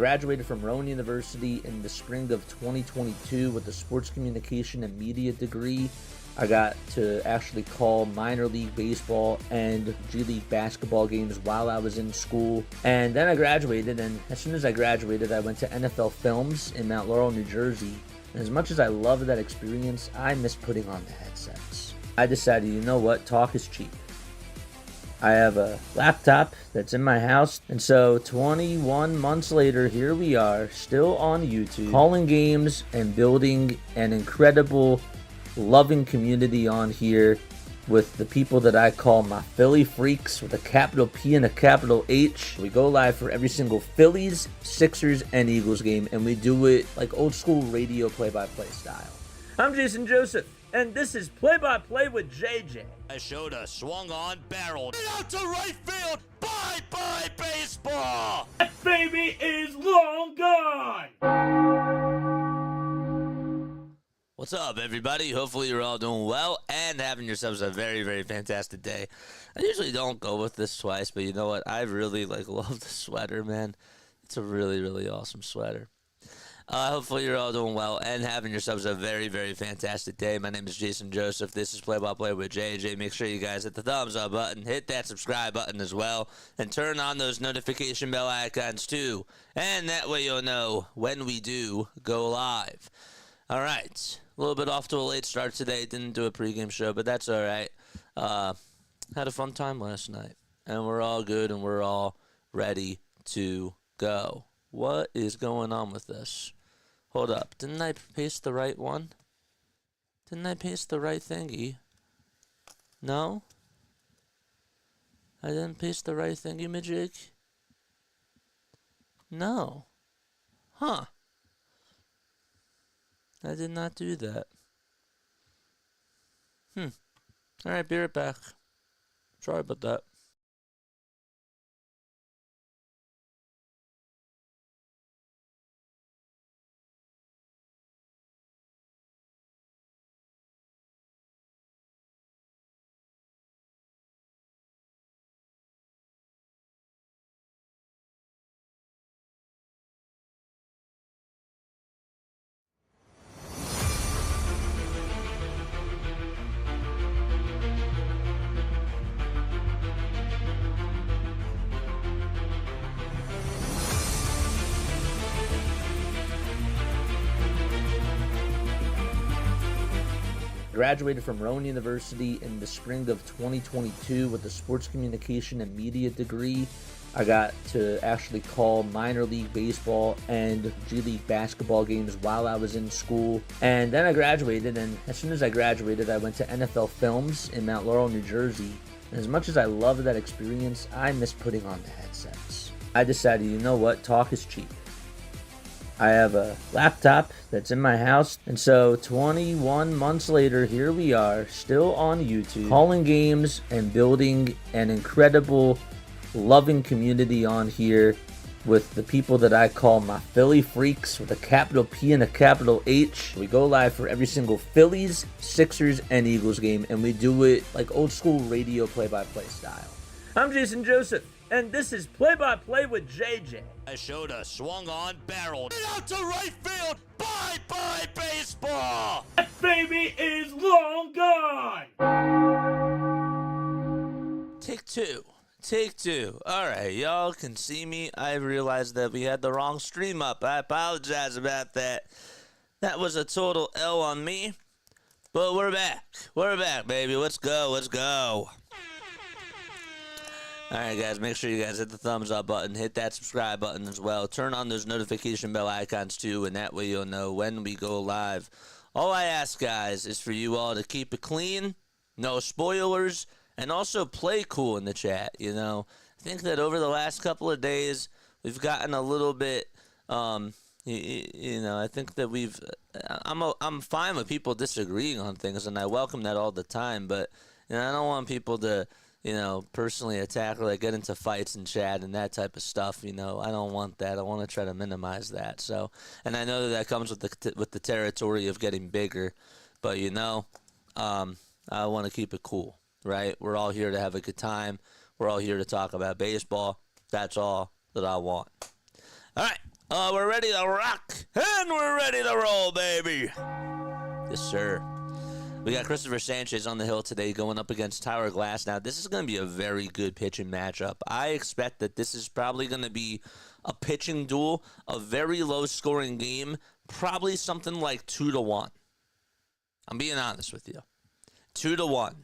graduated from Rowan University in the spring of 2022 with a sports communication and media degree. I got to actually call minor league baseball and G League basketball games while I was in school. And then I graduated, and as soon as I graduated, I went to NFL Films in Mount Laurel, New Jersey. And as much as I loved that experience, I miss putting on the headsets. I decided, you know what, talk is cheap. I have a laptop that's in my house, and so 21 months later, here we are, still on YouTube, calling games and building an incredible, loving community on here with the people that I call my Philly freaks with a capital P and a capital H. We go live for every single Phillies, Sixers, and Eagles game, and we do it like old school radio play-by-play style. I'm Jason Joseph, and this is Play-by-Play with JJ. I showed a swung on barrel out to right field. Bye-bye baseball. That baby is long gone. What's up, everybody? Hopefully you're all doing well and having yourselves a very, very fantastic day. I usually don't go with this twice, but you know what? I really love the sweater, man. It's a really, really awesome sweater. Hopefully you're all doing well and having yourselves a very, very fantastic day. My name is Jason Joseph. This is Play-by-Play with JJ. Make sure you guys hit the thumbs up button, hit that subscribe button as well, and turn on those notification bell icons too. And that way you'll know when we do go live. All right. A little bit off to a late start today. Didn't do a pregame show, but that's all right. Had a fun time last night, and we're all good, and we're all ready to go. What is going on with this? Hold up. Didn't I paste the right one? Didn't I paste the right thingy? No? I didn't paste the right thingy, majig? No. Huh. I did not do that. Alright, be right back. Sorry about that. Graduated from Rowan University in the spring of 2022 with a sports communication and media degree. I got to actually call minor league baseball and G League basketball games while I was in school. And then I graduated, and as soon as I graduated, I went to NFL Films in Mount Laurel, New Jersey. And as much as I loved that experience, I miss putting on the headsets. I decided, you know what, talk is cheap. I have a laptop that's in my house, and so 21 months later, here we are, still on YouTube, calling games and building an incredible, loving community on here with the people that I call my Philly freaks with a capital P and a capital H. We go live for every single Phillies, Sixers, and Eagles game, and we do it like old school radio play-by-play style. I'm Jason Joseph, and this is Play-by-Play with JJ. I showed a swung on barrel out to right field. Bye-bye baseball. That baby is long gone. Take two. Take two. All right, y'all can see me. I realized that we had the wrong stream up. I apologize about that. That was a total L on me. But we're back. We're back, baby. Let's go. Let's go. All right, guys, make sure you guys hit the thumbs up button, hit that subscribe button as well. Turn on those notification bell icons, too, and that way you'll know when we go live. All I ask, guys, is for you all to keep it clean, no spoilers, and also play cool in the chat, you know. I think that over the last couple of days, we've gotten a little bit, you know, I think that I'm fine with people disagreeing on things, and I welcome that all the time, but you know, I don't want people to, you know, personally attack or like get into fights and chat and that type of stuff. You know, I don't want that. I want to try to minimize that. So, and I know that comes with the territory of getting bigger, but you know, I want to keep it cool, right? We're all here to have a good time. We're all here to talk about baseball. That's all that I want. All right, We're ready to rock, and we're ready to roll, baby. Yes, sir. We got Christopher Sanchez on the hill today going up against Tyler Glassnow. This is going to be a very good pitching matchup. I expect that this is probably going to be a pitching duel, a very low-scoring game, probably something like 2-1. I'm being honest with you. 2-1.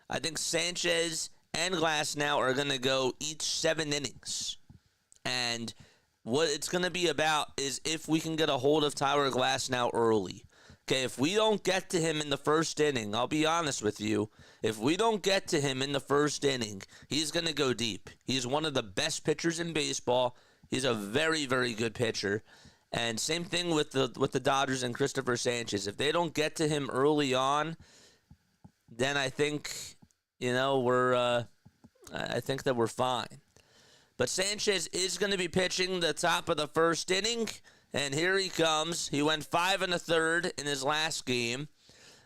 I think Sanchez and Glassnow are going to go each 7 innings. And what it's going to be about is if we can get a hold of Tyler Glassnow early. Okay, if we don't get to him in the first inning, I'll be honest with you, if we don't get to him in the first inning, he's going to go deep. He's one of the best pitchers in baseball. He's a very, very good pitcher. And same thing with the Dodgers and Christopher Sanchez. If they don't get to him early on, then I think, I think that we're fine. But Sanchez is going to be pitching the top of the first inning, and here he comes. He went 5 1/3 in his last game,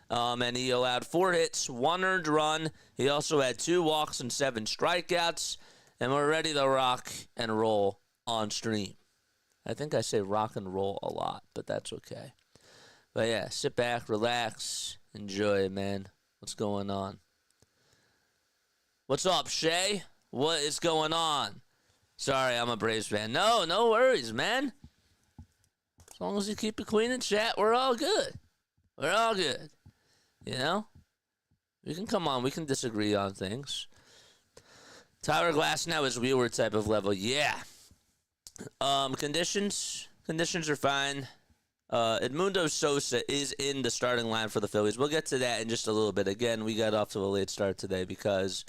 and he allowed 4 hits, 1 earned run. He also had 2 walks and 7 strikeouts, and we're ready to rock and roll on stream. I think I say rock and roll a lot, but that's okay. But yeah, sit back, relax, enjoy it, man. What's going on? What's up, Shay? What is going on? Sorry, I'm a Braves fan. No worries, man. As long as you keep it clean in chat, we're all good. We're all good. You know? We can come on. We can disagree on things. Tyler Glassnow is Wheeler type of level. Yeah. Conditions are fine. Edmundo Sosa is in the starting line for the Phillies. We'll get to that in just a little bit. Again, we got off to a late start today because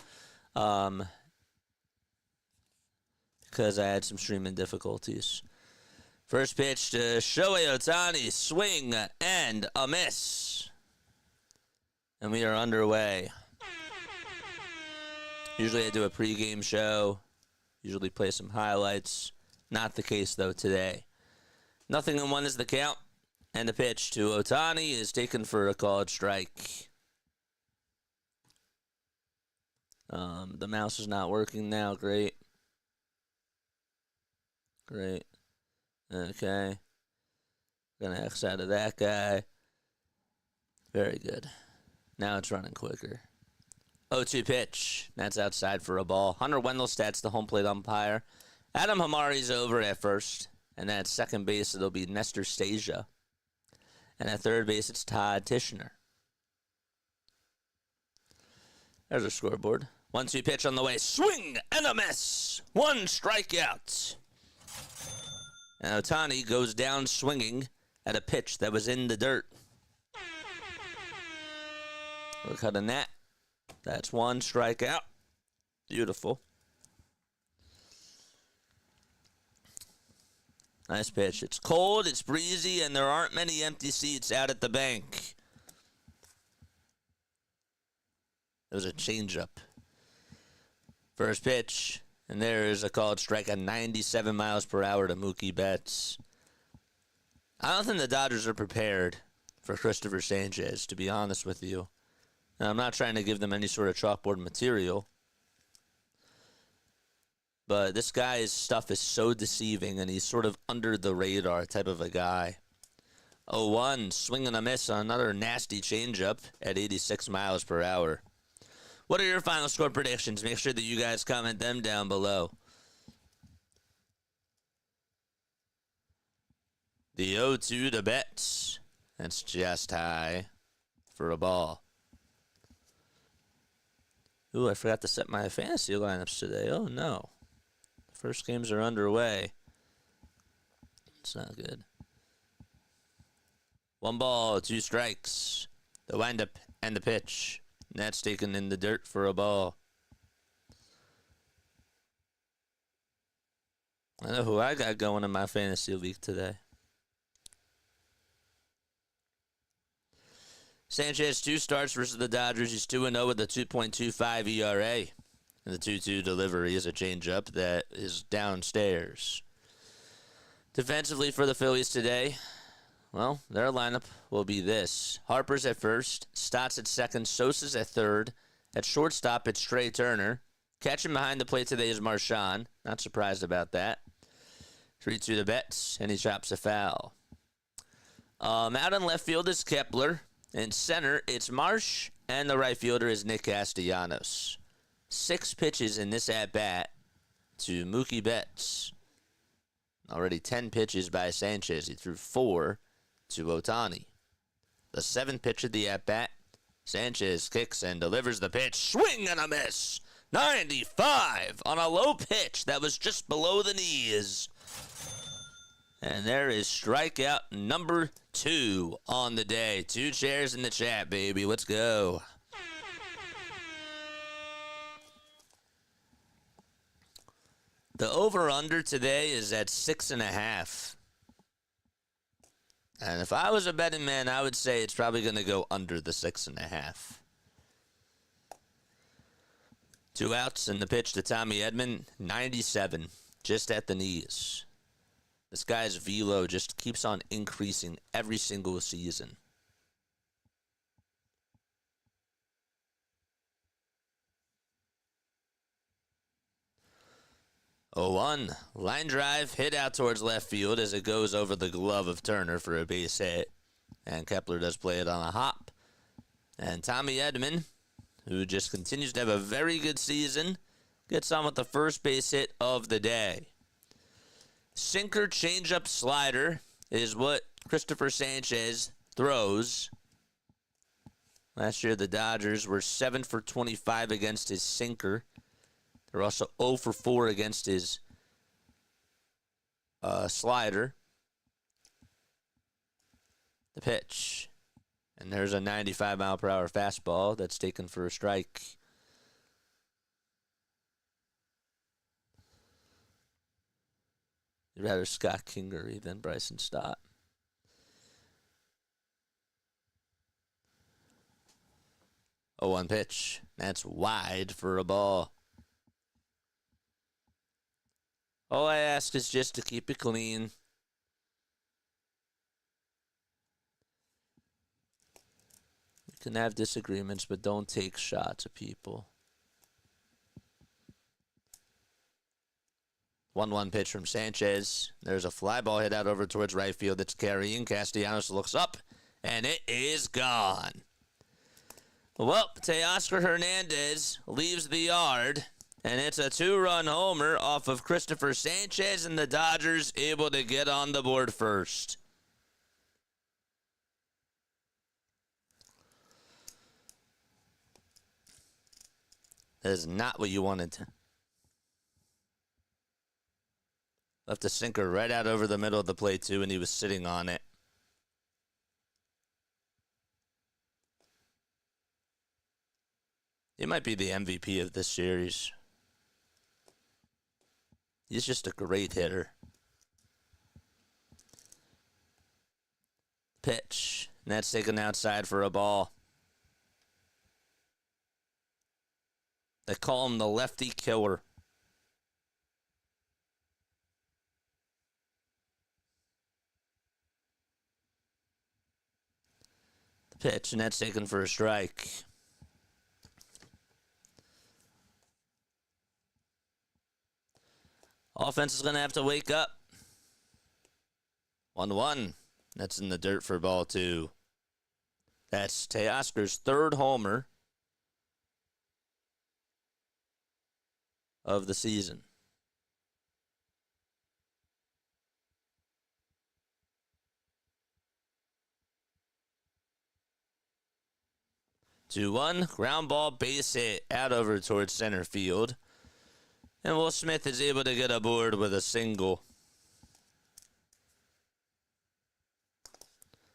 I had some streaming difficulties. First pitch to Shohei Ohtani, swing and a miss. And we are underway. Usually I do a pregame show, usually play some highlights. Not the case, though, today. 0-1 is the count, and the pitch to Ohtani is taken for a called strike. The mouse is not working now. Great. Okay. Gonna X out of that guy. Very good. Now it's running quicker. 0-2 pitch. That's outside for a ball. Hunter Wendelstadt's the home plate umpire. Adam Hamari's over at first. And at second base, it'll be Nestor Stasia. And at third base, it's Todd Tishner. There's our scoreboard. 1-2 pitch on the way. Swing and a miss. 1 strikeout. And Ohtani goes down swinging at a pitch that was in the dirt. We're cutting that. That's 1 strikeout. Beautiful. Nice pitch. It's cold, it's breezy, and there aren't many empty seats out at the bank. It was a changeup. First pitch, and there is a called strike at 97 miles per hour to Mookie Betts. I don't think the Dodgers are prepared for Christopher Sanchez, to be honest with you. And I'm not trying to give them any sort of chalkboard material. But this guy's stuff is so deceiving, and he's sort of under the radar type of a guy. 0-1, swing and a miss on another nasty changeup at 86 miles per hour. What are your final score predictions? Make sure that you guys comment them down below. The 0-2 to Betts. That's just high for a ball. Ooh, I forgot to set my fantasy lineups today. Oh, no. The first games are underway. It's not good. 1 ball, 2 strikes. The windup and the pitch. And that's taken in the dirt for a ball. I know who I got going in my fantasy league today. Sanchez 2 starts versus the Dodgers. He's 2-0 with a 2.25 ERA. And the 2-2 delivery is a changeup that is downstairs. Defensively for the Phillies today, well, their lineup will be this. Harper's at first, Stott's at second, Sosa's at third. At shortstop, it's Trey Turner. Catching behind the plate today is Marchand. Not surprised about that. 3-2 to Betts, and he chops a foul. Out in left field is Kepler. In center, it's Marsh, and the right fielder is Nick Castellanos. 6 pitches in this at-bat to Mookie Betts. Already 10 pitches by Sanchez. He threw 4 to Ohtani. The 7th pitch of the at-bat, Sanchez kicks and delivers the pitch. Swing and a miss. 95 on a low pitch that was just below the knees. And there is strikeout number 2 on the day. 2 shares in the chat, baby. Let's go. The over-under today is at 6.5. And if I was a betting man, I would say it's probably going to go under the 6.5. 2 outs and the pitch to Tommy Edman. 97, just at the knees. This guy's velo just keeps on increasing every single season. 0-1. Line drive, hit out towards left field as it goes over the glove of Turner for a base hit. And Kepler does play it on a hop. And Tommy Edman, who just continues to have a very good season, gets on with the first base hit of the day. Sinker, changeup, slider is what Christopher Sanchez throws. Last year, the Dodgers were 7 for 25 against his sinker. They're also 0 for 4 against his slider. The pitch. And there's a 95-mile-per-hour fastball that's taken for a strike. You'd rather Scott Kingery than Bryson Stott. Oh, 1 pitch. That's wide for a ball. All I ask is just to keep it clean. You can have disagreements, but don't take shots at people. 1-1 pitch from Sanchez. There's a fly ball hit out over towards right field that's carrying. Castellanos looks up, and it is gone. Well, Teoscar Hernandez leaves the yard, and it's a 2-run homer off of Christopher Sanchez, and the Dodgers able to get on the board first. That is not what you wanted. Left a sinker right out over the middle of the plate, too, and he was sitting on it. He might be the MVP of this series. He's just a great hitter. Pitch. And that's taken outside for a ball. They call him the lefty killer. The pitch, and that's taken for a strike. Offense is going to have to wake up. 1-1. That's in the dirt for ball 2. That's Teoscar's 3rd homer of the season. Two one, ground ball, base hit out over towards center field. And Will Smith is able to get aboard with a single.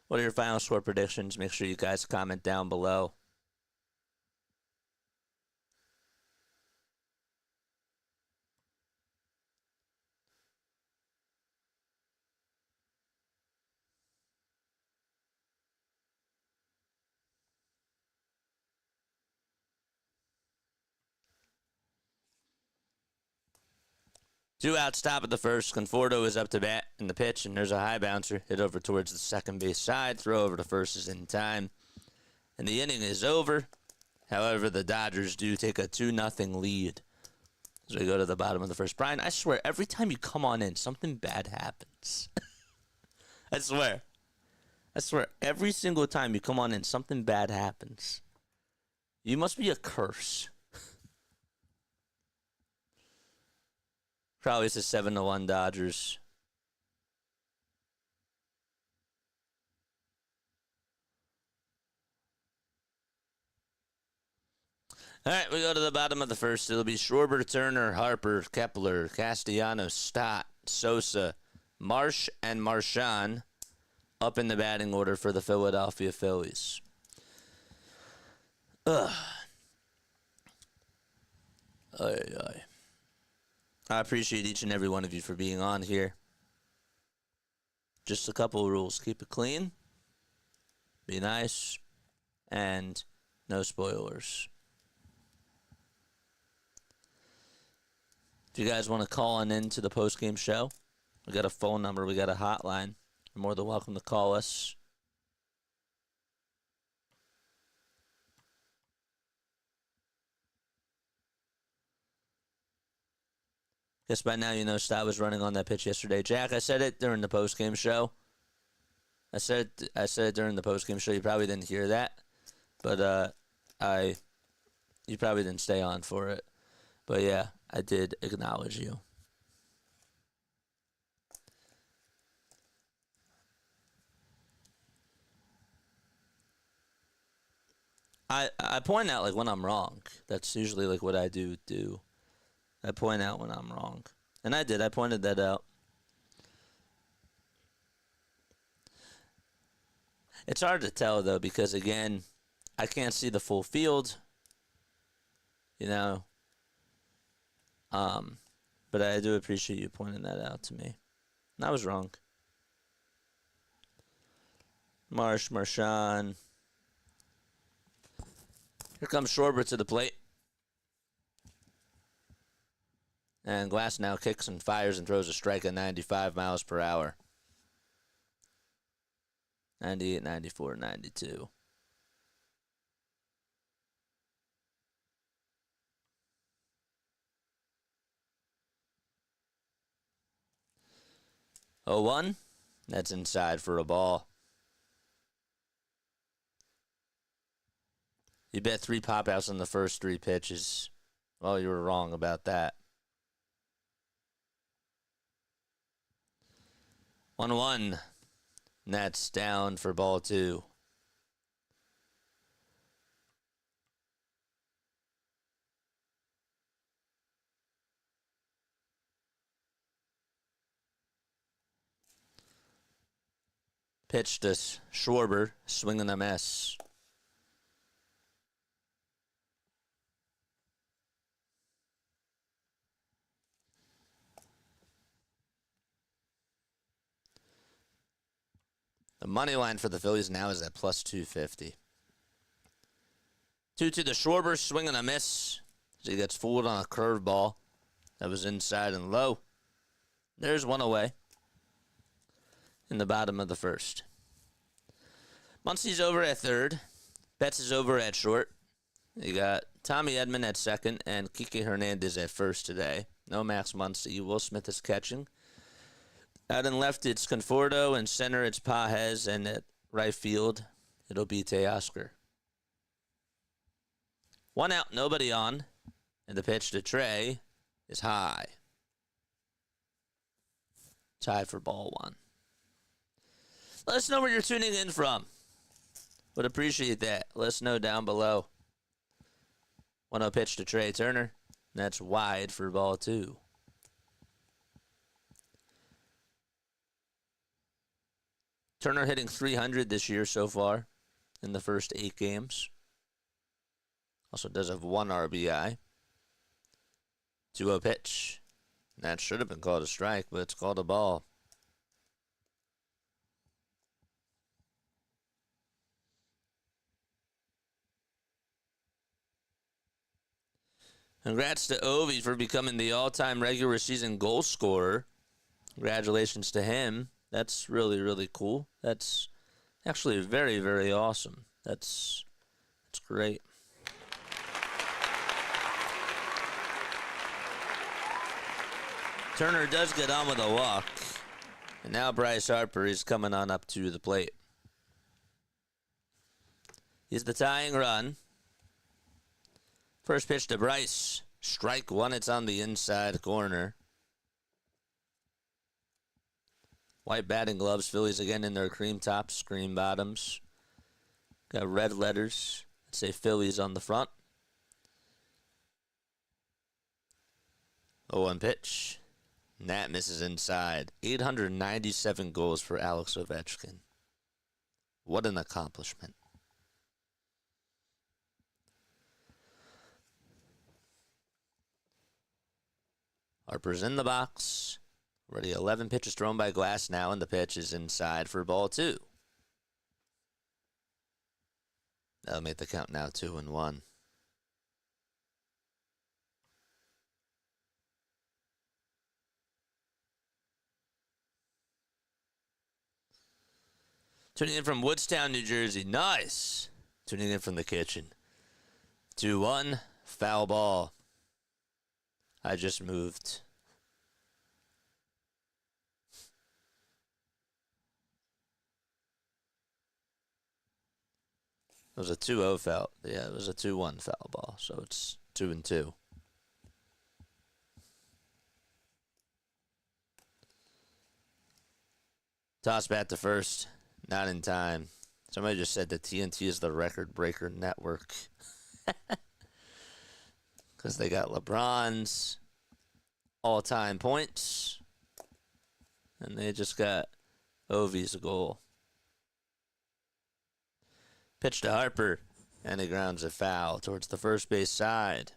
What are your final score predictions? Make sure you guys comment down below. Two outs, top of the first. Conforto is up to bat in the pitch, and there's a high bouncer hit over towards the second base side. Throw over to first is in time. And the inning is over. However, the Dodgers do take a 2-0 lead. as we go to the bottom of the first. Brian, I swear, every time you come on in, something bad happens. I swear. I swear, every single time you come on in, something bad happens. You must be a curse. Probably it's a 7-1 Dodgers. All right, we go to the bottom of the first. It'll be Schwarber, Turner, Harper, Kepler, Castellanos, Stott, Sosa, Marsh, and Marchand up in the batting order for the Philadelphia Phillies. Ugh. I appreciate each and every one of you for being on here. Just a couple of rules. Keep it clean, be nice, and no spoilers. If you guys want to call on in to the post-game show, we got a phone number, we got a hotline. You're more than welcome to call us. Guess by now you know Stott was running on that pitch yesterday. Jack, I said it during the post-game show. I said it during the post-game show. You probably didn't hear that, but you probably didn't stay on for it. But yeah, I did acknowledge you. I point out like when I'm wrong. That's usually like what I do. I point out when I'm wrong. And I did. I pointed that out. It's hard to tell, though, because, again, I can't see the full field. You know. But I do appreciate you pointing that out to me. And I was wrong. Marchand. Here comes Schwarber to the plate. And Glassnow kicks and fires and throws a strike at 95 miles per hour. 98, 94, 92. Oh, 1. That's inside for a ball. You bet 3 pop-outs in the first 3 pitches. Well, you were wrong about that. 1-1. And that's down for ball 2. Pitch to Schwarber, swinging a miss. The money line for the Phillies now is at plus 250. 2 to the Schwarber, swinging a miss. He gets fooled on a curveball that was inside and low. There's one away in the bottom of the first. Muncy's over at third. Betts is over at short. You got Tommy Edman at second and Kike Hernandez at first today. No Max Muncy. Will Smith is catching. Out in left, it's Conforto, and center, it's Pages, and at right field, it'll be Teoscar. 1 out, nobody on, and the pitch to Trey is high. Tied for ball 1. Let us know where you're tuning in from. Would appreciate that. Let us know down below. 1-0 pitch to Trey Turner, and that's wide for ball 2. Turner hitting 300 this year so far in the first 8 games. Also does have 1 RBI. 2-0 pitch. That should have been called a strike, but it's called a ball. Congrats to Ovi for becoming the all-time regular season goal scorer. Congratulations to him. That's really, really cool. That's actually very, very awesome. That's Turner does get on with a walk. And now Bryce Harper is coming on up to the plate. He's the tying run. First pitch to Bryce. Strike one. It's on the inside corner. White batting gloves. Phillies again in their cream tops, cream bottoms. Got red letters that say Phillies on the front. 0-1 pitch. And that misses inside. 897 goals for Alex Ovechkin. What an accomplishment. Harper's in the box. Already 11 pitches thrown by Glassnow, and the pitch is inside for ball 2. That'll make the count now 2-1. Tuning in from Woodstown, New Jersey. Nice. Tuning in from the kitchen. 2-1. Foul ball. I just moved. It was a 2-0 foul. Yeah, it was a 2-1 foul ball. So it's 2-2. Toss bat to first. Not in time. Somebody just said that TNT is the record breaker network. Because they got LeBron's all-time points. And they just got Ovi's goal. Pitch to Harper. And he grounds a foul towards the first base side.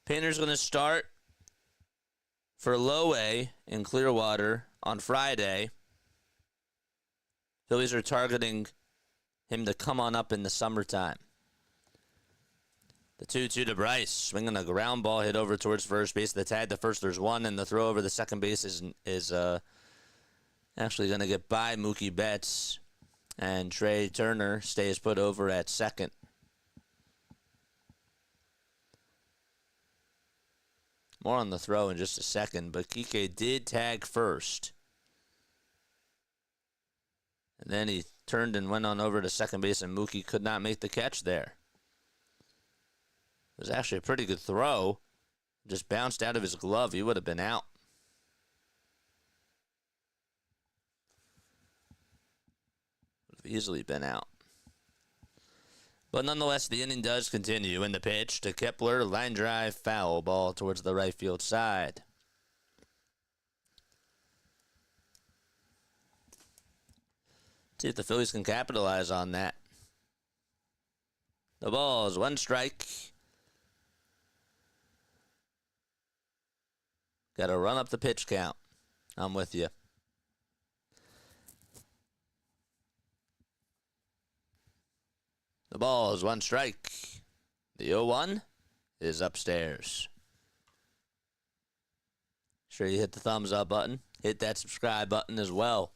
Painter's going to start for Low A in Clearwater on Friday. Phillies are targeting him to come on up in the summertime. The 2-2 to Bryce. Swinging a ground ball hit over towards first base. The tag to first, there's one, and the throw over the second base is actually going to get by Mookie Betts. And Trey Turner stays put over at second. More on the throw in just a second, but Kike did tag first. And then he turned and went on over to second base, and Mookie could not make the catch there. It was actually a pretty good throw. Just bounced out of his glove. He would have been out. Would have easily been out. But nonetheless, the inning does continue. In the pitch to Kepler, line drive, foul ball towards the right field side. See if the Phillies can capitalize on that. The ball is 1 strike. Got to run up the pitch count. I'm with you. The ball is 1 strike. The 0-1 is upstairs. Sure you hit the thumbs up button. Hit that subscribe button as well.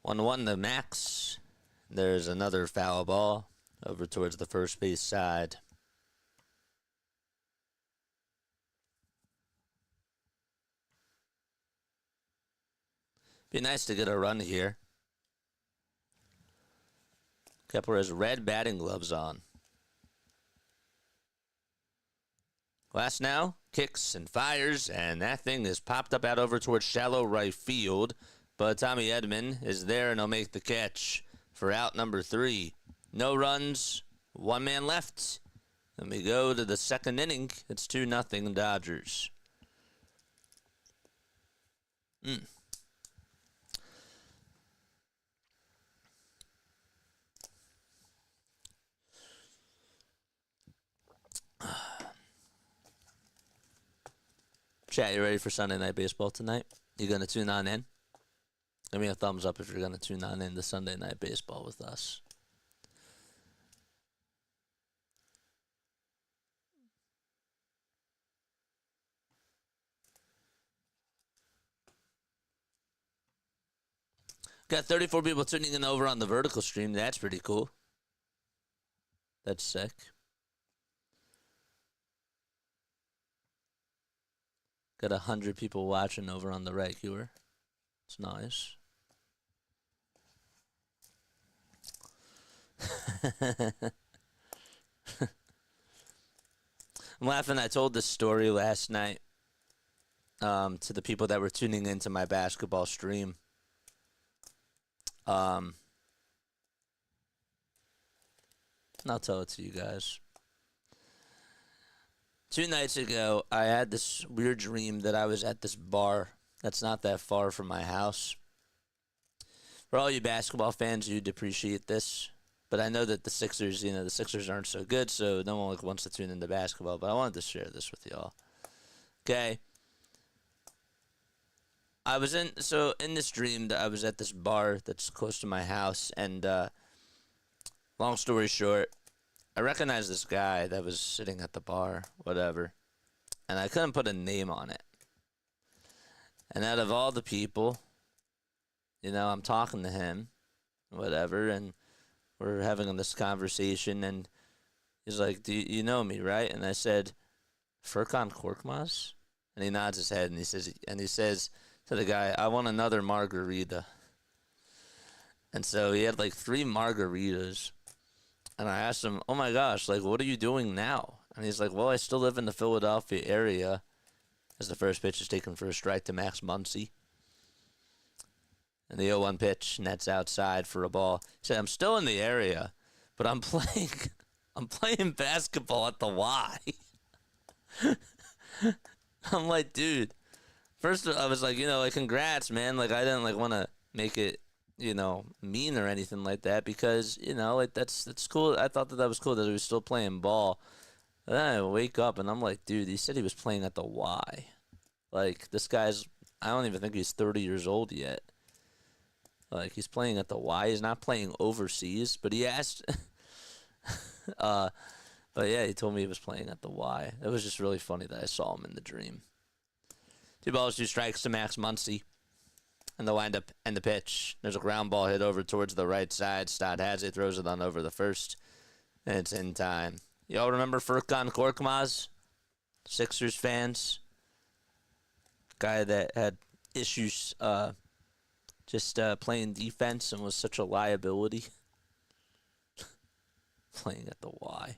One to Max. There's another foul ball over towards the first base side. Be nice to get a run here. Kepler has red batting gloves on. Glassnow kicks and fires, and that thing is popped up out over towards shallow right field. But Tommy Edman is there, and he'll make the catch for out number 3. No runs, 1 man left. And we go to the second inning. It's 2-0 Dodgers. Chat, you ready for Sunday Night Baseball tonight? You gonna tune on in? Give me a thumbs up if you're going to tune on into Sunday Night Baseball with us. Got 34 people tuning in over on the vertical stream. That's pretty cool. That's sick. Got 100 people watching over on the regular. It's nice. I'm laughing. I told this story last night to the people that were tuning into my basketball stream. And I'll tell it to you guys. 2 nights ago, I had this weird dream that I was at this bar that's not that far from my house. For all you basketball fans, you'd appreciate this. But I know that the Sixers, the Sixers aren't so good, so no one wants to tune into basketball. But I wanted to share this with y'all. Okay. I was in this dream that I was at this bar that's close to my house, and long story short, I recognized this guy that was sitting at the bar, whatever, and I couldn't put a name on it. And out of all the people, I'm talking to him, whatever, and we're having this conversation, and he's like, "Do you know me, right?" And I said, "Furkan Korkmaz?" And he nods his head, and he says to the guy, "I want another margarita." And so he had like 3 margaritas. And I asked him, "Oh my gosh, like, what are you doing now?" And he's like, "Well, I still live in the Philadelphia area." As the first pitch is taken for a strike to Max Muncy. And the 0-1 pitch nets outside for a ball. He said, "I'm still in the area, but I'm playing basketball at the Y." I'm like, dude. First, I was like, congrats, man. Like, I didn't, want to make it, mean or anything like that because, that's cool. I thought that was cool that he was still playing ball. And then I wake up and I'm like, dude, he said he was playing at the Y. Like, this guy's, I don't even think he's 30 years old yet. Like, he's playing at the Y. He's not playing overseas, but he asked, but yeah, he told me he was playing at the Y. It was just really funny that I saw him in the dream. 2 balls, 2 strikes to Max Muncy. And the windup and the pitch. There's a ground ball hit over towards the right side. Stott has it, throws it on over the first. And it's in time. Y'all remember Furkan Korkmaz? Sixers fans? Guy that had issues just playing defense and was such a liability. Playing at the Y.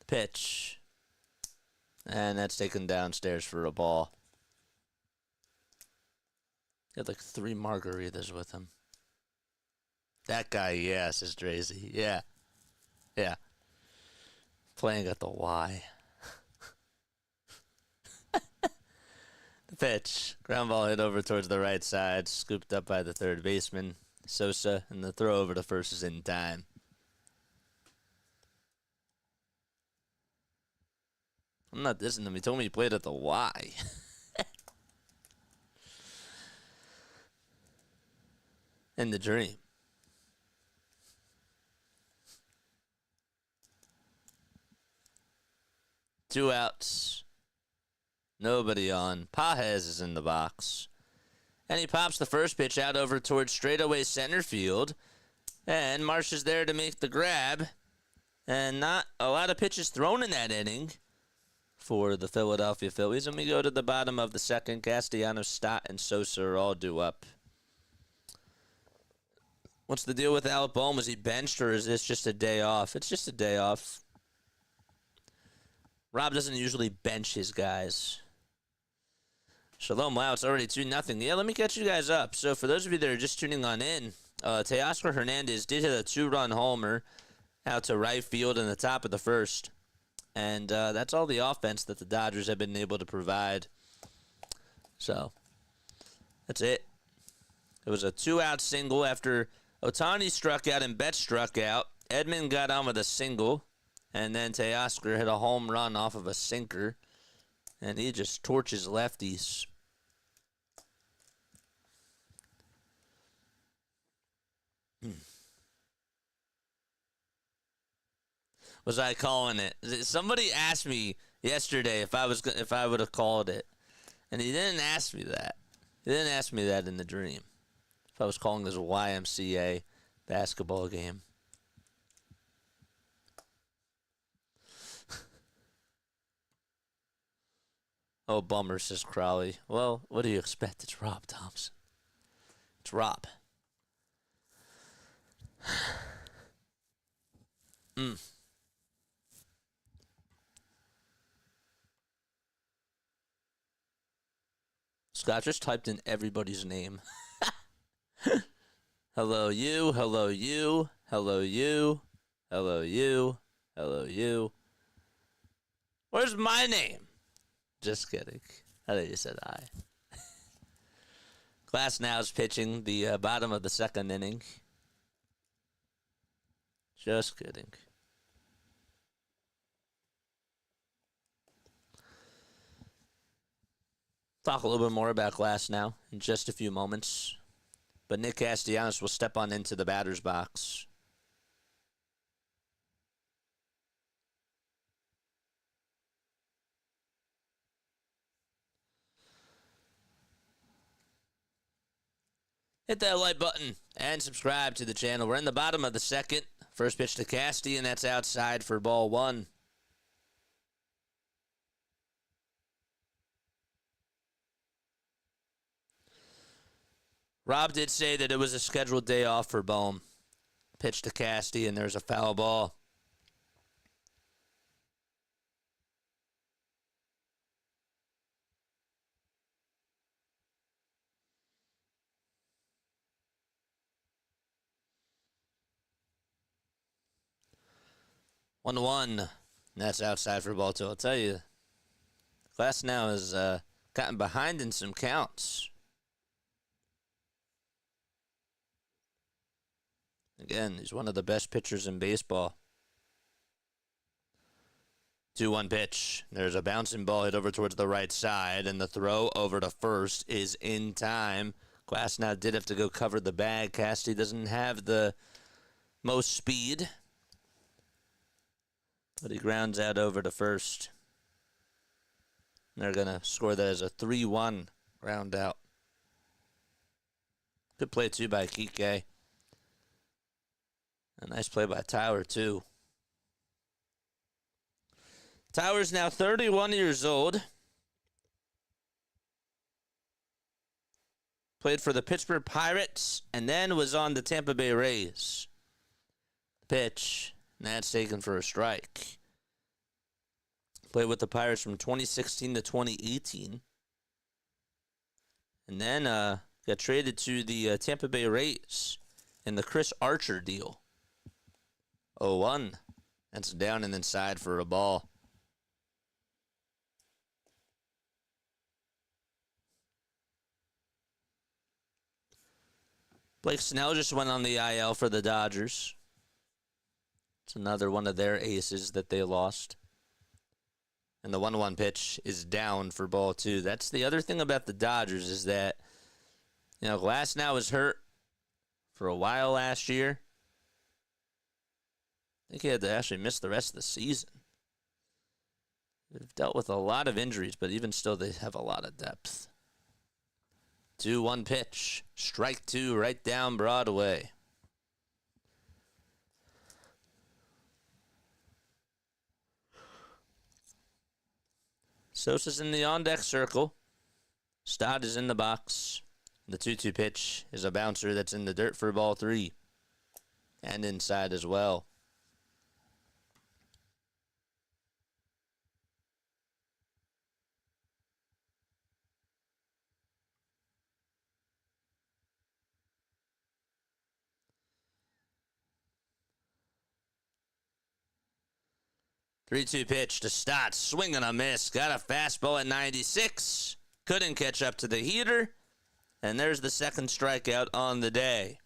Pitch. And that's taken downstairs for a ball. He had like 3 margaritas with him. That guy, yeah, says Drazy. Yeah. Yeah. Playing at the Y. The pitch. Ground ball hit over towards the right side. Scooped up by the third baseman, Sosa. And the throw over to first is in time. I'm not dissing him. He told me he played at the Y. In the dream. Two outs. Nobody on. Pajes is in the box. And he pops the first pitch out over towards straightaway center field. And Marsh is there to make the grab. And not a lot of pitches thrown in that inning for the Philadelphia Phillies. And we go to the bottom of the second. Castellanos, Stott, and Sosa are all due up. What's the deal with Alec Bohm? Was he benched or is this just a day off? It's just a day off. Rob doesn't usually bench his guys. Shalom, wow, it's already 2-0. Yeah, let me catch you guys up. So for those of you that are just tuning on in, Teoscar Hernandez did hit a 2-run homer out to right field in the top of the first. And that's all the offense that the Dodgers have been able to provide. So, that's it. It was a 2-out single after Ohtani struck out and Betts struck out. Edman got on with a single. And then Teoscar hit a home run off of a sinker. And he just torches lefties. Was I calling it? Somebody asked me yesterday if I would have called it. And he didn't ask me that. He didn't ask me that in the dream. If I was calling this a YMCA basketball game. Oh, bummer, says Crowley. Well, what do you expect? It's Rob Thompson. It's Rob. Scott just typed in everybody's name. Hello, you. Hello, you. Hello, you. Hello, you. Hello, you. Where's my name? Just kidding. I thought you said I. Glassnow's pitching the bottom of the second inning. Just kidding. Talk a little bit more about Glassnow in just a few moments. But Nick Castellanos will step on into the batter's box. Hit that like button and subscribe to the channel. We're in the bottom of the second. First pitch to Casty, and that's outside for ball one. Rob did say that it was a scheduled day off for Bohm. Pitch to Casty, and there's a foul ball. One to one. And that's outside for ball two. I'll tell you, Glassnow has gotten behind in some counts. Again, he's one of the best pitchers in baseball. 2-1 pitch. There's a bouncing ball hit over towards the right side, and the throw over to first is in time. Glassnow did have to go cover the bag. Casty doesn't have the most speed, but he grounds out over to first. They're going to score that as a 3-1 ground out. Good play, too, by Kike. A nice play by Tyler, too. Tyler's now 31 years old. Played for the Pittsburgh Pirates and then was on the Tampa Bay Rays. Pitch, and that's taken for a strike. Played with the Pirates from 2016 to 2018. And then got traded to the Tampa Bay Rays in the Chris Archer deal. 0-1. That's down and inside for a ball. Blake Snell just went on the IL for the Dodgers. It's another one of their aces that they lost. And the 1-1 pitch is down for ball two. That's the other thing about the Dodgers is that, you know, Glassnow was hurt for a while last year. I think he had to actually miss the rest of the season. They've dealt with a lot of injuries, but even still, they have a lot of depth. 2-1 pitch. Strike two right down Broadway. Sosa's in the on-deck circle. Stott is in the box. The 2-2 pitch is a bouncer that's in the dirt for ball three. And inside as well. Three-two pitch to Stott. Swing and a miss. Got a fastball at 96. Couldn't catch up to the heater. And there's the second strikeout on the day.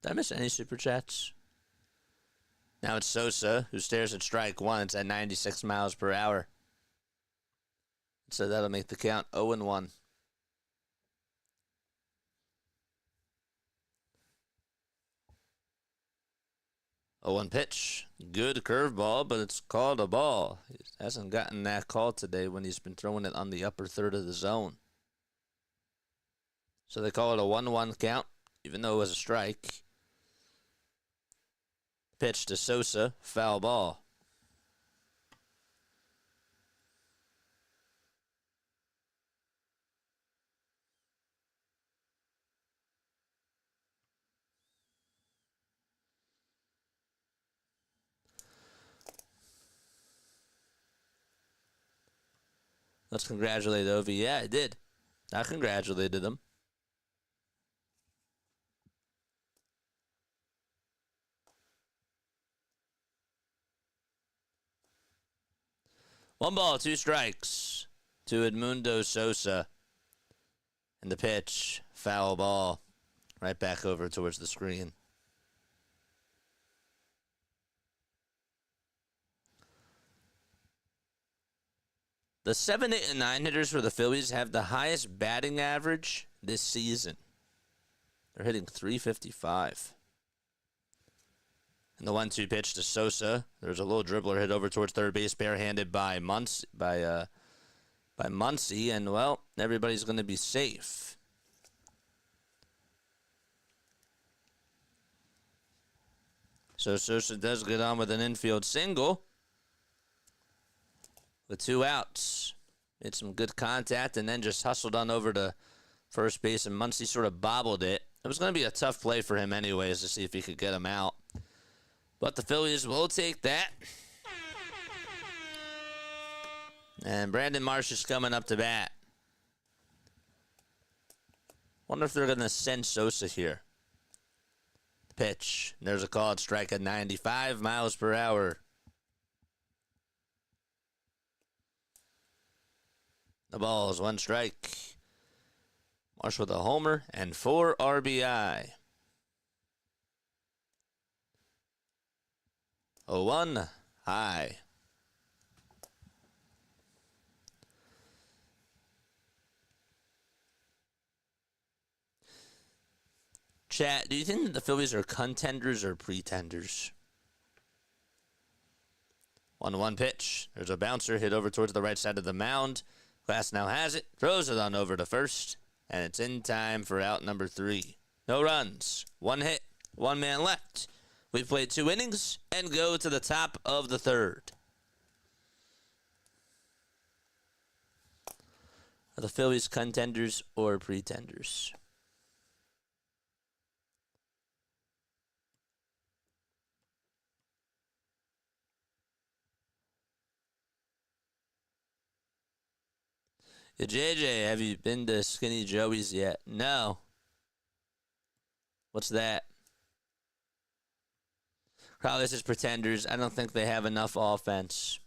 Did I miss any super chats? Now it's Sosa, who stares at strike one. It's at 96 miles per hour. So that'll make the count 0-1. 0-1 pitch. Good curveball, but it's called a ball. He hasn't gotten that call today when he's been throwing it on the upper third of the zone. So they call it a 1-1 count, even though it was a strike. Pitch to Sosa, foul ball. Let's congratulate Ovi. Yeah, I did. I congratulated him. One ball, two strikes to Edmundo Sosa. And the pitch, foul ball, right back over towards the screen. The 7, 8, and 9 hitters for the Phillies have the highest batting average this season. They're hitting .355. And the 1-2 pitch to Sosa. There's a little dribbler hit over towards third base, barehanded by Muncy, and well, everybody's going to be safe. So Sosa does get on with an infield single with 2 outs. Made some good contact and then just hustled on over to first base, and Muncy sort of bobbled it. It was going to be a tough play for him anyways to see if he could get him out. But the Phillies will take that. And Brandon Marsh is coming up to bat. Wonder if they're going to send Sosa here. Pitch. There's a called strike at 95 miles per hour. The ball is 1 strike. Marsh with a homer and 4 RBI. 0-1 high. Chat, do you think that the Phillies are contenders or pretenders? 1-1 pitch. There's a bouncer hit over towards the right side of the mound. Glassnow has it, throws it on over to first, and it's in time for out number 3. No runs, 1 hit, 1 man left. We played 2 innings and go to the top of the 3rd. Are the Phillies contenders or pretenders? Yeah, JJ, have you been to Skinny Joey's yet? No. What's that? Probably this is pretenders. I don't think they have enough offense.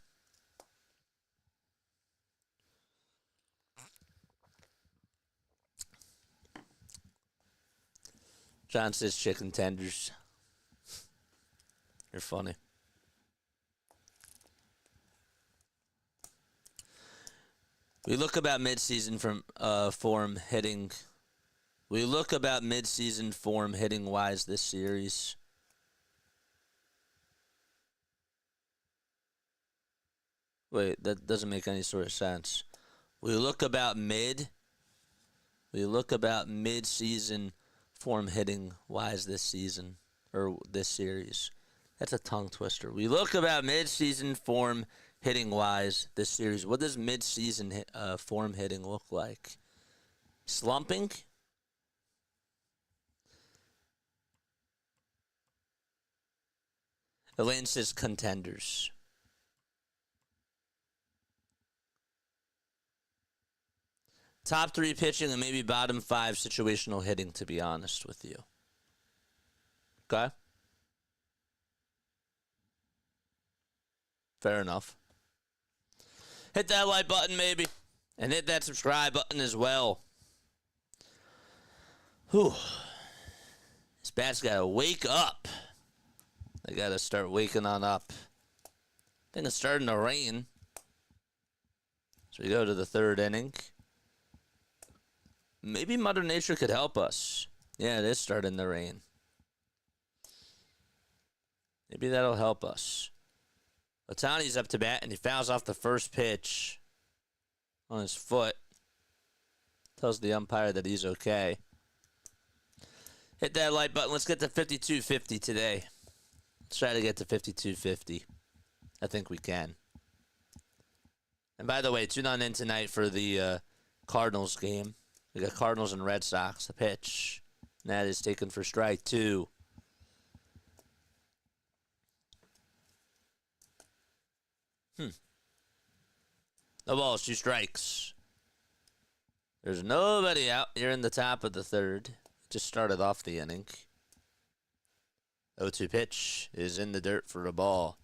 John says chicken tenders. You're funny. We look about midseason form hitting. We look about midseason form hitting wise this series. Wait, that doesn't make any sort of sense. We look about mid-season form hitting wise this season or this series. That's a tongue twister. We look about mid-season form hitting wise this series. What does mid-season form hitting look like? Slumping? Elaine says contenders. Top 3 pitching and maybe bottom 5 situational hitting, to be honest with you. Okay? Fair enough. Hit that like button, maybe. And hit that subscribe button as well. Whew. It's Bats got to wake up. They got to start waking on up. I think it's starting to rain. So we go to the third inning. Maybe Mother Nature could help us. Yeah, it is starting to rain. Maybe that'll help us. Ohtani's up to bat, and he fouls off the first pitch on his foot. Tells the umpire that he's okay. Hit that like button. Let's get to 5250 today. Let's try to get to 5250. I think we can. And by the way, tune on in tonight for the Cardinals game. We got Cardinals and Red Sox. The pitch. And that is taken for strike 2. No balls, 2 strikes. There's nobody out here in the top of the third. Just started off the inning. 0-2 pitch is in the dirt for a ball.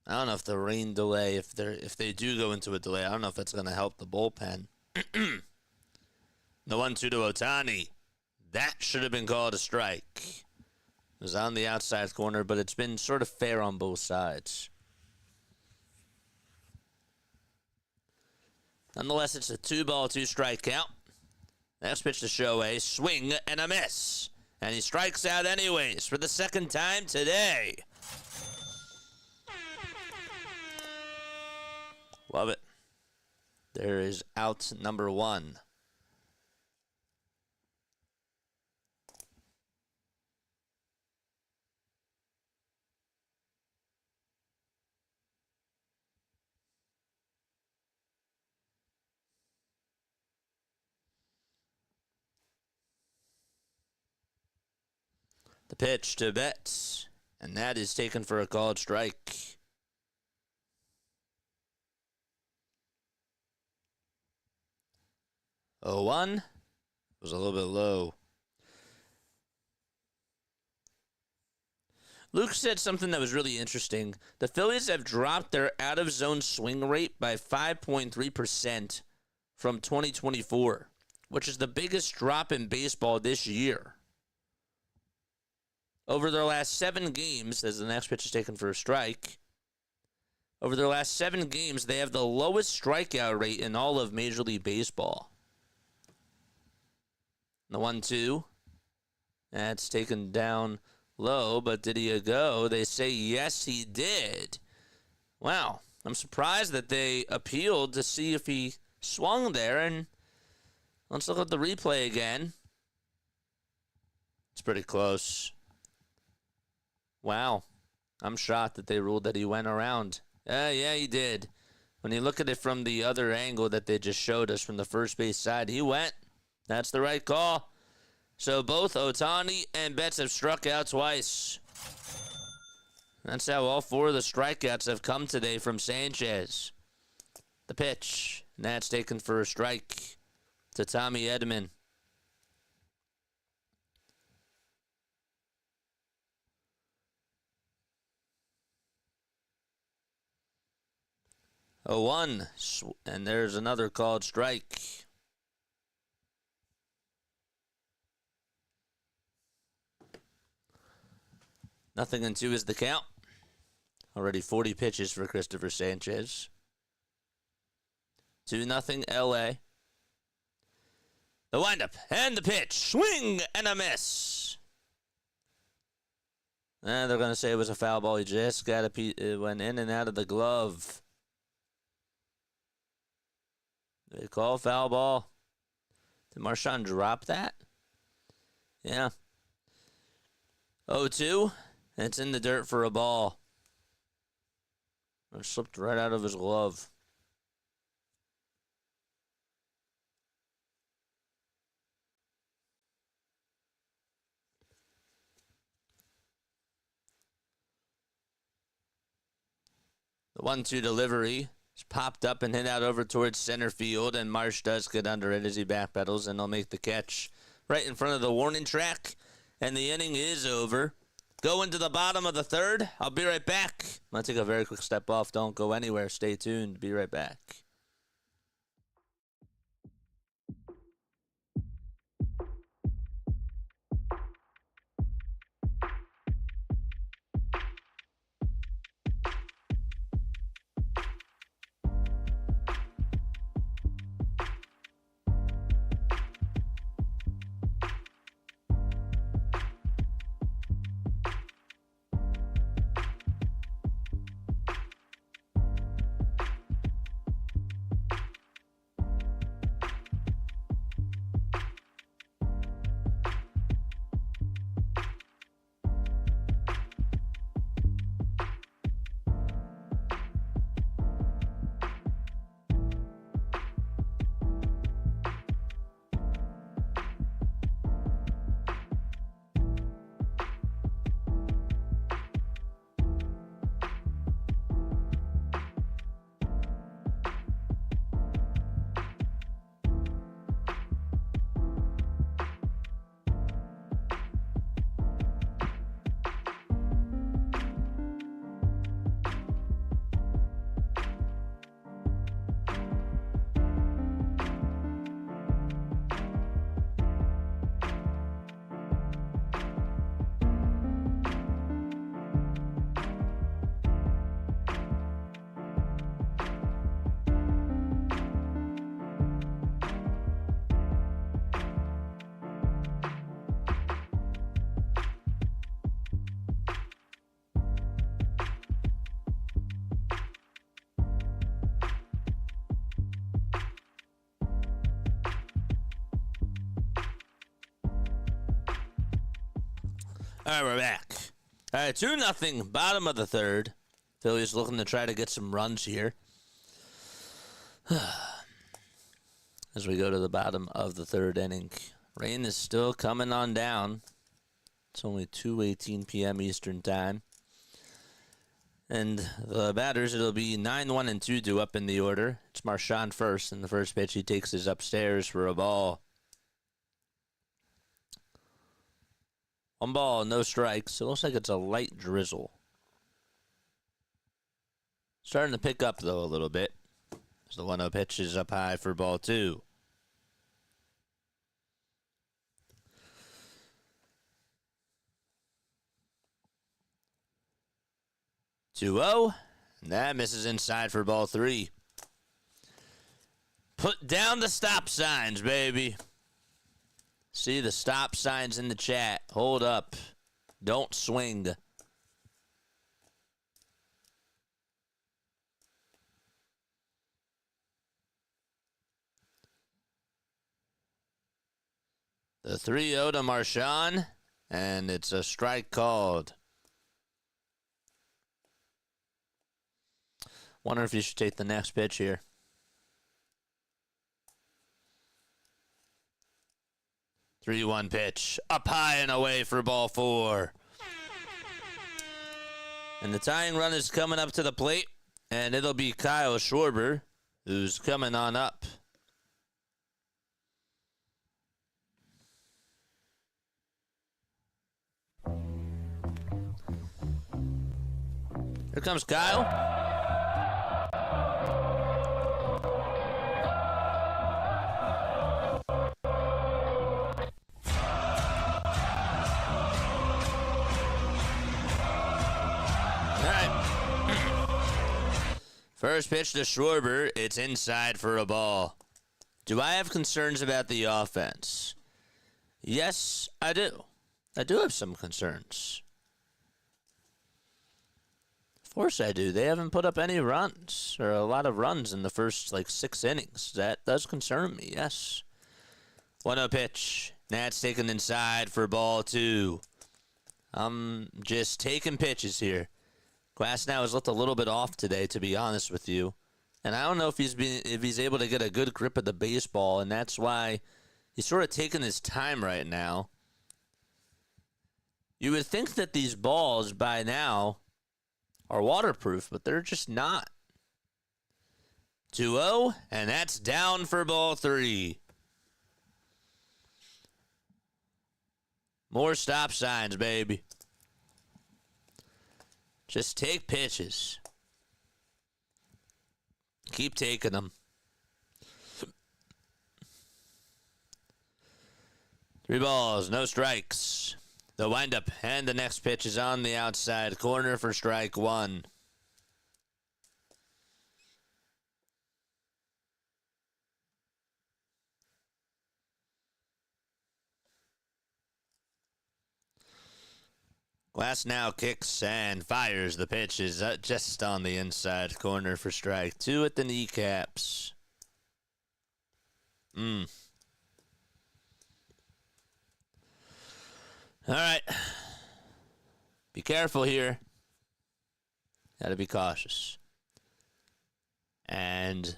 I don't know if the rain delay, if they do go into a delay, I don't know if that's going to help the bullpen. The 1-2 to Ohtani. That should have been called a strike. It was on the outside corner, but it's been sort of fair on both sides. Nonetheless, it's a 2-ball, 2-strike count. Next pitch to Shohei. Swing and a miss. And he strikes out anyways for the second time today. Love it. There is out number 1. The pitch to Betts, and that is taken for a called strike. Oh, 1 was a little bit low. Luke said something that was really interesting. The Phillies have dropped their out-of-zone swing rate by 5.3% from 2024, which is the biggest drop in baseball this year. Over their last 7 games, as the next pitch is taken for a strike, over their last 7 games, they have the lowest strikeout rate in all of Major League Baseball. The 1-2, that's taken down low, but did he go? They say yes, he did. Wow, I'm surprised that they appealed to see if he swung there, and let's look at the replay again. It's pretty close. Wow, I'm shocked that they ruled that he went around. Yeah, he did. When you look at it from the other angle that they just showed us from the first base side, he went. That's the right call. So both Ohtani and Betts have struck out twice. That's how all 4 of the strikeouts have come today from Sanchez. The pitch, and that's taken for a strike to Tommy Edman. A 1, and there's another called strike. Nothing and 2 is the count. Already 40 pitches for Christopher Sanchez. 2-0 LA. The windup and the pitch. Swing and a miss. They're going to say it was a foul ball. He just it went in and out of the glove. They call foul ball. Did Marshawn drop that? Yeah. 0-2. And it's in the dirt for a ball. It slipped right out of his glove. The 1-2 delivery is popped up and hit out over towards center field, and Marsh does get under it as he backpedals, and he'll make the catch right in front of the warning track, and the inning is over. go into the bottom of the third. I'll be right back. I'm going to take a very quick step off. Don't go anywhere. Stay tuned. Be right back. All right, we're back. All right, 2-0, bottom of the third. Phillies looking to try to get some runs here. As we go to the bottom of the third inning. Rain is still coming on down. It's only 2:18 p.m. Eastern Time. And the batters, it'll be 9-1 and 2 due up in the order. It's Marchand first, and the first pitch he takes is upstairs for a ball. 1 ball, no strikes. It looks like it's a light drizzle. Starting to pick up, though, a little bit. As the 1-0 pitch is up high for ball 2. Two-0, and that misses inside for ball 3. Put down the stop signs, baby. See the stop signs in the chat. Hold up. Don't swing. The 3-0 to Marchand, and it's a strike called. Wonder if you should take the next pitch here. 3-1 pitch. Up high and away for ball 4. And the tying run is coming up to the plate. And it'll be Kyle Schwarber who's coming on up. Here comes Kyle. First pitch to Schwarber, it's inside for a ball. Do I have concerns about the offense? Yes, I do. I do have some concerns. Of course I do. They haven't put up any runs, or a lot of runs in the first, 6 innings. That does concern me, yes. 1-0 pitch. That's taken inside for ball 2. I'm just taking pitches here. Glassnow has looked a little bit off today, to be honest with you. And I don't know if he's able to get a good grip of the baseball, and that's why he's sort of taking his time right now. You would think that these balls by now are waterproof, but they're just not. 2-0, and that's down for ball 3. More stop signs, baby. Just take pitches. Keep taking them. 3 balls, no strikes. The windup and the next pitch is on the outside corner for strike 1. Glassnow kicks and fires. The pitch is just on the inside corner for strike 2 at the kneecaps. All right. Be careful here. Got to be cautious. And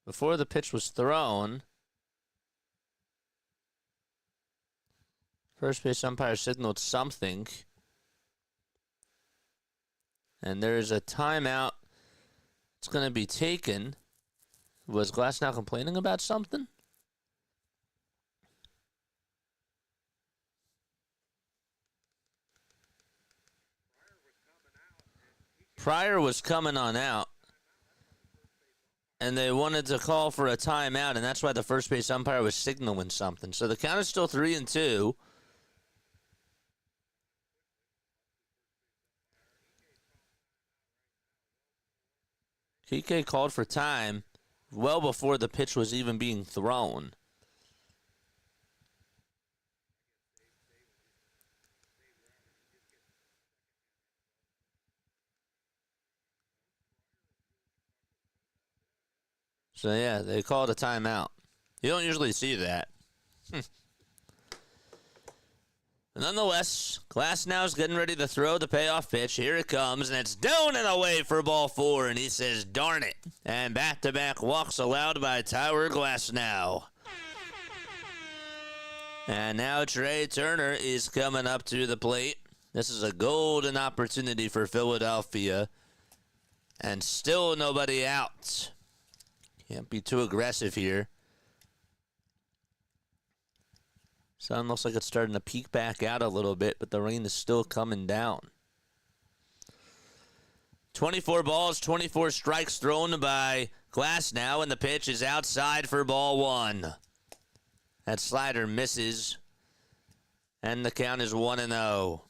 before the pitch was thrown, first base umpire signaled something. And there's a timeout. It's going to be taken. Was Glassnow complaining about something? Pryor was coming on out, and they wanted to call for a timeout, and that's why the first base umpire was signaling something. So the count is still 3-2. Kike called for time well before the pitch was even being thrown. So, yeah, they called a timeout. You don't usually see that. Nonetheless, Glassnow's getting ready to throw the payoff pitch. Here it comes, and it's down and away for ball 4, and he says, darn it. And back-to-back walks allowed by Tyler Glassnow. And now Trey Turner is coming up to the plate. This is a golden opportunity for Philadelphia. And still nobody out. Can't be too aggressive here. Sun looks like it's starting to peek back out a little bit, but the rain is still coming down. 24 balls, 24 strikes thrown by Glassnow, and the pitch is outside for ball 1. That slider misses, and the count is 1-0.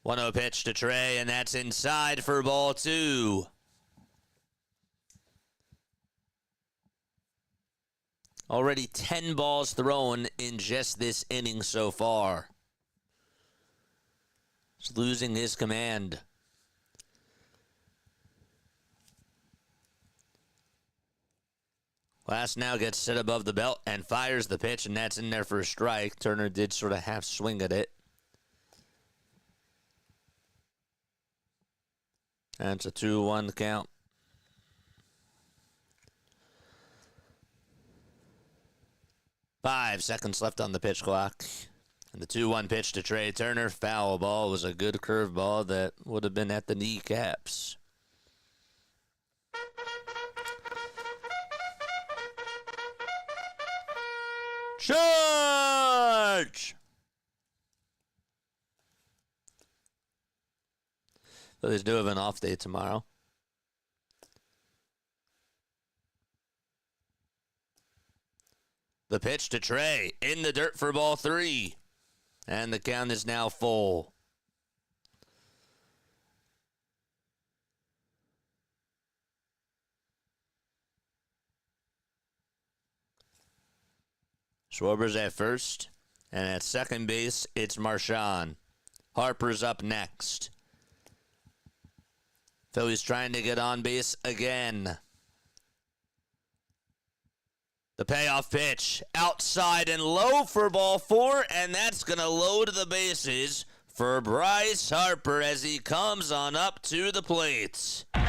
One-0 pitch to Trey, and that's inside for ball 2. Already 10 balls thrown in just this inning so far. He's losing his command. Glassnow gets set above the belt and fires the pitch, and that's in there for a strike. Turner did sort of half swing at it. And it's a 2-1 count. Five seconds left on the pitch clock. And the 2-1 pitch to Trey Turner. Foul ball. Was a good curve ball that would have been at the kneecaps. Charge! Phillies do have an off day tomorrow. The pitch to Trey in the dirt for ball 3. And the count is now full. Schwarber's at first. And at second base, it's Marchand. Harper's up next. Phillies trying to get on base again. The payoff pitch outside and low for ball 4, and that's going to load the bases for Bryce Harper as he comes on up to the plate. 3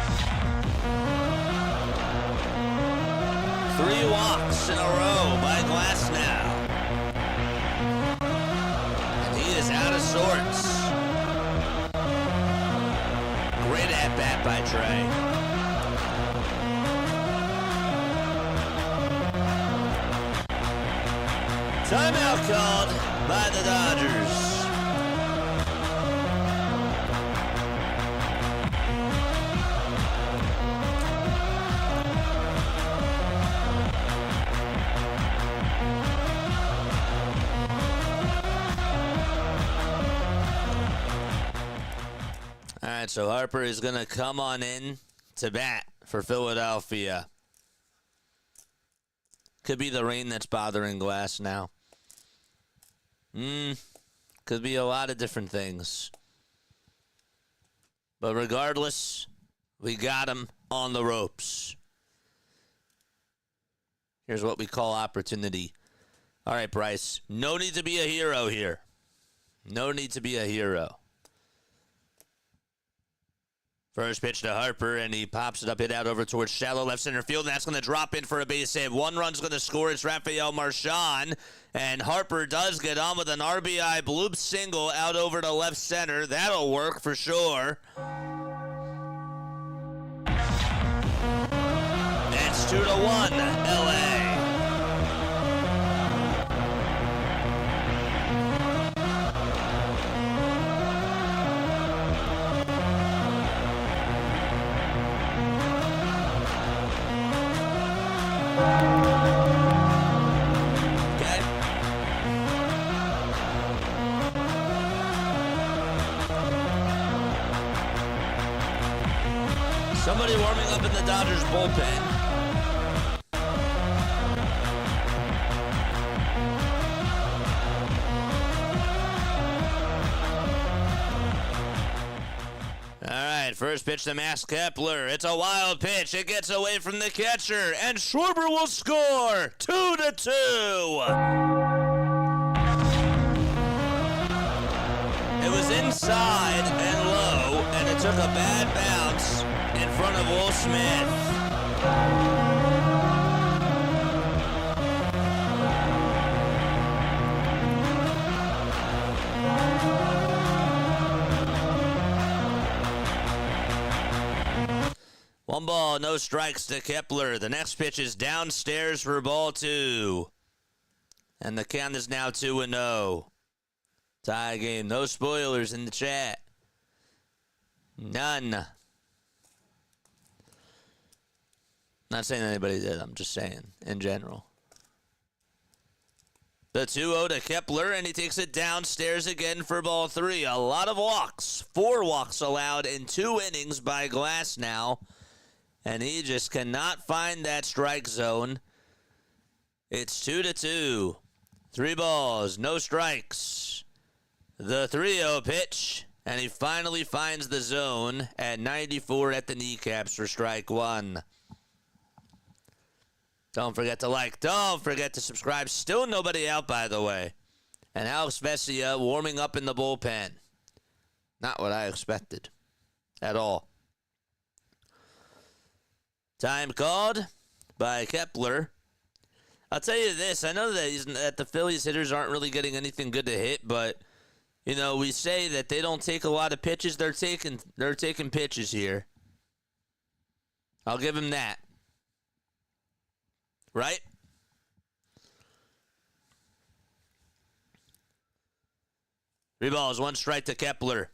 walks in a row by Glassnow. And he is out of sorts. Great at-bat by Trey. Timeout called by the Dodgers. All right, so Harper is going to come on in to bat for Philadelphia. Could be the rain that's bothering Glassnow. Could be a lot of different things. But regardless, we got him on the ropes. Here's what we call opportunity. All right, Bryce. No need to be a hero here. No need to be a hero. First pitch to Harper, and he pops it up, hit out over towards shallow left center field, and that's going to drop in for a base hit. One run's going to score. It's Rafael Marchand, and Harper does get on with an RBI bloop single out over to left center. That'll work for sure. It's 2-1, LA. Somebody warming up in the Dodgers bullpen. All right, first pitch to Max Kepler. It's a wild pitch. It gets away from the catcher, and Schwarber will score. 2-2. It was inside and low, and it took a bad bounce in front of Will Smith. One ball, no strikes to Kepler. The next pitch is downstairs for ball 2. And the count is now 2-0. Tie game. No spoilers in the chat. None. Not saying anybody did. I'm just saying in general. The 2-0 to Kepler, and he takes it downstairs again for ball 3. A lot of walks. 4 walks allowed in 2 innings by Glassnow. And he just cannot find that strike zone. It's 2-2. 3 balls, no strikes. The 3-0 pitch, and he finally finds the zone at 94 at the kneecaps for strike 1. Don't forget to like. Don't forget to subscribe. Still nobody out, by the way. And Alex Vesia warming up in the bullpen. Not what I expected at all. Time called by Kepler. I'll tell you this. I know that the Phillies hitters aren't really getting anything good to hit, but, you know, we say that they don't take a lot of pitches. They're taking pitches here. I'll give him that. Right? Three balls, 1 strike to Kepler.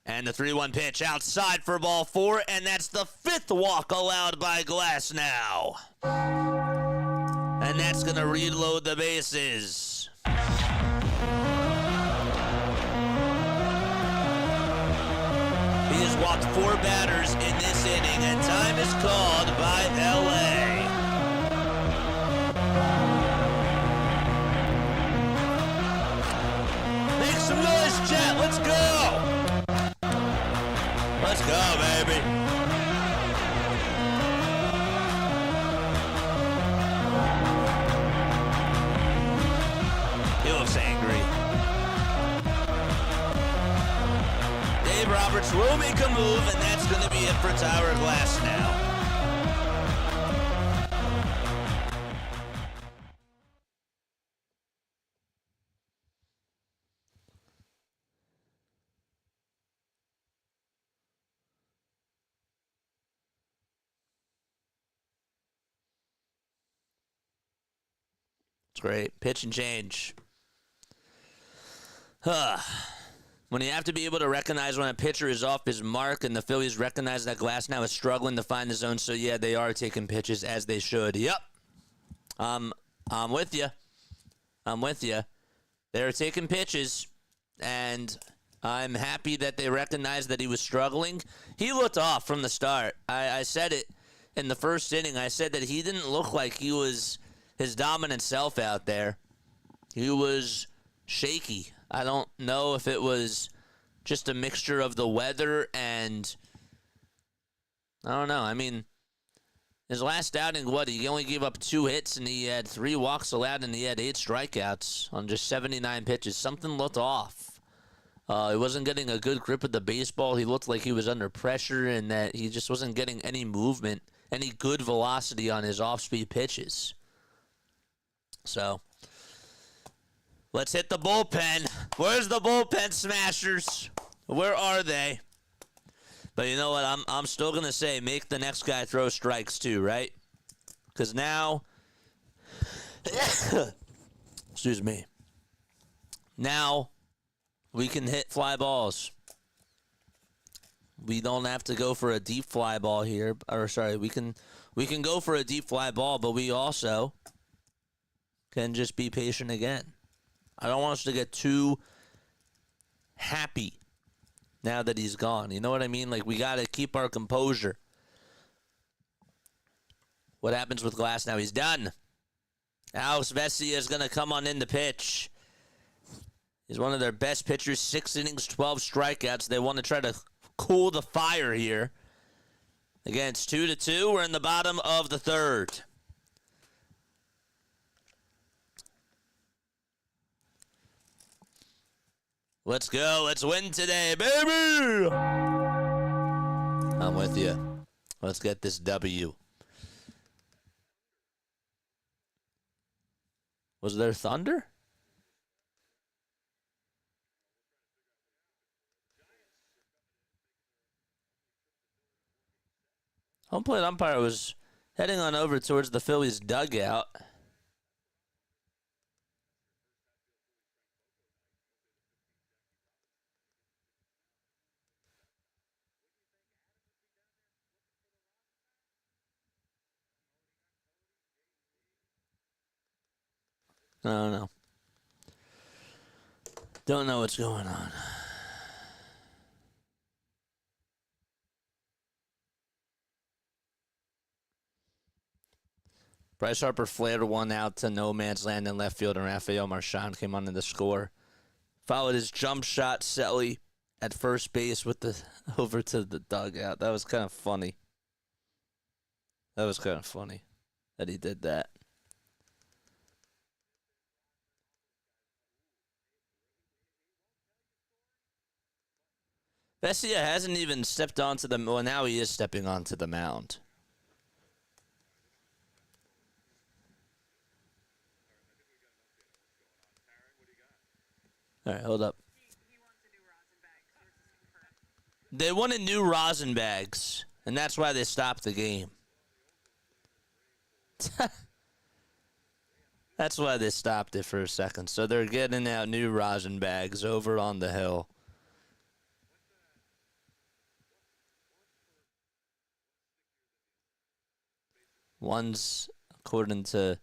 And the 3-1 pitch outside for ball 4, and that's the 5th walk allowed by Glassnow. And that's going to reload the bases. He has walked 4 batters in this inning, and time is called by LA. Make some noise, chat. Let's go. Let's go, baby. He looks angry. Dave Roberts will make a move, and that's going to be it for Tyler Glassnow. great. Pitch and change. When you have to be able to recognize when a pitcher is off his mark, and the Phillies recognize that Glassnow is struggling to find the zone, so yeah, they are taking pitches as they should. Yep. I'm with you. I'm with you. They're taking pitches, and I'm happy that they recognized that he was struggling. He looked off from the start. I said it in the first inning. I said that he didn't look like he was his dominant self out there. He was shaky. I don't know if it was just a mixture of the weather and I don't know. I mean, his last outing, he only gave up 2 hits and he had 3 walks allowed and he had 8 strikeouts on just 79 pitches. Something looked off. He wasn't getting a good grip of the baseball. He looked like he was under pressure and that he just wasn't getting any movement, any good velocity on his off-speed pitches. So, let's hit the bullpen. Where's the bullpen smashers? Where are they? But you know what? I'm still going to say make the next guy throw strikes too, right? Because now, excuse me, now we can hit fly balls. We don't have to go for a deep fly ball here. Or sorry, we can go for a deep fly ball, but we also can just be patient again. I don't want us to get too happy now that he's gone. You know what I mean? Like, we got to keep our composure. What happens with Glassnow? He's done. Alex Vesia is going to come on in to pitch. He's one of their best pitchers. 6 innings, 12 strikeouts. They want to try to cool the fire here. Again, it's 2-2. We're in the bottom of the third. Let's go. Let's win today, baby. I'm with you. Let's get this W. Was there thunder? Home plate umpire was heading on over towards the Phillies dugout. I don't know. Don't know what's going on. Bryce Harper flared one out to no man's land in left field, and Rafael Marchand came on in the score. Followed his jump shot, Selly at first base with the over to the dugout. That was kind of funny. That was kind of funny that he did that. Vesia hasn't even stepped onto the... Well, now he is stepping onto the mound. All right, hold up. They wanted new rosin bags, and that's why they stopped the game. That's why they stopped it for a second. So they're getting out new rosin bags over on the hill. One's, according to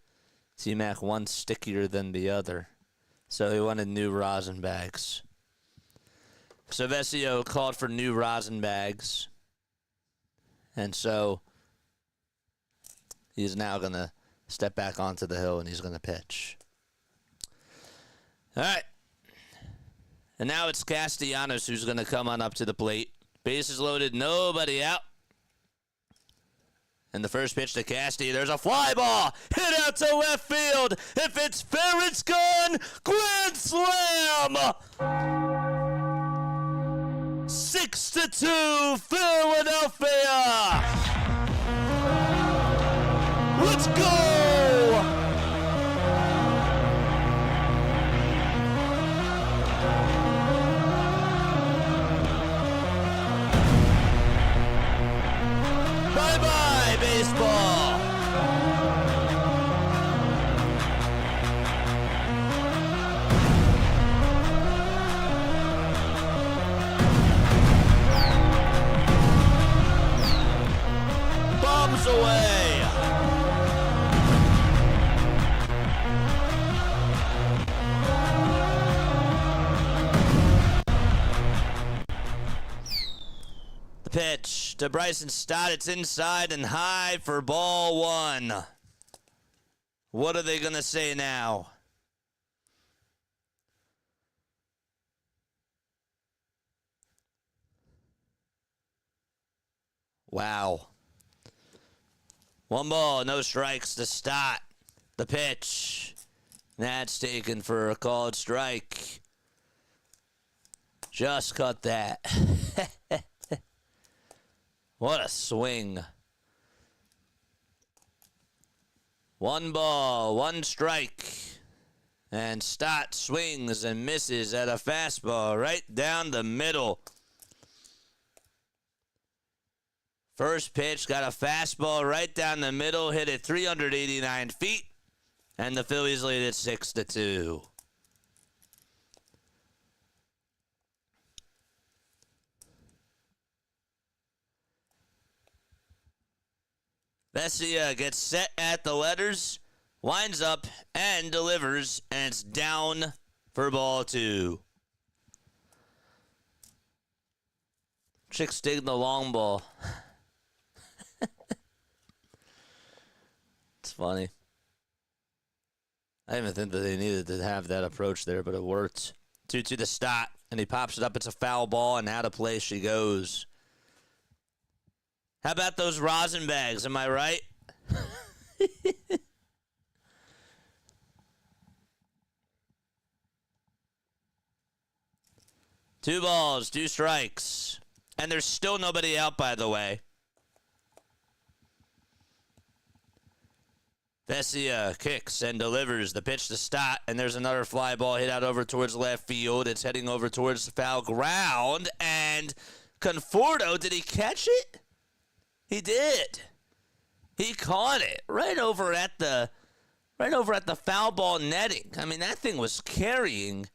T-Mac, one's stickier than the other. So he wanted new rosin bags. So Vesia called for new rosin bags. And so he's now going to step back onto the hill and he's going to pitch. All right. And now it's Castellanos who's going to come on up to the plate. Bases loaded, nobody out. And the first pitch to Casty, there's a fly ball hit out to left field. If it's fair, it's gone. Grand slam. 6-2, Philadelphia. Let's go. Bye-bye, baseball. pitch to Bryson Stott. It's inside and high for ball one. What are they going to say now? Wow. 1 ball, no strikes to Stott. The pitch. That's taken for a called strike. Just cut that. What a swing. 1 ball, 1 strike. And Stott swings and misses at a fastball right down the middle. First pitch got a fastball right down the middle, hit it 389 feet, and the Phillies lead it 6-2. Vesia gets set at the letters, winds up and delivers, and it's down for ball 2. Chick's digging the long ball. It's funny. I didn't even think that they needed to have that approach there, but it worked. 2-2 to Stott, and he pops it up. It's a foul ball, and out of play she goes. How about those rosin bags? Am I right? 2 balls, 2 strikes. And there's still nobody out, by the way. Vesia kicks and delivers the pitch to Stott, and there's another fly ball hit out over towards left field. It's heading over towards the foul ground, and Conforto, did he catch it? He did. He caught it right over at the foul ball netting. I mean, that thing was carrying,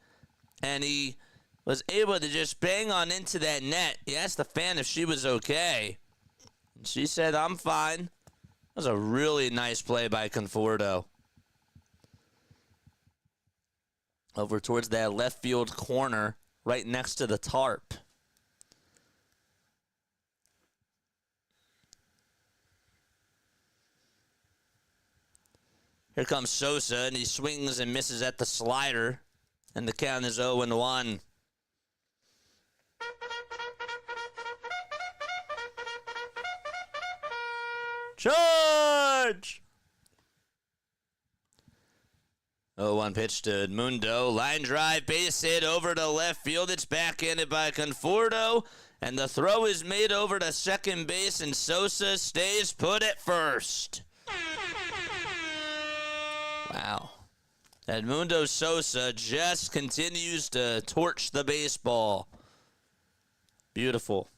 and he was able to just bang on into that net. He asked the fan if she was okay, and she said, "I'm fine." That was a really nice play by Conforto. Over towards that left field corner, right next to the tarp. Here comes Sosa, and he swings and misses at the slider, and the count is 0-1. Charge! 0-1 pitch to Edmundo. Line drive, base hit over to left field. It's backhanded by Conforto, and the throw is made over to second base, and Sosa stays put at first. Wow. Edmundo Sosa just continues to torch the baseball. Beautiful.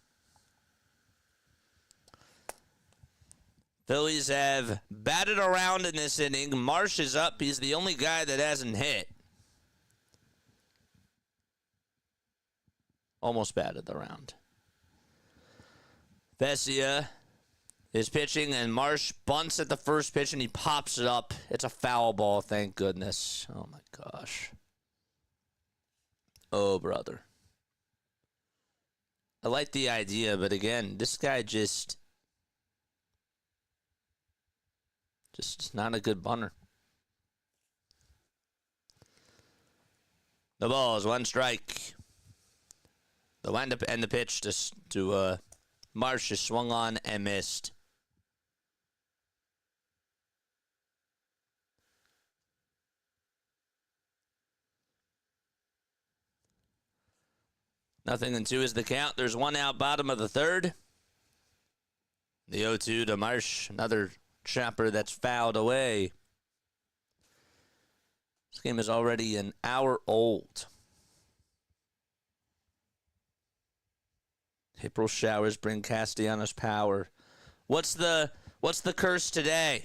Phillies have batted around in this inning. Marsh is up. He's the only guy that hasn't hit. Almost batted around. Vesia is pitching, and Marsh bunts at the first pitch, and he pops it up. It's a foul ball, thank goodness. Oh, my gosh. Oh, brother. I like the idea, but again, this guy just not a good bunter. The ball is 1 strike. The windup and the pitch to Marsh is swung on and missed. Nothing and 2 is the count. There's 1 out, bottom of the 3rd. The 0-2 to Marsh. Another chopper that's fouled away. This game is already an hour old. April showers bring Castellanos power. What's the curse today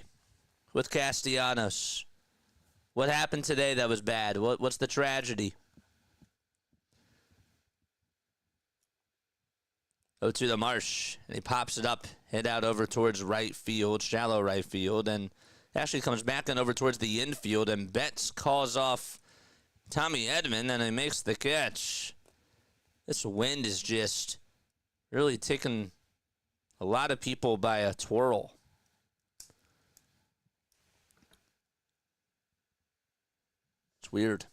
with Castellanos? What happened today that was bad? What's the tragedy? 0-2 to Marsh, and he pops it up, hit out over towards right field, shallow right field, and actually comes back and over towards the infield, and Betts calls off Tommy Edman, and he makes the catch. This wind is just really taking A lot of people by a twirl. It's weird.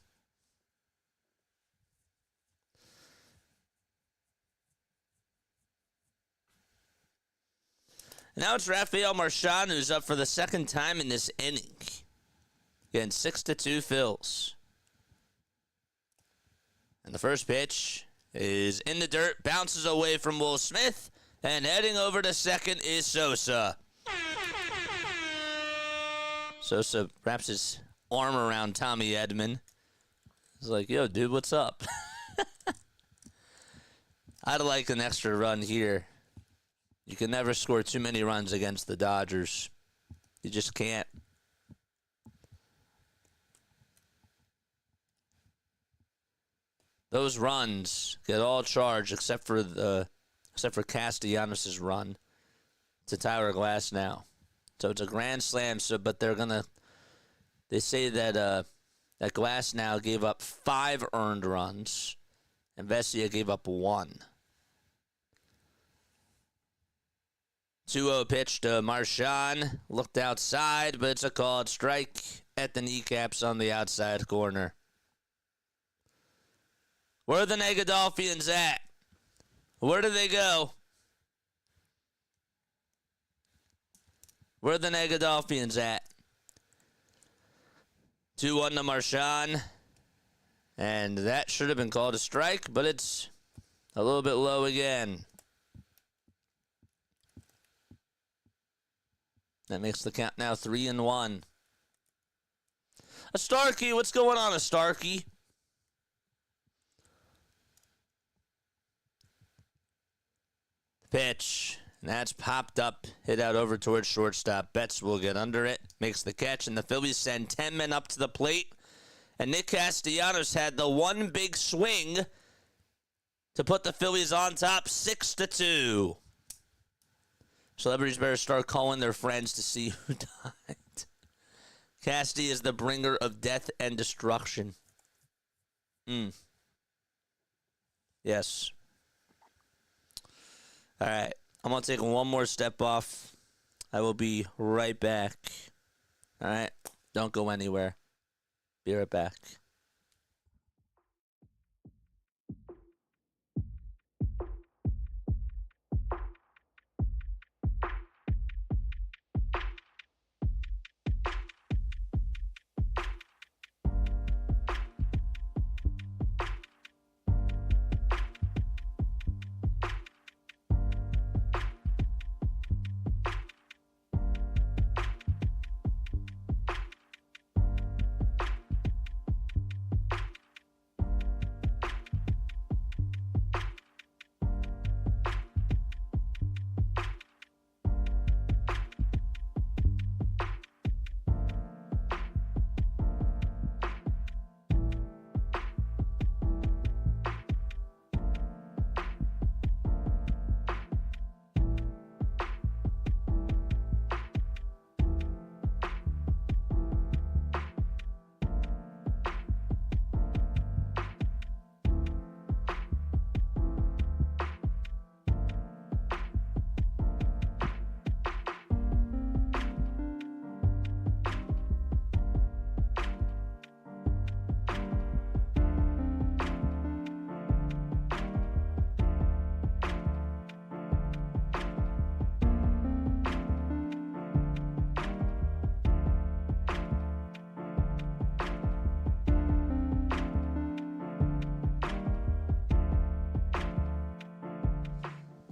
Now it's Rafael Marchand, who's up for the second time in this inning. Getting 6-2 Phils. And the first pitch is in the dirt, bounces away from Will Smith, and heading over to second is Sosa. Sosa wraps his arm around Tommy Edman. He's like, yo, dude, what's up? I'd like an extra run here. You can never score too many runs against the Dodgers. You just can't. Those runs get all charged except for Castellanos' run to Tyler Glassnow. So it's a grand slam. But they say that Glassnow gave up 5 earned runs, and Vesia gave up 1. 2-0 pitch to Marchand. Looked outside, but it's a called strike at the kneecaps on the outside corner. Where are the Negadolphians at? Where do they go? Where are the Negadolphians at? 2-1 to Marchand. And that should have been called a strike, but it's a little bit low again. That makes the count now 3-1. A Starkey, what's going on, a Starkey? Pitch. And that's popped up, hit out over towards shortstop. Betts will get under it, makes the catch, and the Phillies send 10 men up to the plate. And Nick Castellanos had the one big swing to put the Phillies on top, 6-2. Celebrities better start calling their friends to see who died. Casty is the bringer of death and destruction. Yes. All right. I'm going to take one more step off. I will be right back. All right. Don't go anywhere. Be right back.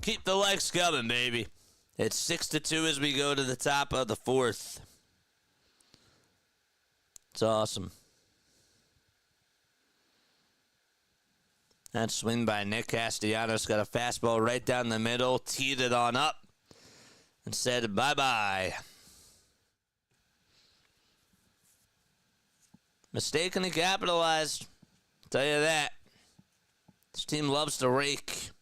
Keep the likes coming, baby. It's 6-2 as we go to the top of the fourth. It's awesome. That swing by Nick Castellanos got a fastball right down the middle, teed it on up, and said bye-bye. Mistakenly capitalized. I'll tell you that. This team loves to rake.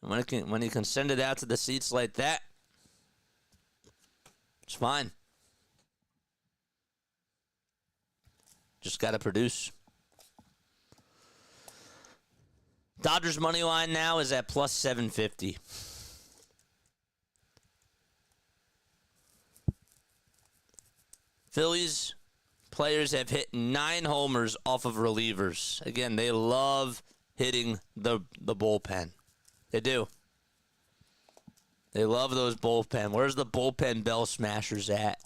And when he can send it out to the seats like that, it's fine. Just got to produce. Dodgers money line now is at plus 750. Phillies players have hit 9 homers off of relievers. Again, they love hitting the bullpen. They do. They love those bullpen. Where's the bullpen bell smashers at?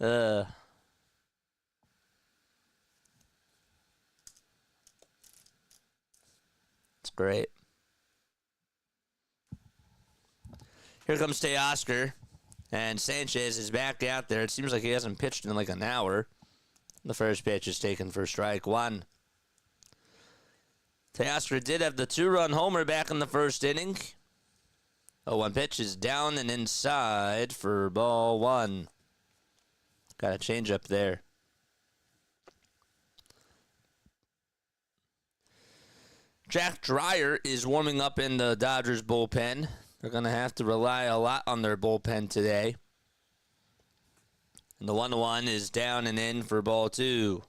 It's great. Here comes Teoscar. And Sanchez is back out there. It seems like he hasn't pitched in like an hour. The first pitch is taken for strike one. Teoscar did have the 2-run homer back in the first inning. 0-1 pitch is down and inside for ball one. Got a change up there. Jack Dreyer is warming up in the Dodgers bullpen. They're going to have to rely a lot on their bullpen today. And the 1-1 is down and in for ball two.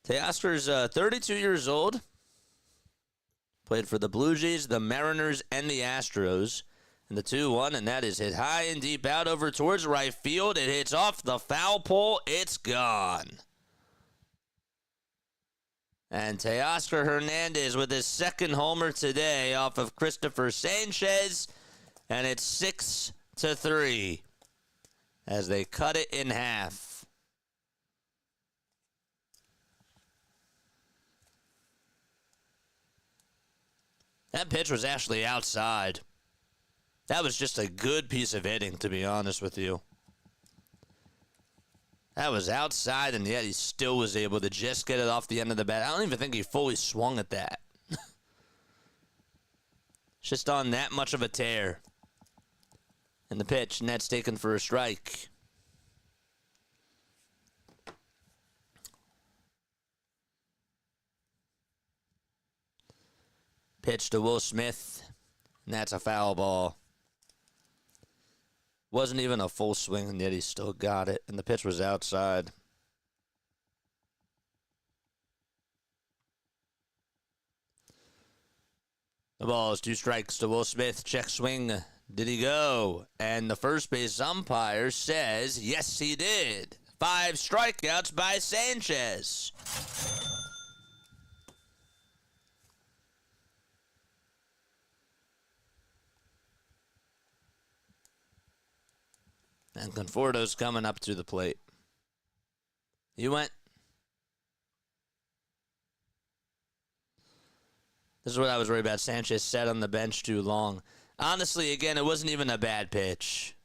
Teoscar's 32 years old. Played for the Blue Jays, the Mariners, and the Astros. And the 2-1, and that is hit high and deep out over towards right field. It hits off the foul pole. It's gone. And Teoscar Hernandez with his second homer today off of Christopher Sanchez. And it's 6-3 as they cut it in half. That pitch was actually outside. That was just a good piece of hitting, to be honest with you. That was outside, and yet he still was able to just get it off the end of the bat. I don't even think he fully swung at that. Just on that much of a tear. And the pitch, and that's taken for a strike. Pitch to Will Smith, and that's a foul ball. Wasn't even a full swing, and yet he still got it. And the pitch was outside. The ball is 2 strikes to Will Smith. Check swing. Did he go? And the first base umpire says, yes, he did. 5 strikeouts by Sanchez. And Conforto's coming up to the plate. You went. This is what I was worried about. Sanchez sat on the bench too long. Honestly, again, it wasn't even a bad pitch.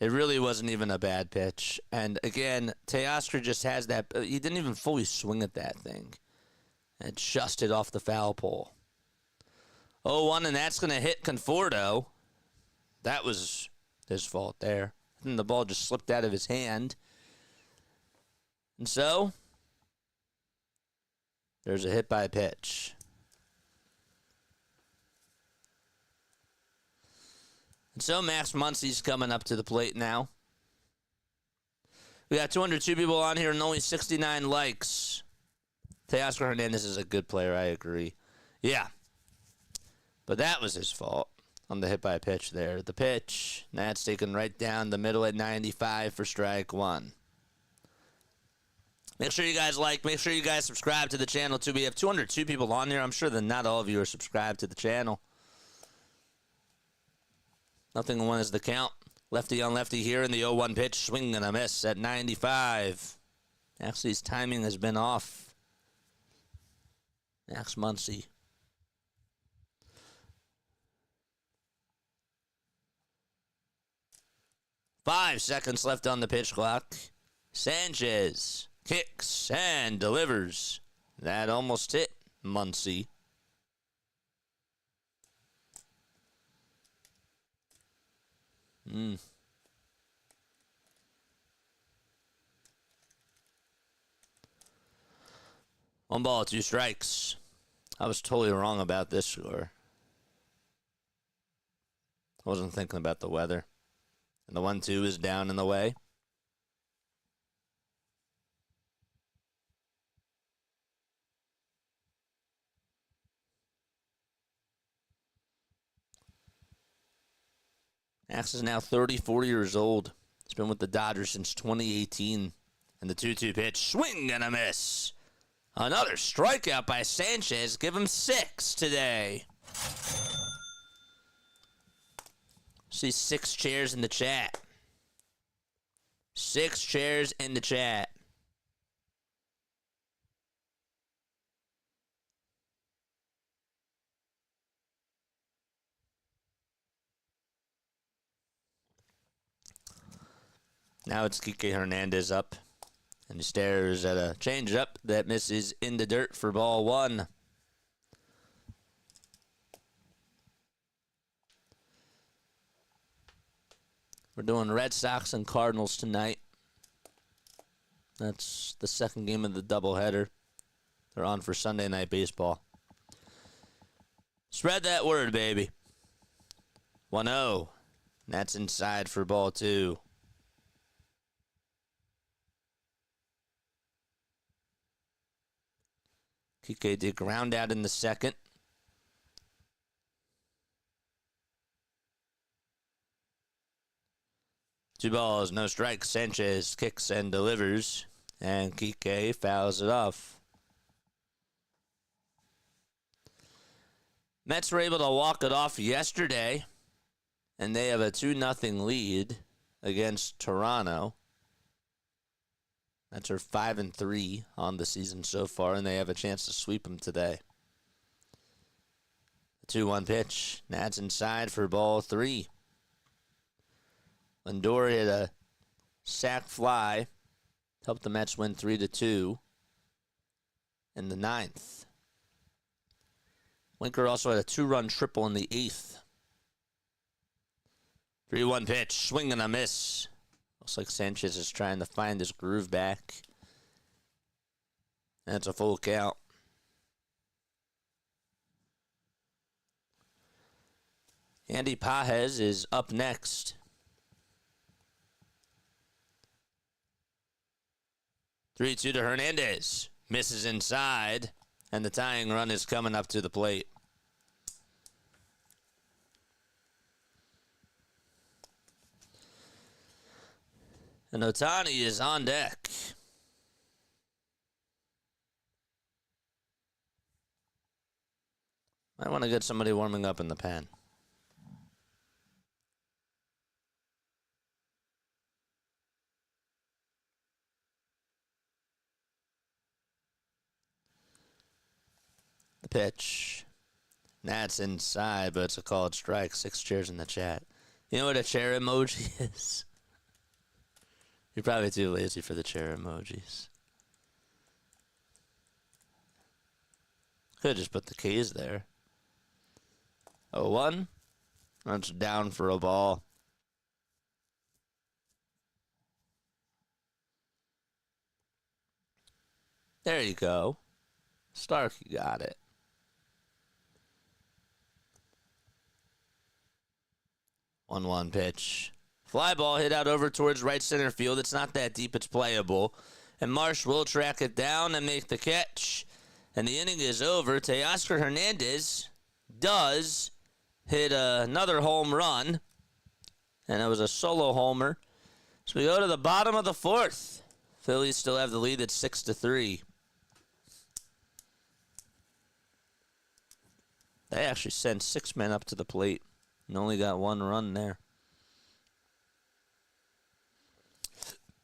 It really wasn't even a bad pitch. And again, Teoscar just has that. He didn't even fully swing at that thing. And just hit off the foul pole. 0-1, and that's going to hit Conforto. That was his fault there. And the ball just slipped out of his hand. And so, there's a hit by pitch. And so Max Muncy's coming up to the plate now. We got 202 people on here and only 69 likes. Teoscar Hernandez is a good player, I agree. Yeah. But that was his fault. On the hit by pitch there. The pitch, that's taken right down the middle at 95 for strike one. Make sure you guys like, make sure you guys subscribe to the channel too. We have 202 people on here. I'm sure that not all of you are subscribed to the channel. Nothing one is the count. Lefty on lefty here in the 0-1 pitch. Swing and a miss at 95. Actually, his timing has been off. Max Muncy. 5 seconds left on the pitch clock. Sanchez kicks and delivers. That almost hit Muncy. One ball, 2 strikes. I was totally wrong about this score. I wasn't thinking about the weather. And the 1-2 is down in the way. Max is now 34 years old. He's been with the Dodgers since 2018. And the 2-2 pitch, swing and a miss. Another strikeout by Sanchez. Give him 6 today. See 6 chairs in the chat. 6 chairs in the chat. Now it's Kike Hernandez up. And he stares at a changeup that misses in the dirt for ball 1. We're doing Red Sox and Cardinals tonight. That's the second game of the doubleheader. They're on for Sunday Night Baseball. Spread that word, baby. 1-0. That's inside for ball 2. Kike did ground out in the second. Two balls, no strikes. Sanchez kicks and delivers. And Kike fouls it off. Mets were able to walk it off yesterday. And they have a 2-0 lead against Toronto. Mets are 5-3 on the season so far, and they have a chance to sweep them today. The 2-1 pitch. That's inside for ball 3. Lindor hit a sac fly. Helped the Mets win 3-2 in the 9th. Winker also had a 2-run triple in the 8th. 3-1 pitch. Swing and a miss. Looks like Sanchez is trying to find his groove back. That's a full count. Andy Pages is up next. 3-2 to Hernandez. Misses inside. And the tying run is coming up to the plate. And Ohtani is on deck. I want to get somebody warming up in the pen. The pitch. That's inside, but it's a called strike. 6 chairs in the chat. You know what a chair emoji is? You're probably too lazy for the chair emojis. Could just put the K's there. 0-1. That's down for a ball. There you go. Stark, you got it. 1-1 pitch. Fly ball hit out over towards right center field. It's not that deep. It's playable. And Marsh will track it down and make the catch. And the inning is over. Teoscar Hernandez does hit another home run. And it was a solo homer. So we go to the bottom of the 4th. Phillies still have the lead at 6-3. They actually sent 6 men up to the plate and only got 1 run there.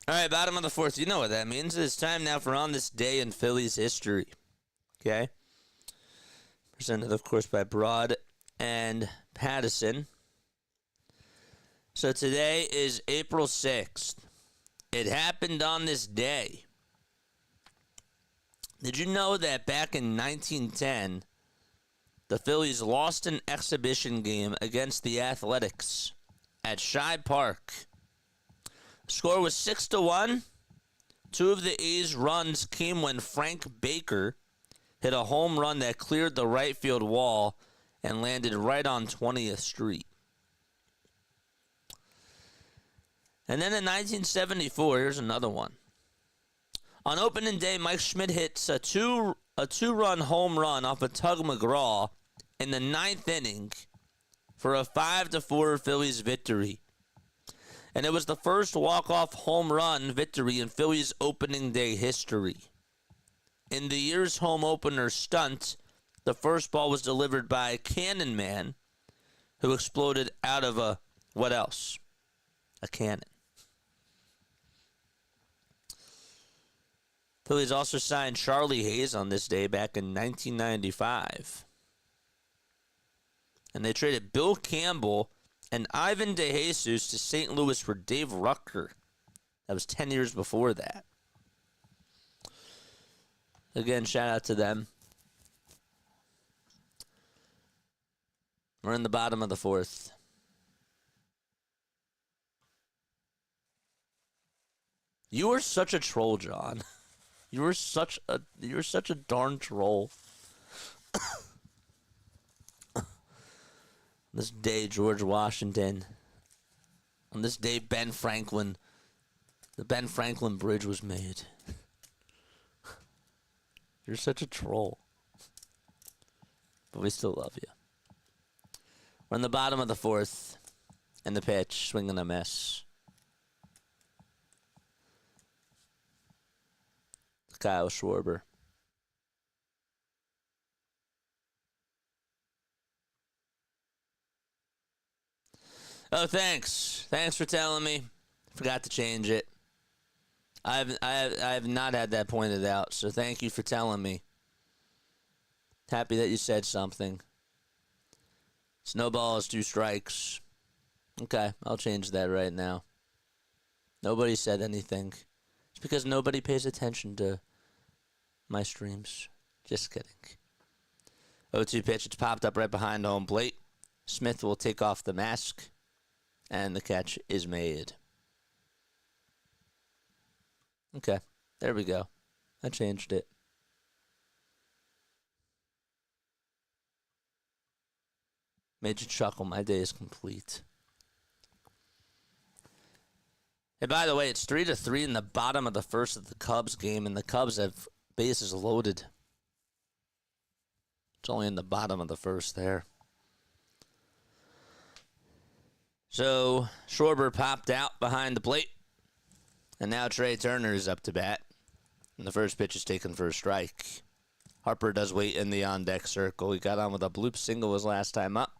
All right, bottom of the 4th. You know what that means. It's time now for On This Day in Phillies History. Okay? Presented, of course, by Broad and Pattison. So today is April 6th. It happened on this day. Did you know that back in 1910, the Phillies lost an exhibition game against the Athletics at Shibe Park? The score was 6-1. 2 of the A's runs came when Frank Baker hit a home run that cleared the right field wall and landed right on 20th Street. And then in 1974, here's another one. On opening day, Mike Schmidt hits a two-run home run off of Tug McGraw in the ninth inning for a 5-4 Phillies victory. And it was the first walk-off home run victory in Phillies opening day history. In the year's home opener stunt, the first ball was delivered by Cannon Man, who exploded out of a, what else? A cannon. Phillies also signed Charlie Hayes on this day back in 1995. And they traded Bill Campbell and Ivan DeJesus to St. Louis for Dave Rucker. That was 10 years before that. Again, shout out to them. We're in the bottom of the fourth. You are such a troll, John. You're such a darn troll. This day, George Washington. On this day, the Ben Franklin Bridge was made. You're such a troll. But we still love you. We're in the bottom of the fourth. And the pitch, swinging a miss. Kyle Schwarber. Oh, thanks. Thanks for telling me. Forgot to change it. I have not had that pointed out, so thank you for telling me. Happy that you said something. Snowball is 2 strikes. Okay, I'll change that right now. Nobody said anything. It's because nobody pays attention to my streams. Just kidding. 0-2 pitch. It's popped up right behind home plate. Smith will take off the mask. And the catch is made. Okay. There we go. I changed it. Made you chuckle. My day is complete. Hey, by the way, it's 3-3 in the bottom of the first of the Cubs game, and the Cubs have bases loaded. It's only in the bottom of the first there. So, Schwarber popped out behind the plate. And now Trey Turner is up to bat. And the first pitch is taken for a strike. Harper does wait in the on-deck circle. He got on with a bloop single his last time up.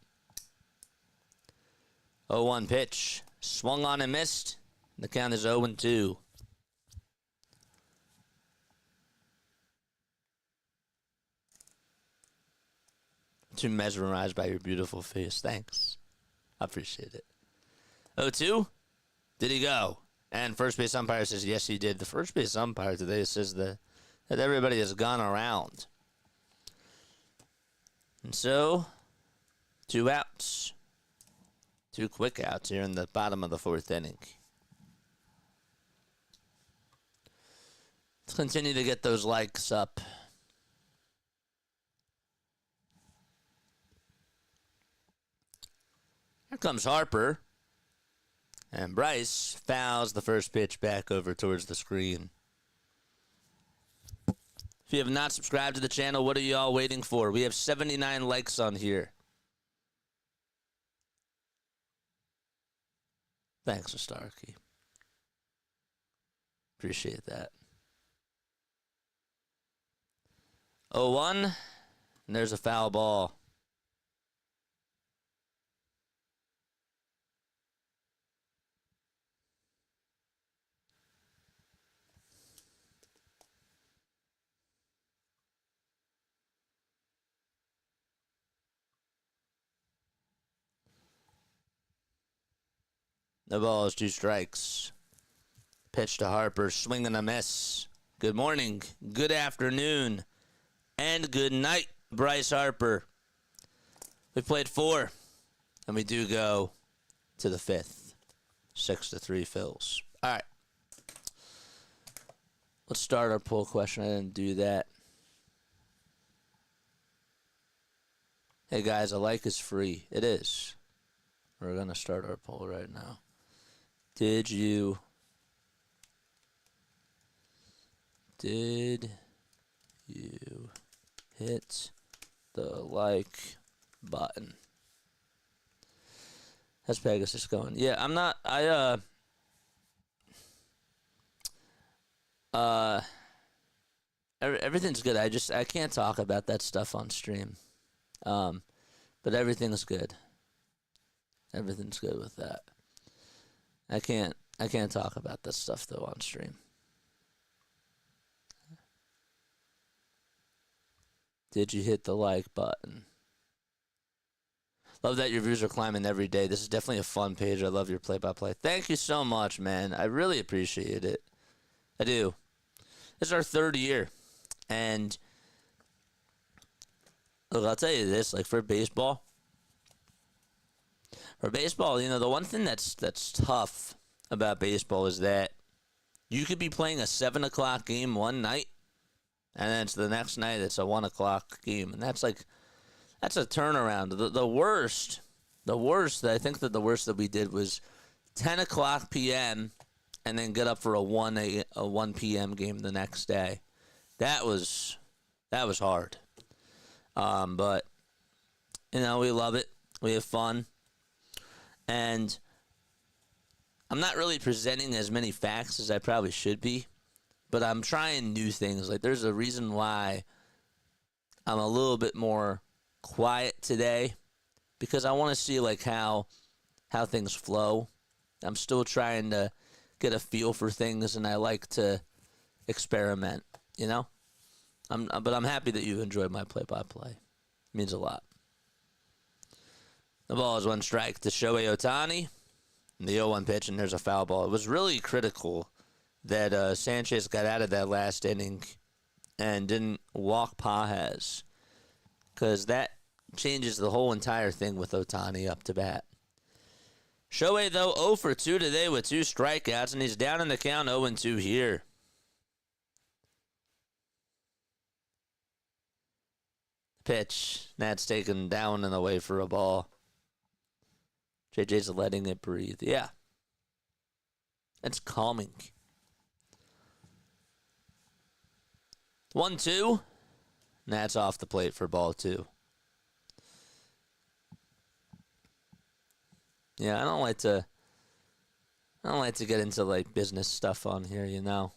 0-1 pitch. Swung on and missed. The count is 0-2. Too mesmerized by your beautiful face. Thanks. I appreciate it. 0-2. Did he go? And first base umpire says, yes, he did. The first base umpire today says that everybody has gone around. And so, 2 outs. 2 quick outs here in the bottom of the fourth inning. Let's continue to get those likes up. Here comes Harper. And Bryce fouls the first pitch back over towards the screen. If you have not subscribed to the channel, what are you all waiting for? We have 79 likes on here. Thanks, Starkey. Appreciate that. 0-1, and there's a foul ball. The ball is 2 strikes. Pitch to Harper, swing and a miss. Good morning, good afternoon, and good night, Bryce Harper. We played 4, and we do go to the 5th. 6-3 Phils. All right. Let's start our poll question. I didn't do that. Hey, guys, a like is free. It is. We're going to start our poll right now. Did you hit the like button? How's Pegasus going? Yeah, I'm not. Everything's good. I can't talk about that stuff on stream. But everything's good. Everything's good with that. I can't talk about that stuff though on stream. Did you hit the like button? Love that your views are climbing every day. This is definitely a fun page. I love your play-by-play. Thank you so much, man. I really appreciate it. I do. This is our 3rd year. And look, I'll tell you this, like for baseball, you know, the one thing that's tough about baseball is that you could be playing a 7 o'clock game one night, and then it's the next night it's a 1 o'clock game, and that's a turnaround. The worst, I think that the worst that we did was 10 o'clock p.m. and then get up for a 1 p.m. game the next day. That was hard. But you know, we love it. We have fun. And I'm not really presenting as many facts as I probably should be, but I'm trying new things. Like, there's a reason why I'm a little bit more quiet today, because I want to see like how things flow. I'm still trying to get a feel for things, and I like to experiment, you know? But I'm happy that you enjoyed my play-by-play. It means a lot. The ball is 1 strike to Shohei Ohtani. The 0-1 pitch, and there's a foul ball. It was really critical that Sanchez got out of that last inning and didn't walk Pages, because that changes the whole entire thing with Ohtani up to bat. Shohei, though, 0 for 2 today with 2 strikeouts, and he's down in the count 0-2 here. Pitch. That's taken down and away for a ball. JJ's letting it breathe. Yeah. That's calming. 1-2. That's off the plate for ball 2. Yeah, I don't like to get into like business stuff on here, you know.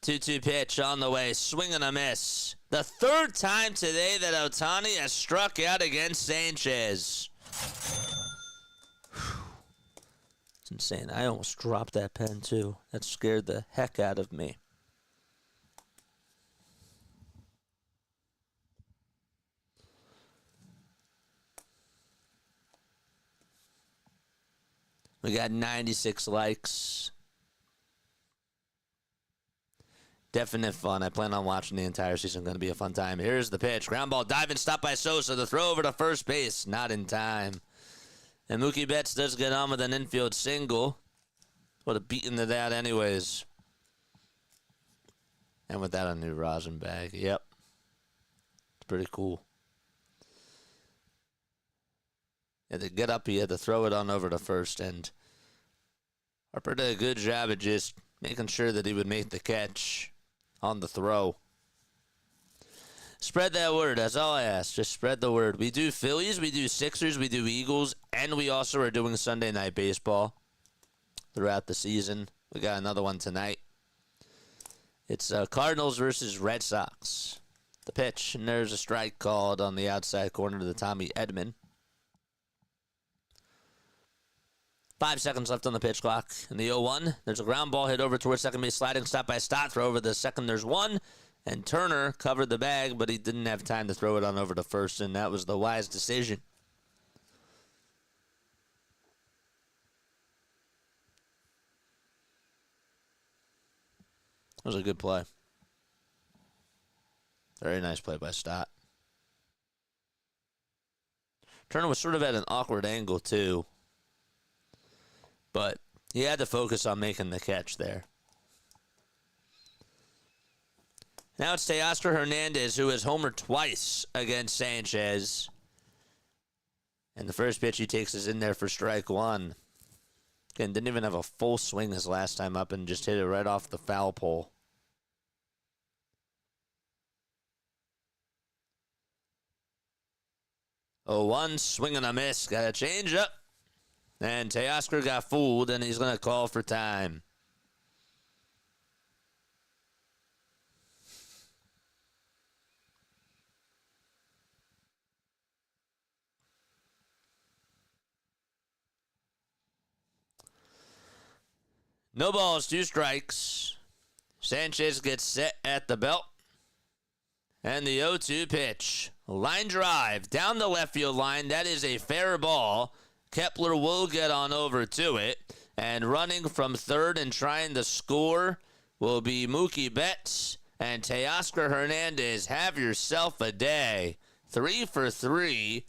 2-2 pitch on the way, swing and a miss. The 3rd time today that Ohtani has struck out against Sanchez. It's insane. I almost dropped that pen too. That scared the heck out of me. We got 96 likes. Definite fun. I plan on watching the entire season. Going to be a fun time. Here's the pitch. Ground ball diving, stopped by Sosa. The throw over to first base. Not in time. And Mookie Betts does get on with an infield single. Would have beaten to that anyways. And with that, a new rosin bag. Yep. It's pretty cool. Had to get up. He had to throw it on over to first. And Harper did a good job of just making sure that he would make the catch on the throw. Spread that word. That's all I ask. Just spread the word. We do Phillies, we do Sixers, we do Eagles, and we also are doing Sunday Night Baseball throughout the season. We got another one tonight. It's Cardinals versus Red Sox. The pitch, and there's a strike called on the outside corner to the Tommy Edman. 5 seconds left on the pitch clock. In the 0-1, there's a ground ball hit over towards second base, sliding stop by Stott. Throw over the second, there's one. And Turner covered the bag, but he didn't have time to throw it on over to first, and that was the wise decision. That was a good play. Very nice play by Stott. Turner was sort of at an awkward angle, too. But he had to focus on making the catch there. Now it's Teoscar Hernandez, who has homered twice against Sanchez. And the first pitch he takes is in there for strike one. Again, didn't even have a full swing his last time up and just hit it right off the foul pole. Oh, one swing and a miss. Got a change up. And Teoscar got fooled, and he's going to call for time. No balls, 2 strikes. Sanchez gets set at the belt. And the 0-2 pitch. Line drive down the left field line. That is a fair ball. Kepler will get on over to it. And running from third and trying to score will be Mookie Betts. And Teoscar Hernandez, have yourself a day. 3 for 3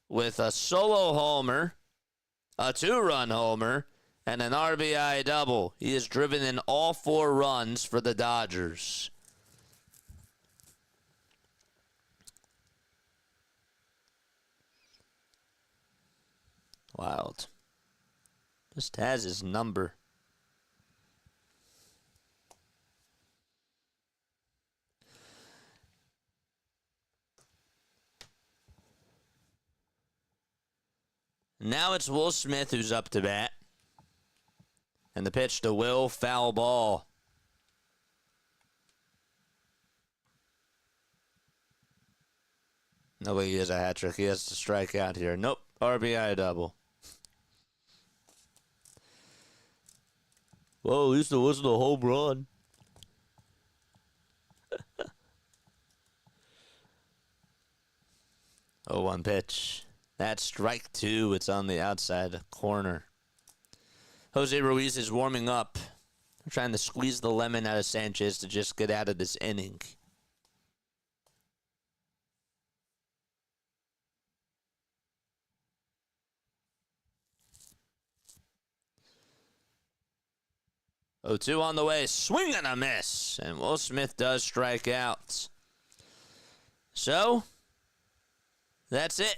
with a solo homer, a 2-run homer, and an RBI double. He has driven in all 4 runs for the Dodgers. Wild. Just has his number. Now it's Will Smith who's up to bat. And the pitch to Will, foul ball. No way he has a hat trick. He has to strike out here. Nope. RBI double. Well, at least it wasn't a home run. Oh, 1 pitch. That's strike 2. It's on the outside corner. Jose Ruiz is warming up. Trying to squeeze the lemon out of Sanchez to just get out of this inning. Oh, 2 on the way. Swing and a miss. And Will Smith does strike out. So, that's it.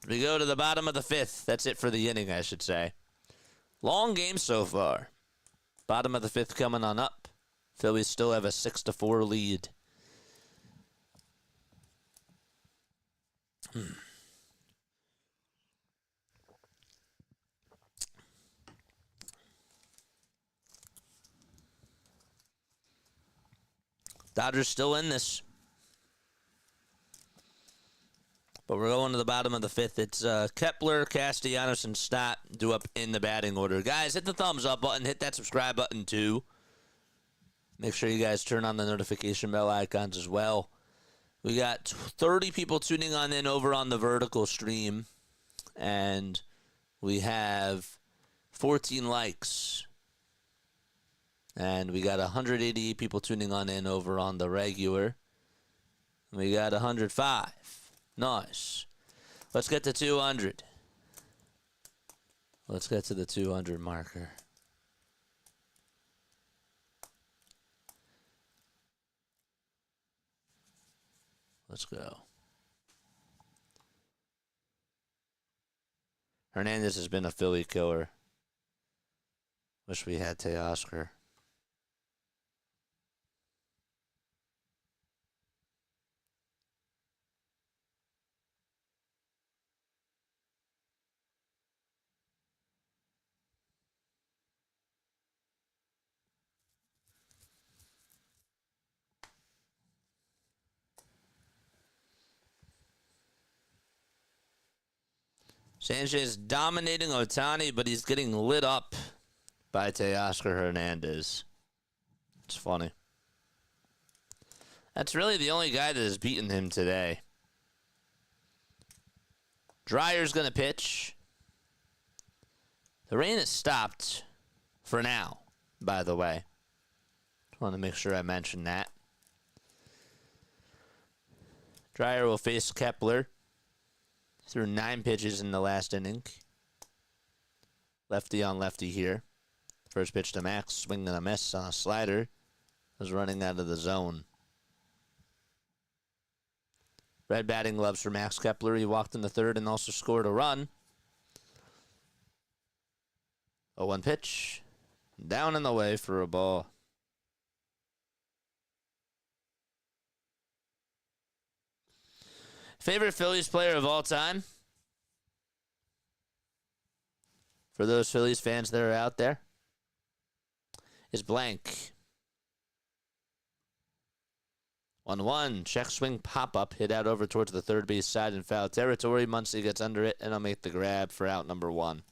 We go to the bottom of the 5th. That's it for the inning, I should say. Long game so far. Bottom of the 5th coming on up. Phillies still have a 6-4 lead. Dodgers still in this. But we're going to the bottom of the 5th. It's Kepler, Castellanos, and Stott due up in the batting order. Guys, hit the thumbs up button. Hit that subscribe button, too. Make sure you guys turn on the notification bell icons as well. We got 30 people tuning on in over on the vertical stream. And we have 14 likes. And we got 188 people tuning on in over on the regular. We got 105. Nice. Let's get to 200. Let's get to the 200 marker. Let's go. Hernandez has been a Philly killer. Wish we had Teoscar. Sanchez dominating Ohtani, but he's getting lit up by Teoscar Hernandez. It's funny. That's really the only guy that has beaten him today. Dryer's going to pitch. The rain has stopped for now, by the way. Just want to make sure I mention that. Dryer will face Kepler. Threw 9 pitches in the last inning. Lefty on lefty here. First pitch to Max, swing and a miss on a slider. Was running out of the zone. Red batting gloves for Max Kepler. He walked in the third and also scored a run. 0-1 pitch. Down and away for a ball. Favorite Phillies player of all time? For those Phillies fans that are out there, is blank. 1-1. Check swing pop-up. Hit out over towards the third base side in foul territory. Muncy gets under it, and I'll make the grab for out number 1.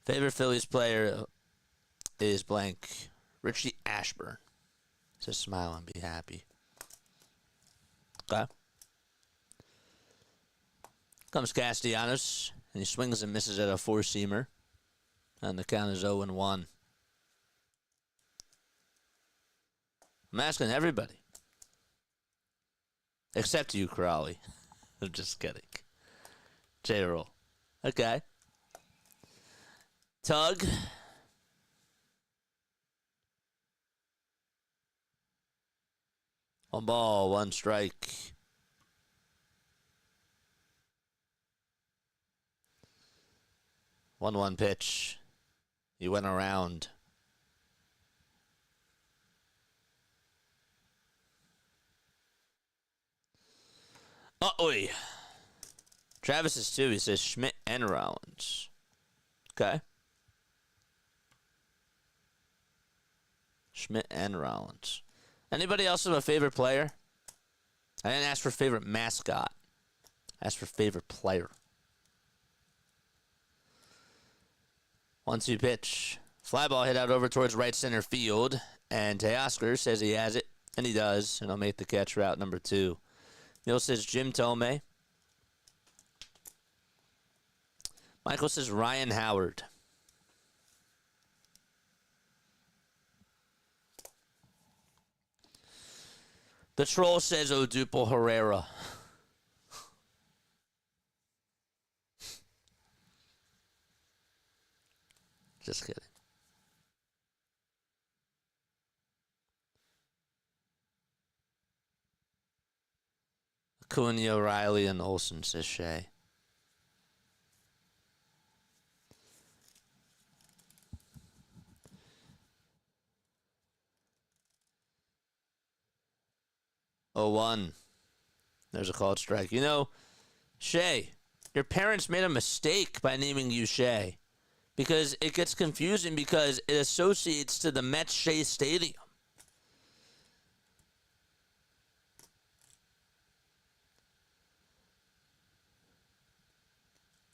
Favorite Phillies player is blank. Richie Ashburn. Just smile and be happy. Okay. Comes Castellanos, and he swings and misses at a four-seamer. And the count is 0-1. I'm asking everybody. Except you, Crawley. I'm just kidding. J-roll. Okay. Tug. One ball, one strike. 1-1 pitch. He went around. Uh-oh. Travis is too. He says Schmidt and Rollins. Okay. Schmidt and Rollins. Anybody else have a favorite player? I didn't ask for favorite mascot. I asked for favorite player. 1-2 pitch. Fly ball hit out over towards right center field. And Teoscar says he has it. And he does. And I'll make the catch route number 2. Neil says Jim Tomei. Michael says Ryan Howard. The troll says Odupo Herrera. Just kidding. Acuna, Riley, and Olsen, says Shay. Oh, 1. There's a called strike. You know, Shay, your parents made a mistake by naming you Shay. Because it gets confusing because it associates to the Mets Shea Stadium.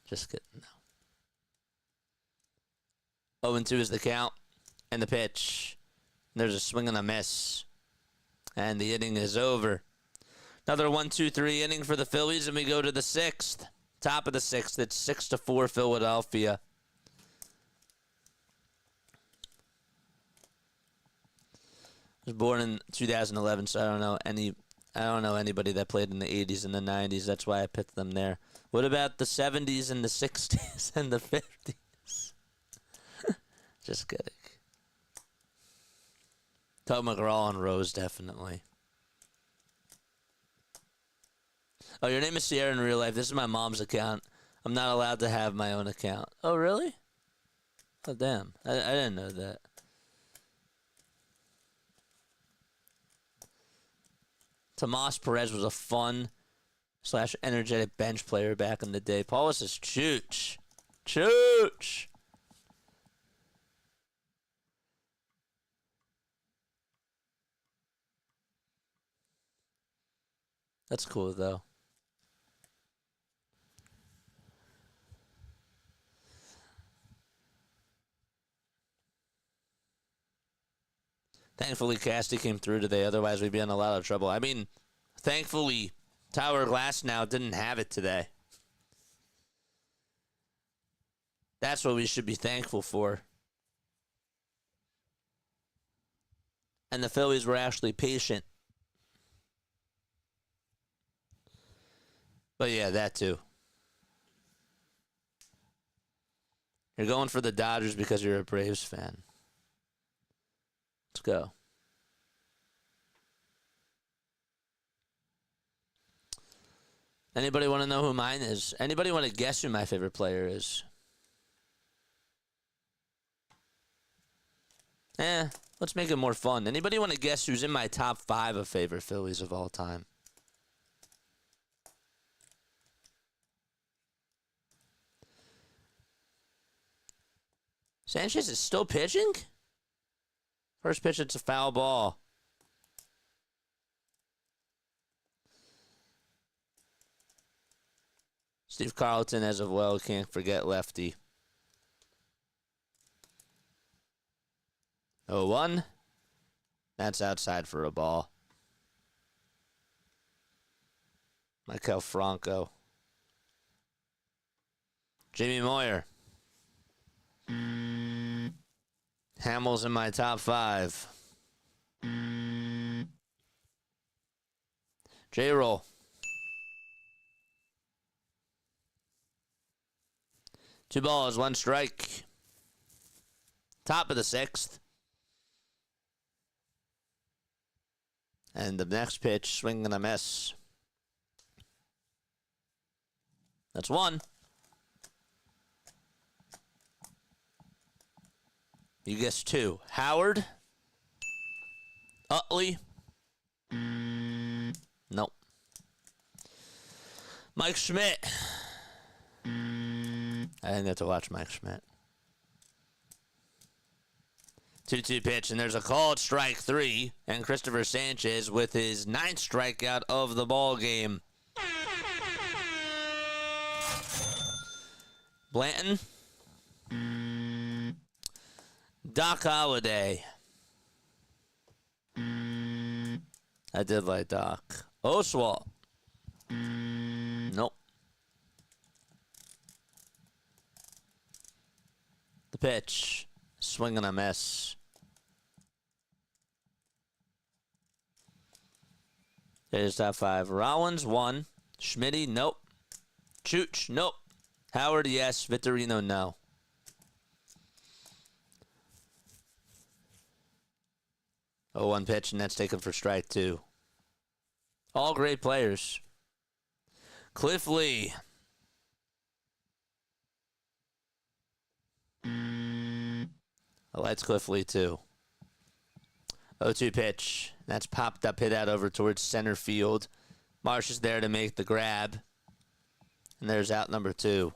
Just kidding. No. 0-2 is the count. And the pitch. There's a swing and a miss. And the inning is over. Another 1-2-3 inning for the Phillies, and we go to the 6th. Top of the 6th. It's 6-4 Philadelphia. I was born in 2011, so I don't know anybody that played in the 80s and the 90s. That's why I picked them there. What about the 70s and the 60s and the 50s? Just kidding. Tug McGraw and Rose, definitely. Oh, your name is Sierra in real life. This is my mom's account. I'm not allowed to have my own account. Oh, really? Oh, damn. I didn't know that. Tomas Perez was a fun / energetic bench player back in the day. Paula says, Chooch. Chooch. That's cool, though. Thankfully, Casty came through today. Otherwise, we'd be in a lot of trouble. I mean, thankfully, Tower Glassnow didn't have it today. That's what we should be thankful for. And the Phillies were actually patient. But yeah, that too. You're going for the Dodgers because you're a Braves fan. Let's go. Anybody want to know who mine is? Anybody want to guess who my favorite player is? Let's make it more fun. Anybody want to guess who's in my top 5 of favorite Phillies of all time? Sanchez is still pitching? First pitch, it's a foul ball. Steve Carlton as of well, can't forget lefty. 0-1. That's outside for a ball. Michael Franco. Jamie Moyer. Hamill's in my top 5. J-Roll. Two balls, one strike. Top of the 6th. And the next pitch, swing and a miss. That's 1. You guessed 2. Howard. Utley. Nope. Mike Schmidt. I didn't have to watch Mike Schmidt. 2-2 pitch, and there's a called strike 3, and Christopher Sanchez with his 9th strikeout of the ball game. Blanton. Doc Holliday. I did like Doc. Oswalt. Nope. The pitch. Swing and a miss. There's top 5. Rollins, 1. Schmitty, nope. Chooch, nope. Howard, yes. Vittorino, no. Oh, 1 pitch, and that's taken for strike 2. All great players. Cliff Lee. I liked Cliff Lee, too. 0-2 pitch. That's popped up, hit out over towards center field. Marsh is there to make the grab. And there's out number 2.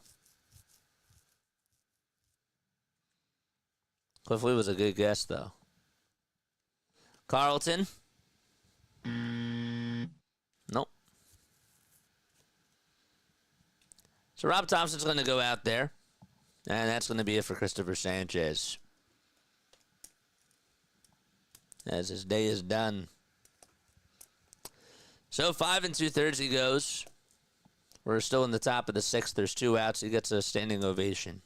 Cliff Lee was a good guess, though. Carlton. Nope. So Rob Thompson's going to go out there. And that's going to be it for Christopher Sanchez. As his day is done. So 5 2/3 he goes. We're still in the top of the 6th. There's 2 outs. He gets a standing ovation.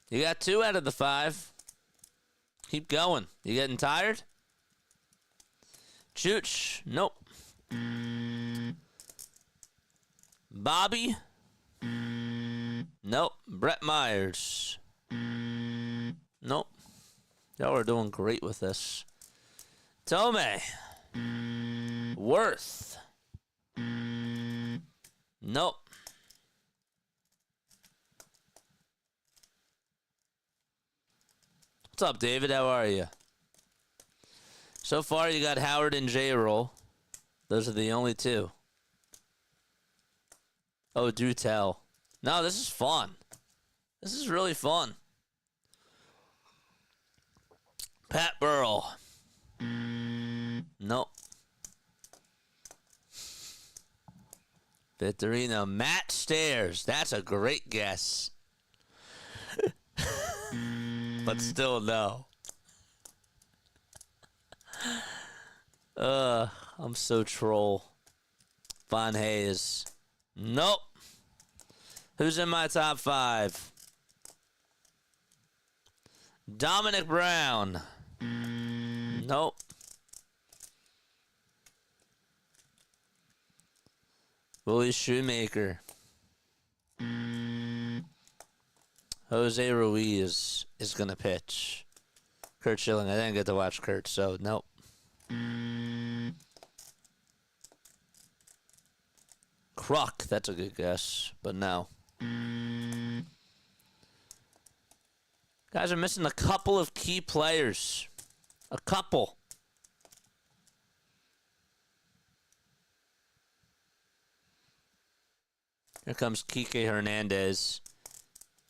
You got 2 out of the 5. Keep going. You getting tired? Chooch. Nope. Bobby. Nope. Brett Myers. Nope. Y'all are doing great with this. Tome. Worth. Nope. What's up, David? How are you? So far, you got Howard and J-Roll. Those are the only 2. Oh, do tell. No, this is fun. This is really fun. Pat Burrell. Nope. Vittorino. Matt Stairs. That's a great guess. But still no. I'm so troll. Von Hayes. Nope. Who's in my top 5? Dominic Brown. Nope. Willie Shoemaker. Jose Ruiz is going to pitch. Kurt Schilling. I didn't get to watch Kurt, so nope. Kruk. That's a good guess, but no. Guys are missing a couple of key players. A couple. Here comes Kike Hernandez.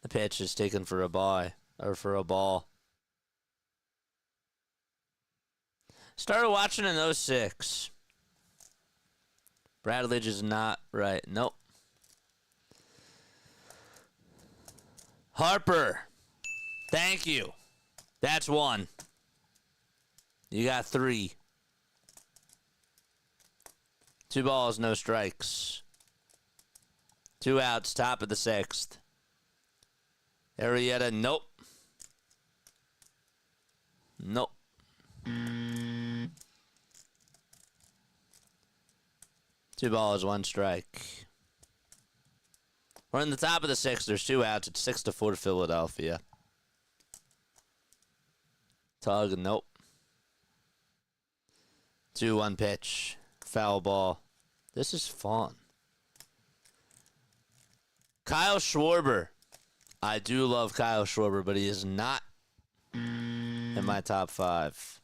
The pitch is taken for a bye, or for a ball. Started watching in '06. Bradledge is not right. Nope. Harper. Thank you. That's one. You got 3. 2 balls, no strikes. 2 outs, top of the 6th. Arrieta, nope. Nope. 2 balls, 1 strike. We're in the top of the 6th. There's 2 outs. It's 6-4 Philadelphia. Tug, nope. 2-1 pitch. Foul ball. This is fun. Kyle Schwarber. I do love Kyle Schwarber, but he is not in my top 5.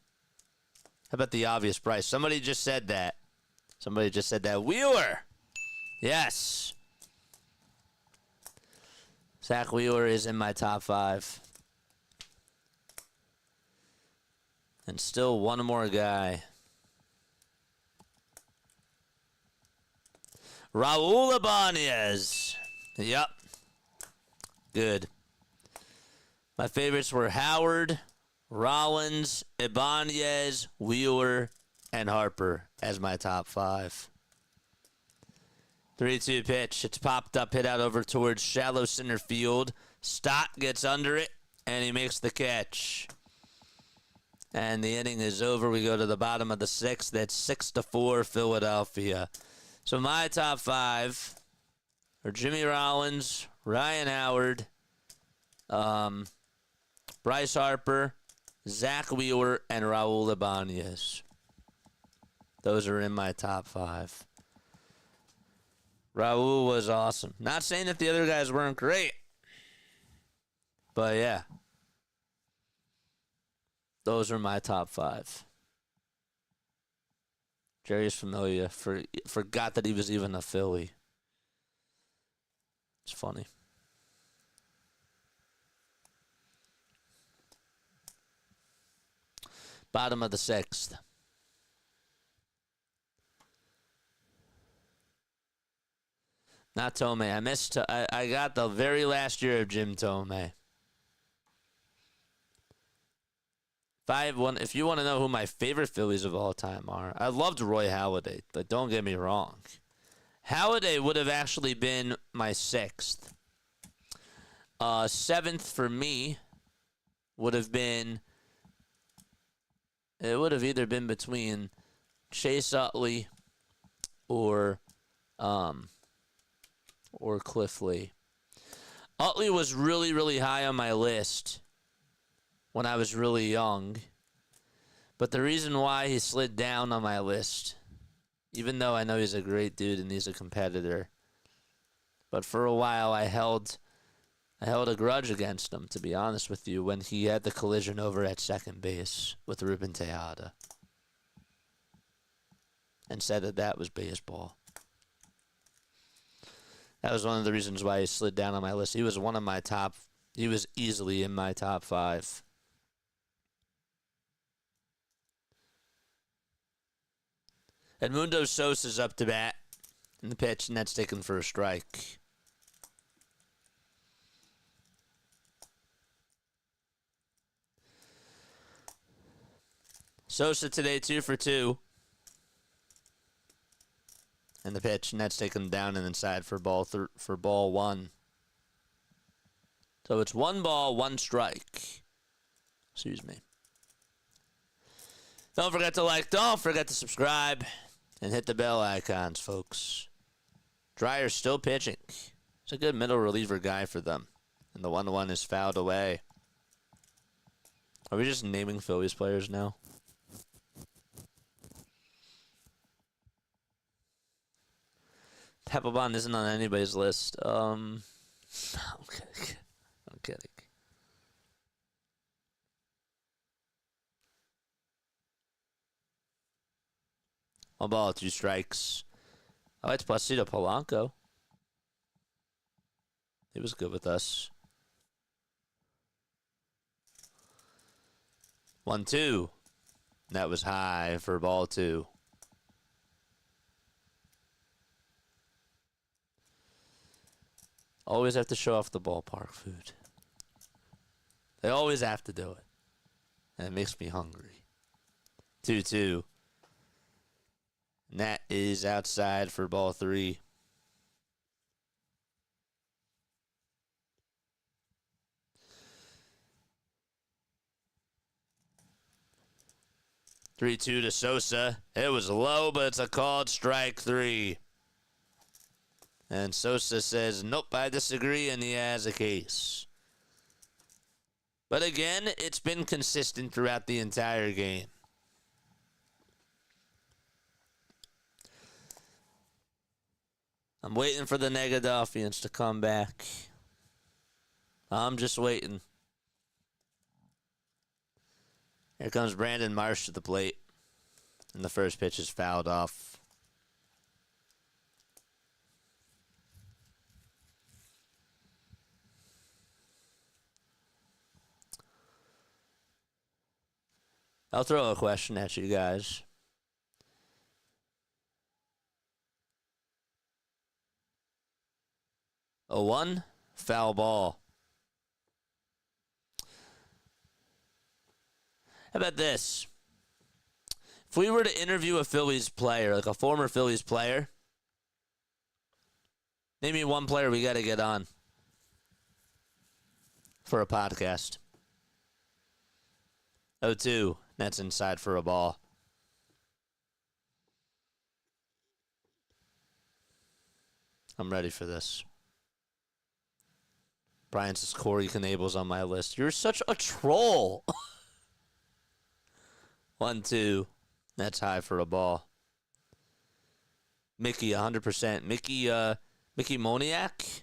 How about the obvious price? Somebody just said that. Somebody just said that. Wheeler. Yes. Zach Wheeler is in my top 5. And still one more guy. Raul Ibanez. Yep. Good. My favorites were Howard, Rollins, Ibanez, Wheeler, and Harper as my top 5. 3-2 pitch. It's popped up, hit out over towards shallow center field. Stott gets under it, and he makes the catch. And the inning is over. We go to the bottom of the 6th. That's 6-4 Philadelphia. So my top 5 are Jimmy Rollins, Ryan Howard, Bryce Harper, Zach Wheeler, and Raul Ibanez. Those are in my top 5. Raul was awesome. Not saying that the other guys weren't great, but yeah. Those are my top 5. Jerry's familiar. Forgot that he was even a Philly. It's funny. Bottom of the 6th. Not Tomei. I missed. I got the very last year of Jim Tomei. If you want to know who my favorite Phillies of all time are, I loved Roy Halladay, but don't get me wrong. Halladay would have actually been my 6th. 7th for me would have been. It would have either been between Chase Utley or Cliff Lee. Utley was really, really high on my list when I was really young. But the reason why he slid down on my list, even though I know he's a great dude and he's a competitor, but for a while I held a grudge against him, to be honest with you, when he had the collision over at second base with Ruben Tejada and said that was baseball. That was one of the reasons why he slid down on my list. He was easily in my top 5. Edmundo Sosa's up to bat in the pitch, and that's taken for a strike. Sosa today 2 for 2. And the pitch, and that's taken down and inside for ball 1. So it's 1 ball, 1 strike. Excuse me. Don't forget to like, don't forget to subscribe, and hit the bell icons, folks. Dreyer's still pitching. It's a good middle reliever guy for them. And the 1-1 is fouled away. Are we just naming Phillies players now? Papelbon isn't on anybody's list. I'm kidding. I'm kidding. One ball, 2 strikes. I liked Placido Polanco. He was good with us. 1-2. That was high for ball 2. Always have to show off the ballpark food. They always have to do it. And it makes me hungry. 2-2. And that is outside for ball 3. Three-two to Sosa. It was low, but it's a called strike 3. And Sosa says, nope, I disagree, and he has a case. But again, it's been consistent throughout the entire game. I'm waiting for the Negadelphians to come back. I'm just waiting. Here comes Brandon Marsh to the plate. And the first pitch is fouled off. I'll throw a question at you guys. A 1, foul ball. How about this? If we were to interview a Phillies player, like a former Phillies player, name me one player we got to get on for a podcast. 0-2. That's inside for a ball. I'm ready for this. Brian says Corey Knable's on my list. You're such a troll. 1-2. That's high for a ball. Mickey, 100%. Mickey Moniak.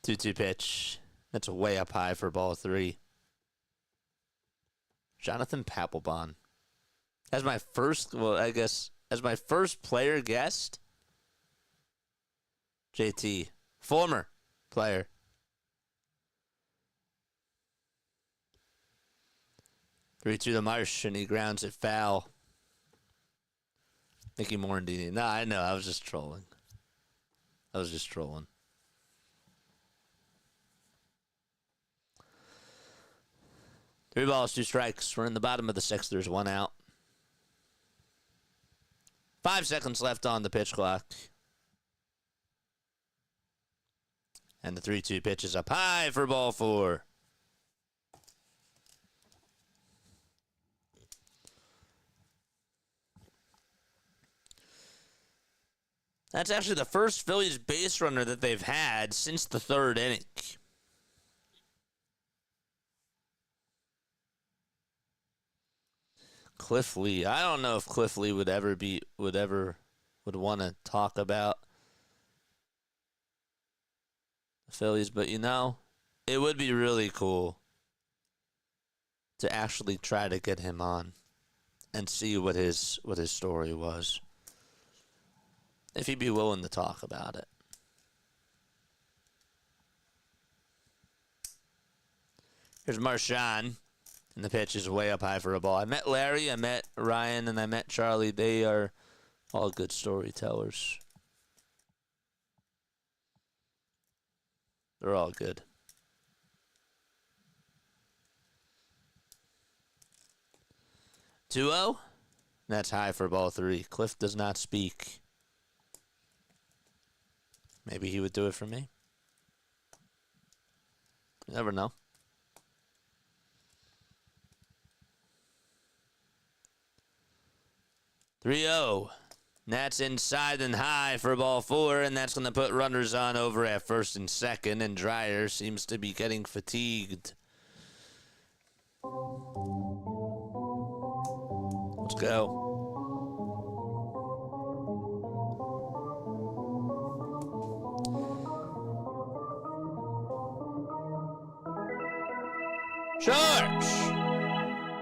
2-2 pitch. That's way up high for ball 3. Jonathan Papelbon. As my first, as my first player guest, JT, former player. Three-two to Marsh, and he grounds it foul. Mickey Morandini. No, I know. I was just trolling. 3 balls, 2 strikes. We're in the bottom of the 6th. There's 1 out. 5 seconds left on the pitch clock. And the 3-2 pitch is up high for ball 4. That's actually the first Phillies base runner that they've had since the 3rd inning. Cliff Lee. I don't know if Cliff Lee would want to talk about the Phillies, but it would be really cool to actually try to get him on and see what his story was. If he'd be willing to talk about it. Here's Marchand. And the pitch is way up high for a ball. I met Larry, I met Ryan, and I met Charlie. They are all good storytellers. They're all good. 2-0. That's high for ball 3. Cliff does not speak. Maybe he would do it for me. You never know. 3-0. That's inside and high for ball 4, and that's going to put runners on over at first and second, and Dreyer seems to be getting fatigued. Let's go. Charge!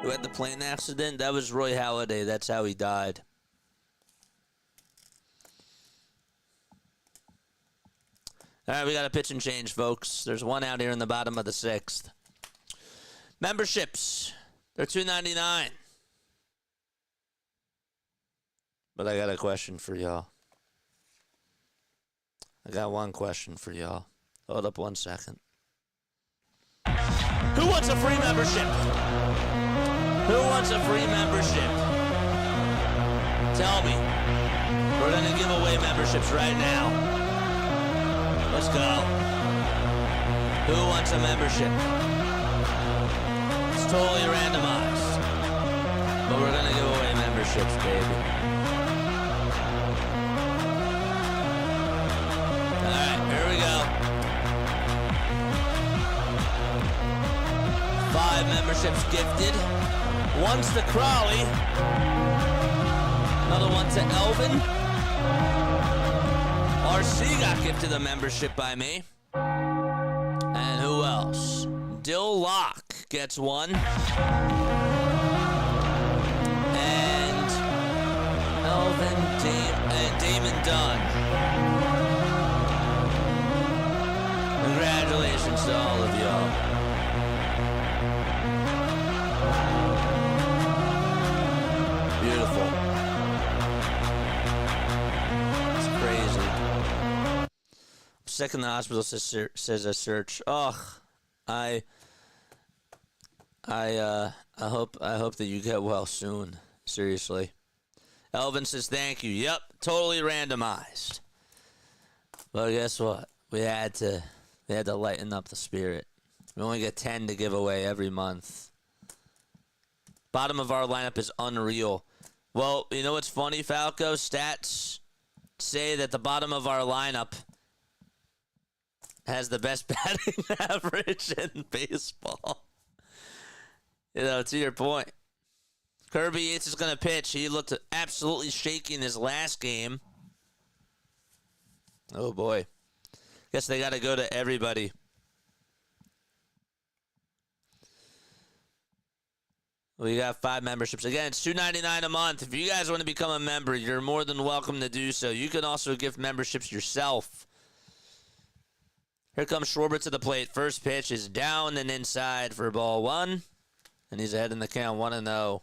Who had the plane accident? That was Roy Halladay. That's how he died. All right, we got a pitch and change, folks. There's one out here in the bottom of the 6th. Memberships. They're $2.99. But I got a question for y'all. I got one question for y'all. Hold up 1 second. Who wants a free membership? Who wants a free membership? Tell me. We're going to give away memberships right now. Let's go. Who wants a membership? It's totally randomized. But we're going to give away memberships, baby. All right, here we go. 5 memberships gifted. One's to Crawley. Another one to Elvin. RC got gifted a membership by me. And who else? Dill Locke gets one. And Elvin and Damon Dunn. Congratulations to all of y'all. Beautiful. It's crazy. I'm sick in the hospital, says a search. Ugh. I hope that you get well soon. Seriously. Elvin says thank you. Yep, totally randomized. But guess what? We had to lighten up the spirit. We only get 10 to give away every month. Bottom of our lineup is unreal. Well, you know what's funny, Falco? Stats say that the bottom of our lineup has the best batting average in baseball. You know, to your point. Kirby Yates is going to pitch. He looked absolutely shaky in his last game. Oh, boy. Guess they got to go to everybody. We got 5 memberships. Again, it's $2.99 a month. If you guys want to become a member, you're more than welcome to do so. You can also gift memberships yourself. Here comes Schwarber to the plate. First pitch is down and inside for ball 1. And he's ahead in the count, 1-0.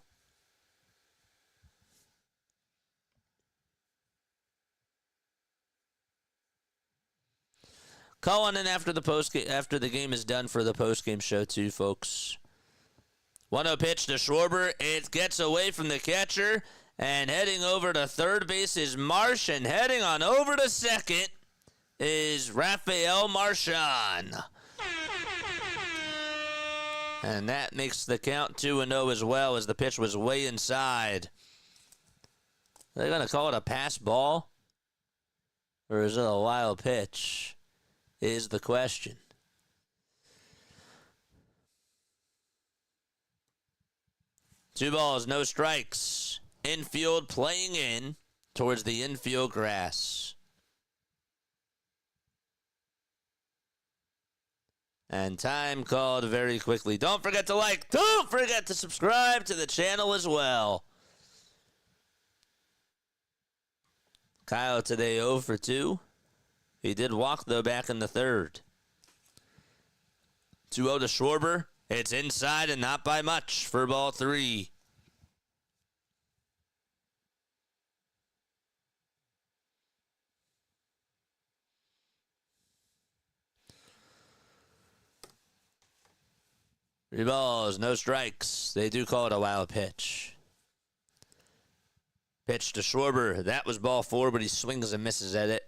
Call on in after the game is done for the post-game show too, folks. 1-0 pitch to Schwarber. It gets away from the catcher. And heading over to third base is Marsh. And heading on over to second is Rafael Marchand. And that makes the count 2-0 as well, as the pitch was way inside. Are they going to call it a pass ball? Or is it a wild pitch? Is the question. Two balls, no strikes. Infield playing in towards the infield grass. And time called very quickly. Don't forget to like. Don't forget to subscribe to the channel as well. Kyle today 0 for 2. He did walk, though, back in the third. 2-0 to Schwarber. It's inside and not by much for ball 3. Three balls, no strikes. They do call it a wild pitch. Pitch to Schwarber. That was ball 4, but he swings and misses at it.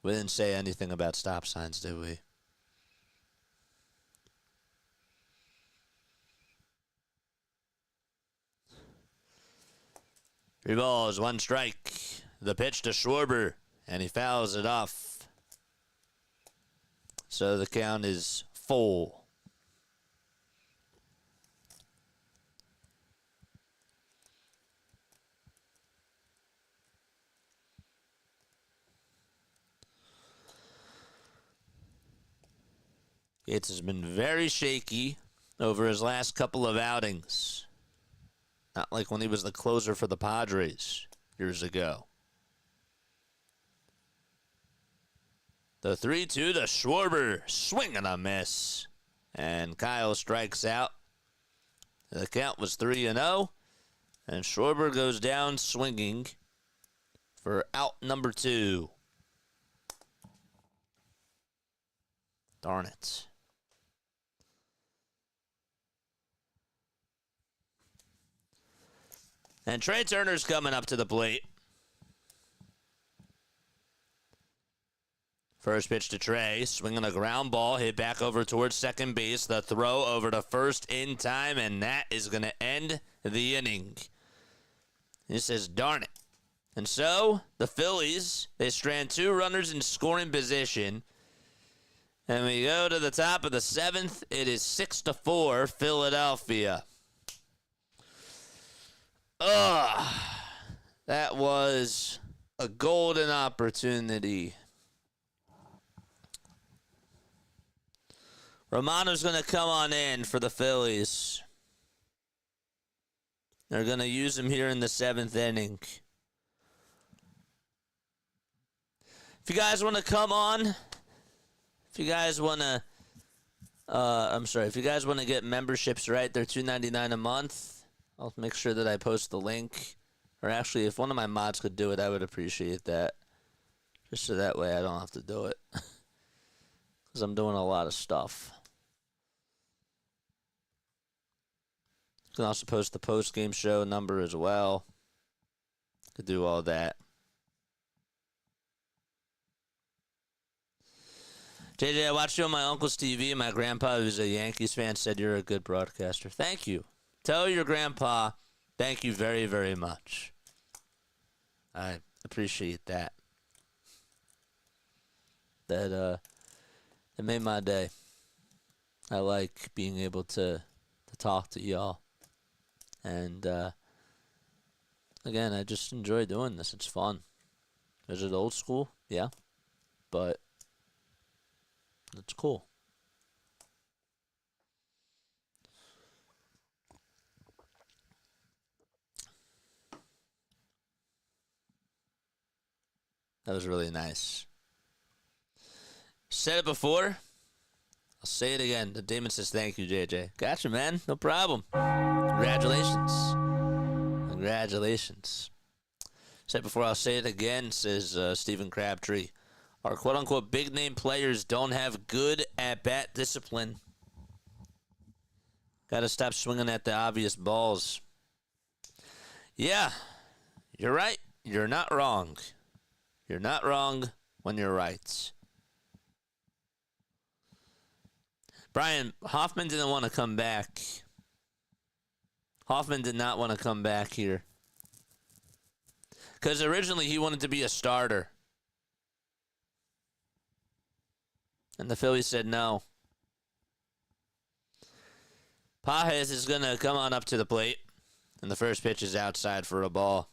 We didn't say anything about stop signs, did we? 3 balls, 1 strike. The pitch to Schwarber, and he fouls it off. So the count is full. Yates has been very shaky over his last couple of outings. Not like when he was the closer for the Padres years ago. The 3-2 to Schwarber. Swing and a miss. And Kyle strikes out. The count was 3-0. And Schwarber goes down swinging for out number 2. Darn it. And Trey Turner's coming up to the plate. First pitch to Trey, swinging a ground ball, hit back over towards second base. The throw over to first in time, and that is going to end the inning. He says, darn it. And so, the Phillies, they strand 2 runners in scoring position. And we go to the top of the 7th. It is 6-4, Philadelphia. That was a golden opportunity. Romano's going to come on in for the Phillies. They're going to use him here in the 7th inning. If you guys want to come on, if you guys want to, if you guys want to get memberships, right, they're $2.99 a month. I'll make sure that I post the link. Or actually, if one of my mods could do it, I would appreciate that. Just so that way I don't have to do it. Because I'm doing a lot of stuff. You can also post the post-game show number as well. Could do all that. JJ, I watched you on my uncle's TV, and my grandpa, who's a Yankees fan, said you're a good broadcaster. Thank you. Tell your grandpa thank you very, very much. I appreciate that. That it made my day. I like being able to talk to y'all. And again, I just enjoy doing this. It's fun. Is it old school? Yeah. But it's cool. That was really nice. Said it before. I'll say it again. The Damon says thank you, JJ. Gotcha, man. No problem. Congratulations. Congratulations. Said it before, I'll say it again, says Stephen Crabtree. Our quote-unquote big-name players don't have good at-bat discipline. Got to stop swinging at the obvious balls. Yeah, you're right. You're not wrong. You're not wrong when you're right. Brian, Hoffman didn't want to come back. Hoffman did not want to come back here. Because originally he wanted to be a starter. And the Phillies said no. Pages is going to come on up to the plate. And the first pitch is outside for a ball.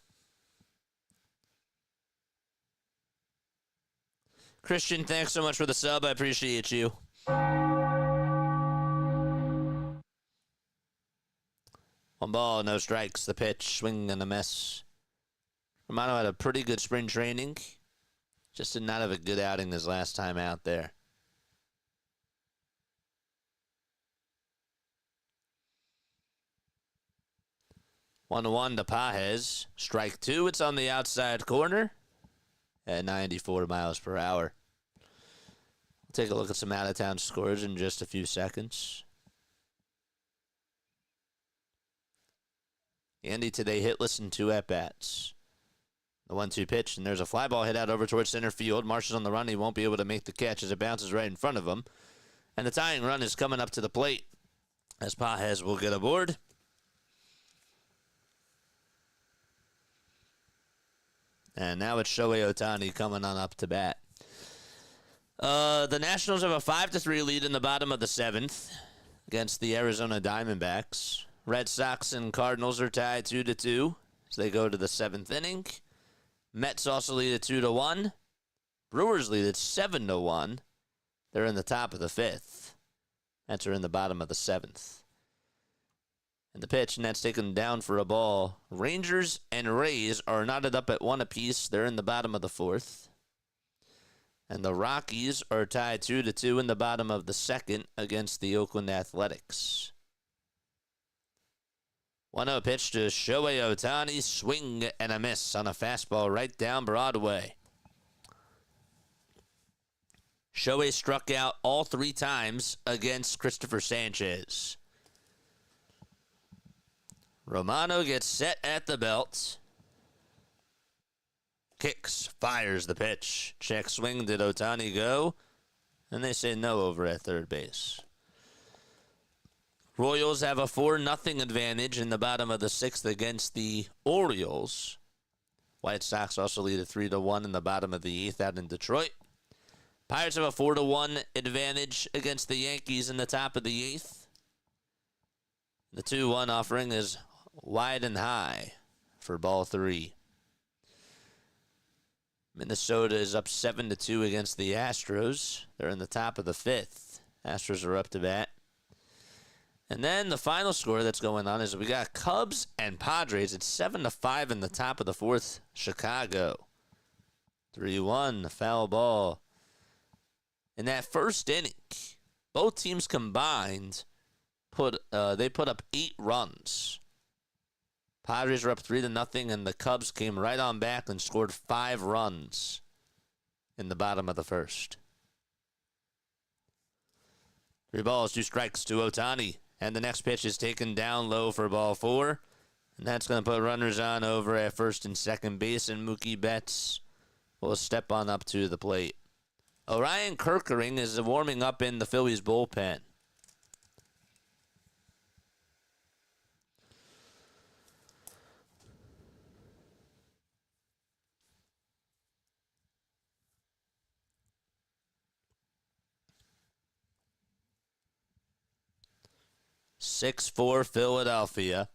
Christian, thanks so much for the sub. I appreciate you. 1 ball, no strikes. The pitch, swing and a miss. Romano had a pretty good spring training. Just did not have a good outing his last time out there. One to Pages. Strike 2. It's on the outside corner at 94 miles per hour. We'll take a look at some out-of-town scores in just a few seconds. Andy today hitless in 2 at-bats. The 1-2 pitch, and there's a fly ball hit out over towards center field. Marsh is on the run. He won't be able to make the catch as it bounces right in front of him. And the tying run is coming up to the plate as Pages will get aboard. And now it's Shohei Ohtani coming on up to bat. The Nationals have a 5-3 lead in the bottom of the 7th against the Arizona Diamondbacks. Red Sox and Cardinals are tied 2-2 as they go to the 7th inning. Mets also lead at 2-1. Brewers lead at 7-1. They're in the top of the 5th. Mets are in the bottom of the 7th. And the pitch, and that's taken down for a ball. Rangers and Rays are knotted up at 1 apiece. They're in the bottom of the 4th. And the Rockies are tied 2-2 in the bottom of the 2nd against the Oakland Athletics. 1-0 pitch to Shohei Ohtani. Swing and a miss on a fastball right down Broadway. Shohei struck out all 3 times against Christopher Sanchez. Romano gets set at the belt. Kicks, fires the pitch. Check swing, did Ohtani go? And they say no over at third base. Royals have a 4-0 advantage in the bottom of the 6th against the Orioles. White Sox also lead at 3-1 in the bottom of the 8th out in Detroit. Pirates have a 4-1 advantage against the Yankees in the top of the 8th. The 2-1 offering is wide and high for ball 3. Minnesota is up 7-2 against the Astros. They're in the top of the 5th. Astros are up to bat. And then the final score that's going on is we got Cubs and Padres. It's 7-5 in the top of the 4th. Chicago. 3-1, foul ball. In that first inning, both teams combined put up 8 runs. Padres were up 3-0, and the Cubs came right on back and scored 5 runs in the bottom of the 1st. 3 balls, 2 strikes to Ohtani, and the next pitch is taken down low for ball 4, and that's going to put runners on over at first and second base, and Mookie Betts will step on up to the plate. Orion Kerkering is warming up in the Phillies bullpen. (6-4) Philadelphia.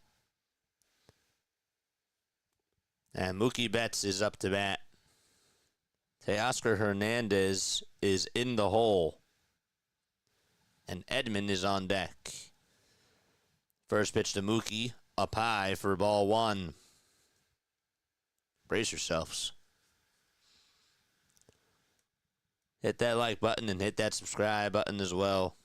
And Mookie Betts is up to bat. Teoscar Hernandez is in the hole. And Edman is on deck. First pitch to Mookie, up high for ball 1. Brace yourselves. Hit that like button and hit that subscribe button as well.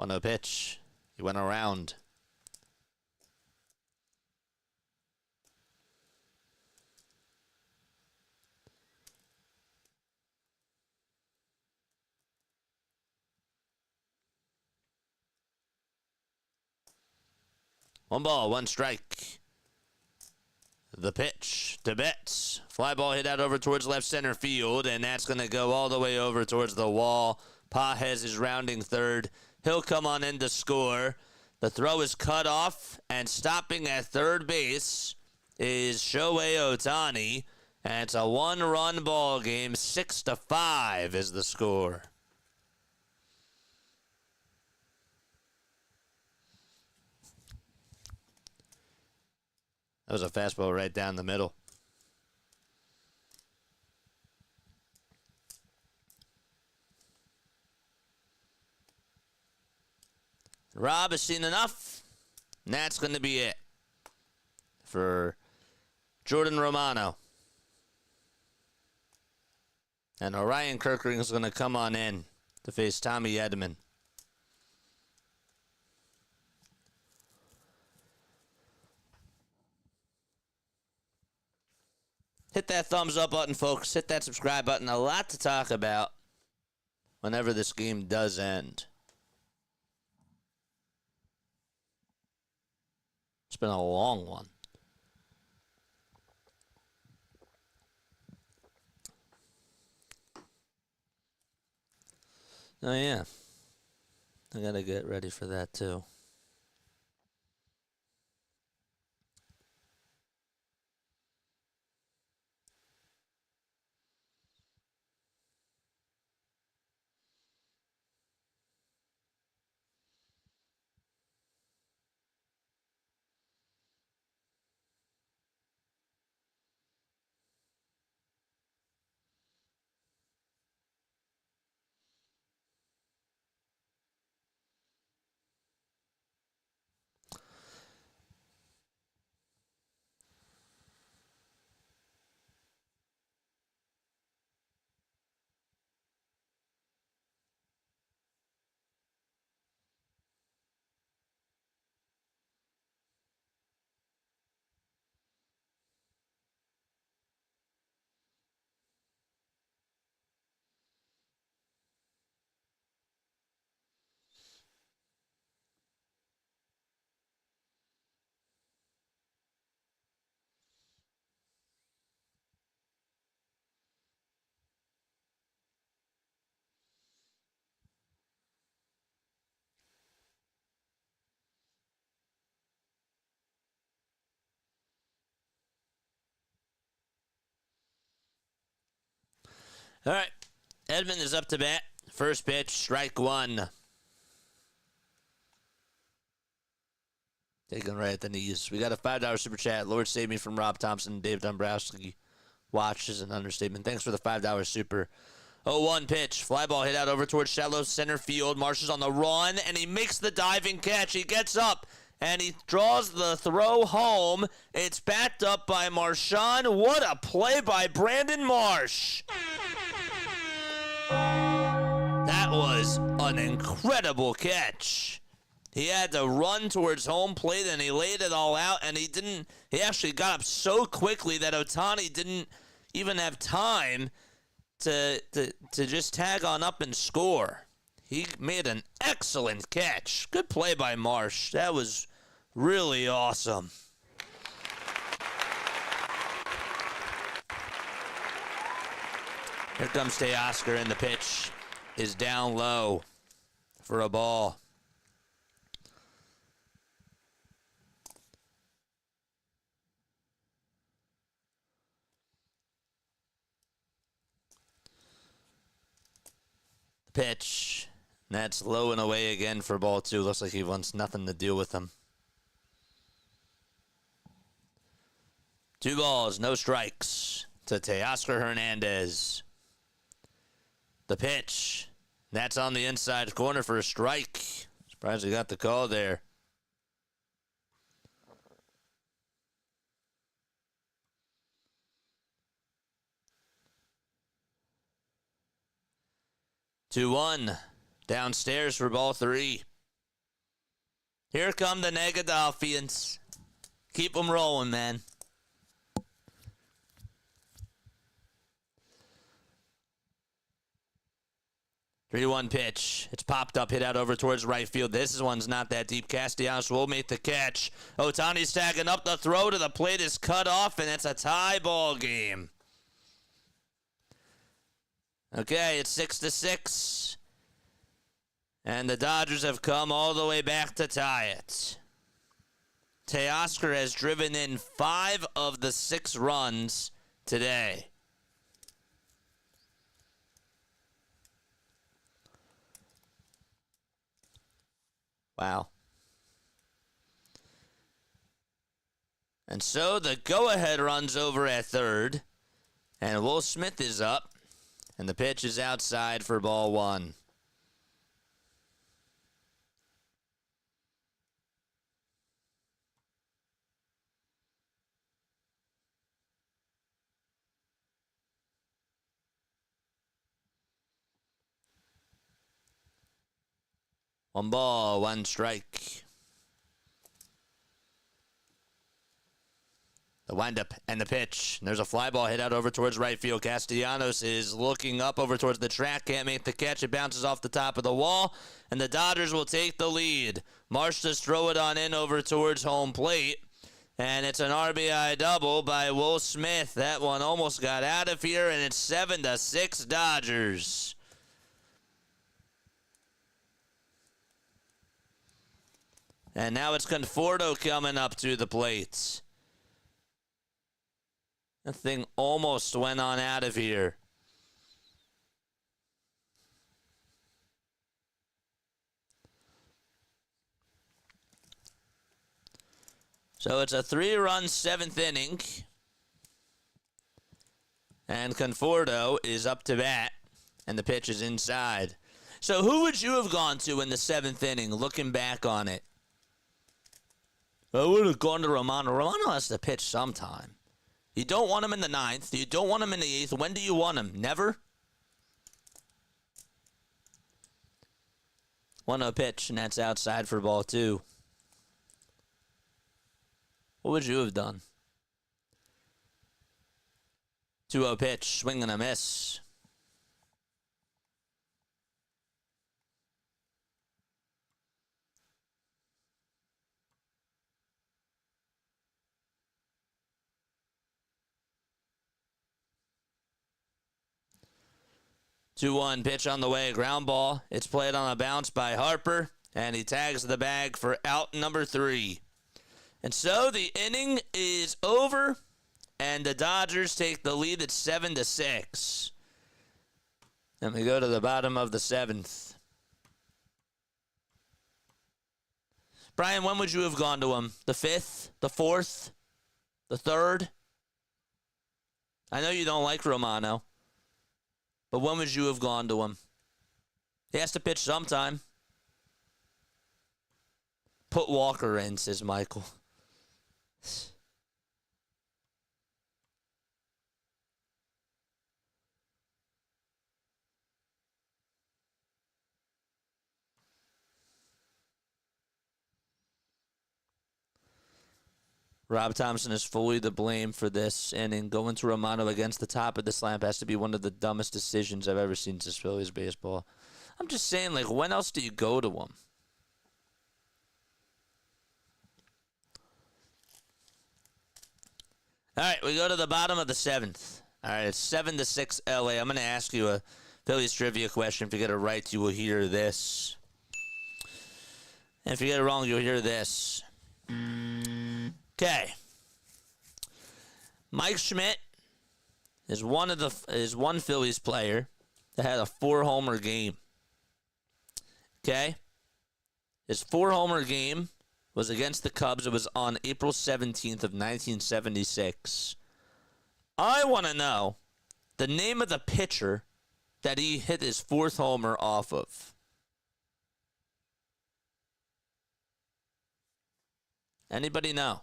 No pitch. He went around. One ball, 1 strike. The pitch to Betts. Fly ball hit out over towards left center field, and that's going to go all the way over towards the wall. Pages is rounding third. He'll come on in to score. The throw is cut off, and stopping at third base is Shohei Ohtani. And it's a 1-run ball game. 6-5 is the score. That was a fastball right down the middle. Rob has seen enough, and that's going to be it for Jordan Romano. And Orion Kerkering is going to come on in to face Tommy Edman. Hit that thumbs up button, folks. Hit that subscribe button. A lot to talk about whenever this game does end. It's been a long one. Oh, yeah. I got to get ready for that, too. All right. Edmund is up to bat. First pitch, strike one. Taken right at the knees. We got a $5 super chat. Lord save me from Rob Thompson. Dave Dombrowski. Watch is an understatement. Thanks for the $5 super. 0-1 pitch. Fly ball hit out over towards shallow center field. Marsh is on the run, and he makes the diving catch. He gets up, and he draws the throw home. It's backed up by Marshawn. What a play by Brandon Marsh. That was an incredible catch. He had to run towards home plate, and he laid it all out, and he actually got up so quickly that Ohtani didn't even have time to just tag on up and score. He made an excellent catch. Good play by Marsh. That was really awesome. Here comes Teoscar, and the pitch is down low for a ball. Pitch. That's low and away again for ball two. Looks like he wants nothing to do with him. 2 balls, no strikes to Teoscar Hernandez. The pitch. That's on the inside corner for a strike. Surprised he got the call there. 2-1. Downstairs for ball 3. Here come the Negadelphians. Keep them rolling, man. Three-one pitch. It's popped up, hit out over towards right field. This one's not that deep. Castellanos will make the catch. Ohtani's tagging up. The throw to the plate is cut off, and it's a tie ball game. Okay, it's 6-6. And the Dodgers have come all the way back to tie it. Teoscar has driven in 5 of the 6 runs today. Wow. And so the go-ahead runs over at third. And Will Smith is up. And the pitch is outside for ball 1. One ball, one strike. The windup and the pitch. And there's a fly ball hit out over towards right field. Castellanos is looking up over towards the track. Can't make the catch. It bounces off the top of the wall. And the Dodgers will take the lead. Marsh just throw it on in over towards home plate. And it's an RBI double by Will Smith. That one almost got out of here. And it's 7-6 Dodgers. And now it's Conforto coming up to the plate. That thing almost went on out of here. So it's a 3-run 7th inning. And Conforto is up to bat. And the pitch is inside. So who would you have gone to in the 7th inning, looking back on it? I would have gone to Romano. Romano has to pitch sometime. You don't want him in the 9th. You don't want him in the 8th. When do you want him? Never? 1-0 pitch, and that's outside for ball 2. What would you have done? 2-0 pitch, swing and a miss. Two-one pitch on the way, ground ball. It's played on a bounce by Harper, and he tags the bag for out number 3. And so the inning is over, and the Dodgers take the lead at 7-6. Then we go to the bottom of the 7th. Brian, when would you have gone to him? The 5th? The 4th? The 3rd? I know you don't like Romano, but when would you have gone to him? He has to pitch sometime. Put Walker in, says Michael. Rob Thompson is fully to blame for this inning. Going to Romano against the top of the slump has to be one of the dumbest decisions I've ever seen since Phillies baseball. I'm just saying, like, when else do you go to him? All right, we go to the bottom of the 7th. All right, it's 7-6 LA. I'm going to ask you a Phillies trivia question. If you get it right, you will hear this. And if you get it wrong, you'll hear this. Okay. Mike Schmidt is one Phillies player that had a 4-homer game. Okay? His 4-homer game was against the Cubs. It was on April 17th of 1976. I want to know the name of the pitcher that he hit his 4th homer off of. Anybody know?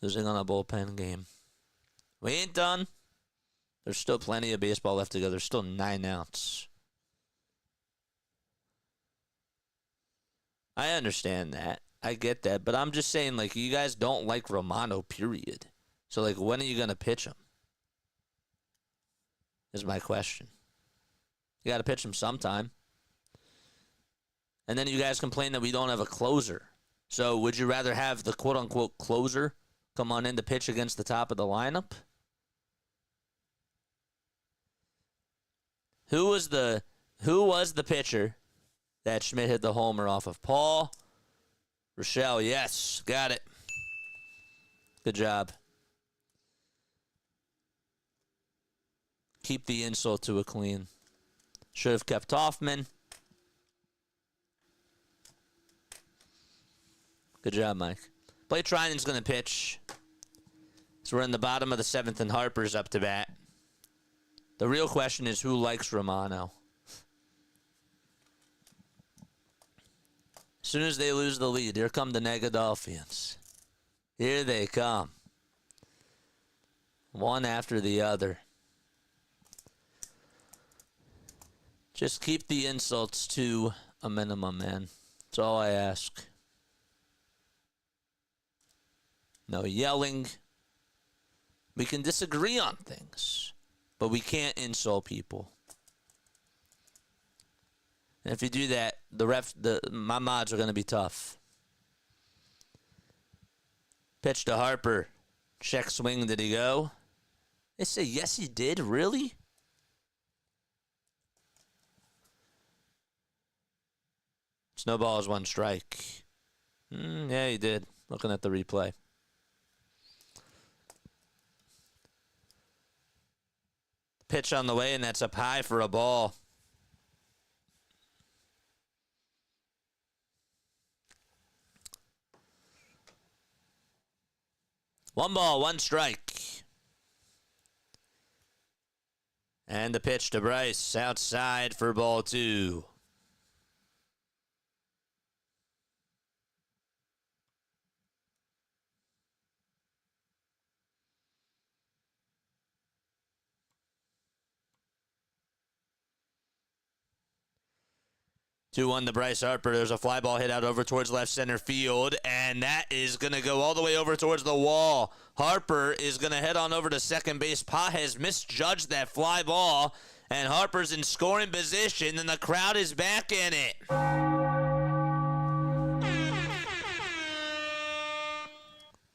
Losing on a bullpen game. We ain't done. There's still plenty of baseball left to go. There's still 9 outs. I understand that. I get that. But I'm just saying, like, you guys don't like Romano, period. So, like, when are you going to pitch him? Is my question. You got to pitch him sometime. And then you guys complain that we don't have a closer. So, would you rather have the quote-unquote closer come on in to pitch against the top of the lineup? Who was the pitcher that Schmidt hit the homer off of? Paul Rochelle, yes, got it. Good job. Keep the insult to a clean. Should have kept Hoffman. Good job, Mike. Blake Treinen's going to pitch. So we're in the bottom of the 7th, and Harper's up to bat. The real question is, who likes Romano? As soon as they lose the lead, here come the Negadolphians. Here they come. One after the other. Just keep the insults to a minimum, man. That's all I ask. No yelling. We can disagree on things, but we can't insult people. And if you do that, my mods are going to be tough. Pitch to Harper. Check swing. Did he go? They say, yes, he did. Really? Snowball is 1 strike. Yeah, he did. Looking at the replay. Pitch on the way, and that's up high for a ball. One ball, 1 strike. And the pitch to Bryce outside for ball 2. Two-one to Bryce Harper. There's a fly ball hit out over towards left center field, and that is going to go all the way over towards the wall. Harper is going to head on over to second base. Pa has misjudged that fly ball, and Harper's in scoring position, and the crowd is back in it.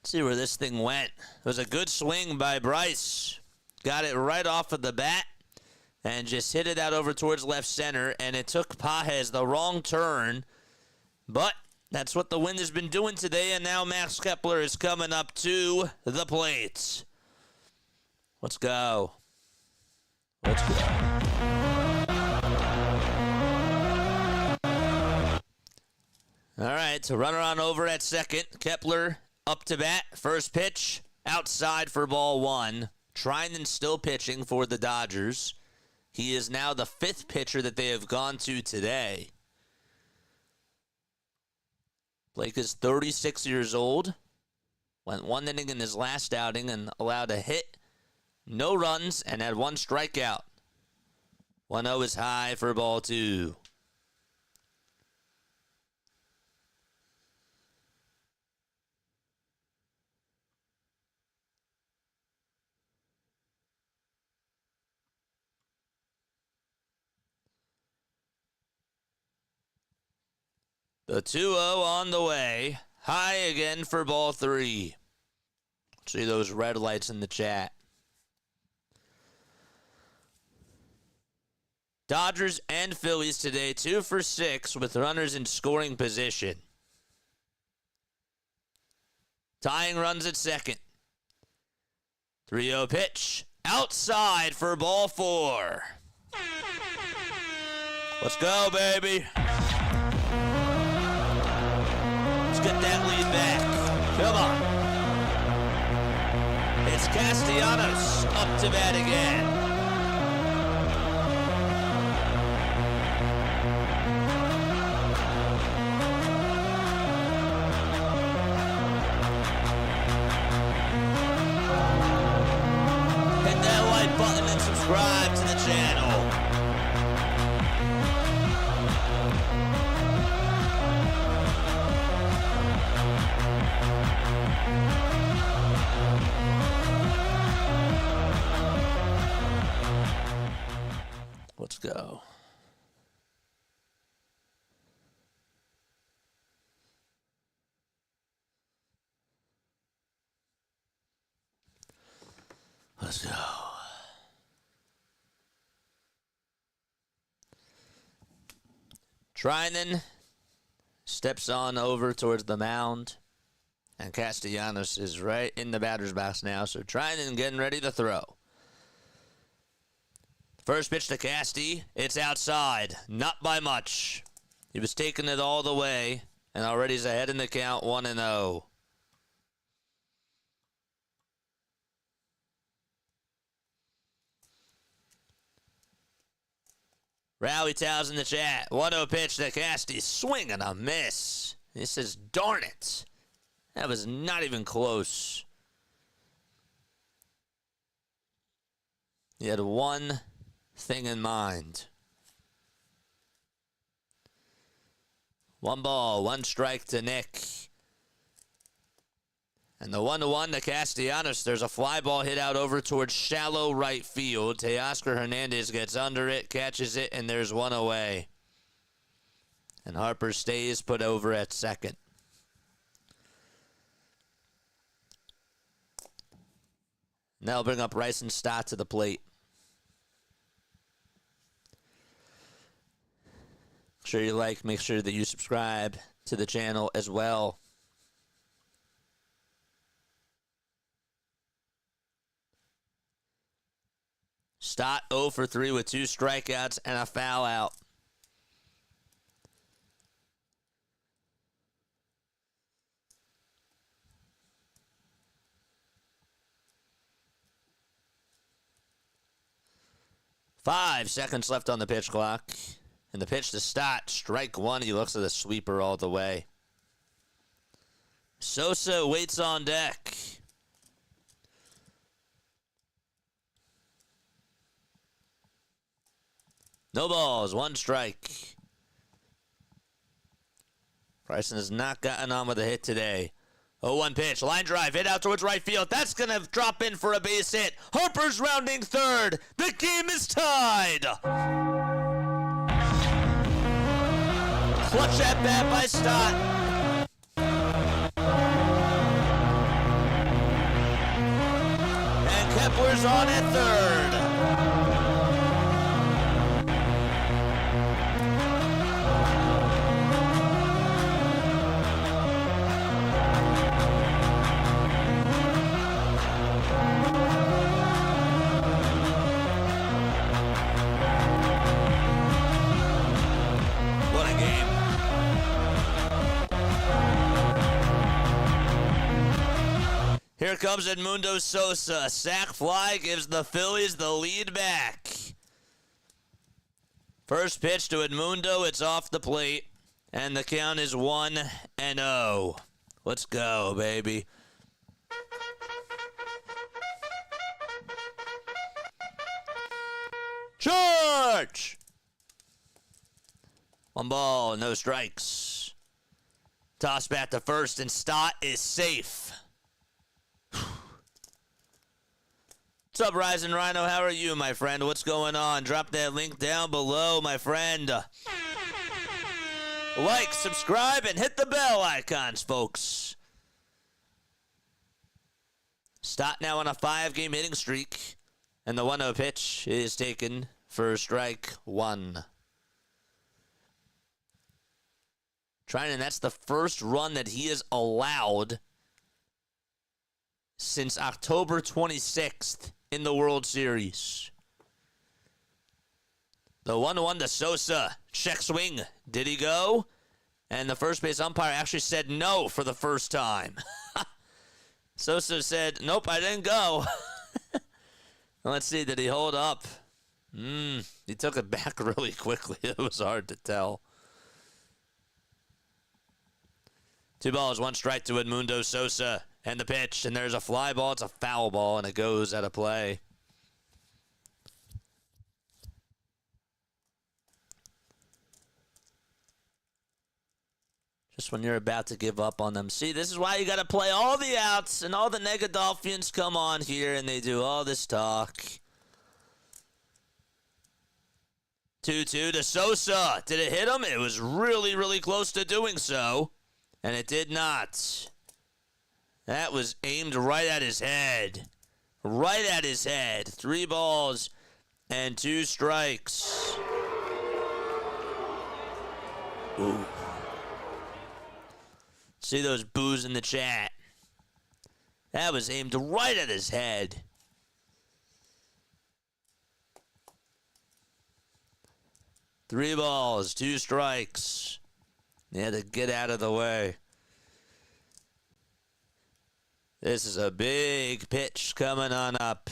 Let's see where this thing went. It was a good swing by Bryce. Got it right off of the bat, and just hit it out over towards left center, and it took Pages the wrong turn, but that's what the wind has been doing today, and now Max Kepler is coming up to the plate. Let's go. Let's go. All right, so runner on over at second. Kepler up to bat. First pitch, outside for ball one. Treinen still pitching for the Dodgers. He is now the fifth pitcher that they have gone to today. Blake is 36 years old. Went one inning in his last outing and allowed a hit, no runs, and had one strikeout. 1-0 is high for ball two. The 2-0 on the way. High again for ball three. See those red lights in the chat. Dodgers and Phillies today, 2 for 6 with runners in scoring position. Tying runs at second. 3-0 pitch. Outside for ball four. Let's go, baby. Get that lead back. Come on. It's Castellanos up to bat again. Hit that like button and subscribe to the channel. Let's go. Let's go. Treinen steps on over towards the mound, and Castellanos is right in the batter's box now, so Treinen getting ready to throw. First pitch to Casty. It's outside. Not by much. He was taking it all the way, and already he's ahead in the count, 1-0. Rally Towels in the chat. 1-0 pitch to Casty. Swing and a miss. He says, darn it. That was not even close. He had one thing in mind. 1 ball, 1 strike to Nick. And the 1-1 to Castellanos. There's a fly ball hit out over towards shallow right field. Teoscar Hernandez gets under it, catches it, and there's 1 away. And Harper stays put over at second. And that'll bring up Rice and Stott to the plate. Make sure you like, make sure that you subscribe to the channel as well. Stott 0 for 3 with 2 strikeouts and a foul out. Five seconds left on the pitch clock. And the pitch to Stott, strike one. He looks at the sweeper all the way. Sosa waits on deck. No balls, 1 strike. Bryson has not gotten on with a hit today. 0-1 pitch, line drive, hit out towards right field. That's going to drop in for a base hit. Harper's rounding third. The game is tied. Clutch at bat by Stott. And Kepler's on at third. Here comes Edmundo Sosa. Sac fly gives the Phillies the lead back. First pitch to Edmundo. It's off the plate. And the count is 1-0. Let's go, baby. Charge! 1 ball, no strikes. Toss back to first, and Stott is safe. What's up, Rising Rhino? How are you, my friend? What's going on? Drop that link down below, my friend. Like, subscribe, and hit the bell icons, folks. Stott now on a 5-game hitting streak, and the 1-0 pitch is taken for strike 1. Trinan, that's the first run that he has allowed since October 26th in the World Series. The 1-1 to Sosa. Check swing. Did he go? And the first base umpire actually said no for the first time. Sosa said, nope, I didn't go. Let's see, did he hold up? He took it back really quickly. It was hard to tell. 2 balls, 1 strike to Edmundo Sosa. And the pitch, and there's a fly ball. It's a foul ball, and it goes out of play. Just when you're about to give up on them. See, this is why you got to play all the outs, and all the Negadolphians come on here, and they do all this talk. 2-2 to Sosa. Did it hit him? It was really, really close to doing so, and it did not. That was aimed right at his head. Right at his head. 3 balls and 2 strikes. Ooh. See those boos in the chat. That was aimed right at his head. Three balls, 2 strikes. They had to get out of the way. This is a big pitch coming on up.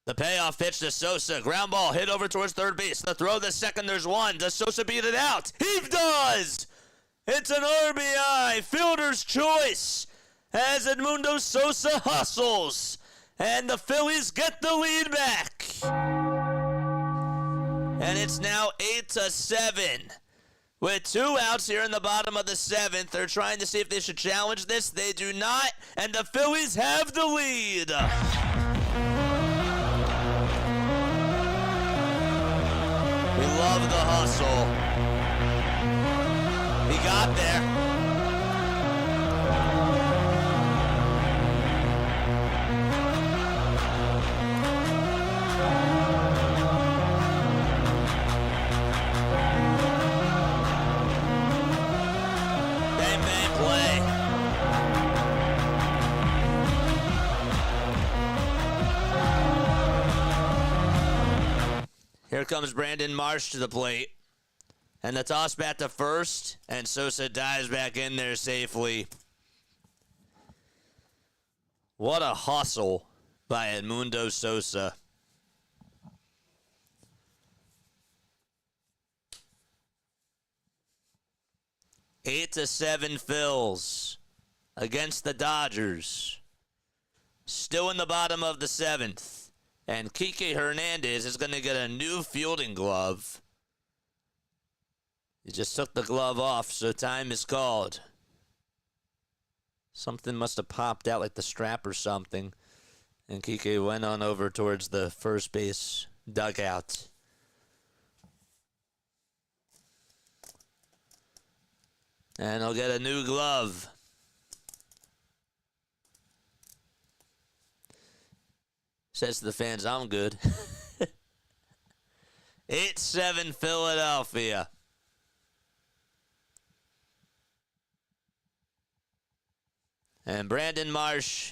The payoff pitch to Sosa. Ground ball hit over towards third base. The throw to second, there's 1. Does Sosa beat it out? He does! It's an RBI. Fielder's choice as Edmundo Sosa hustles. And the Phillies get the lead back. And it's now 8-7. With 2 outs here in the bottom of the 7th, they're trying to see if they should challenge this. They do not, and the Phillies have the lead. We love the hustle. He got there. Here comes Brandon Marsh to the plate. And the toss back to first. And Sosa dives back in there safely. What a hustle by Edmundo Sosa. Eight to 7 Phils against the Dodgers. Still in the bottom of the 7th. And Kike Hernandez is going to get a new fielding glove. He just took the glove off, so time is called. Something must have popped out, like the strap or something. And Kike went on over towards the first base dugout. And he'll get a new glove. Says to the fans, I'm good. 8-7 Philadelphia. And Brandon Marsh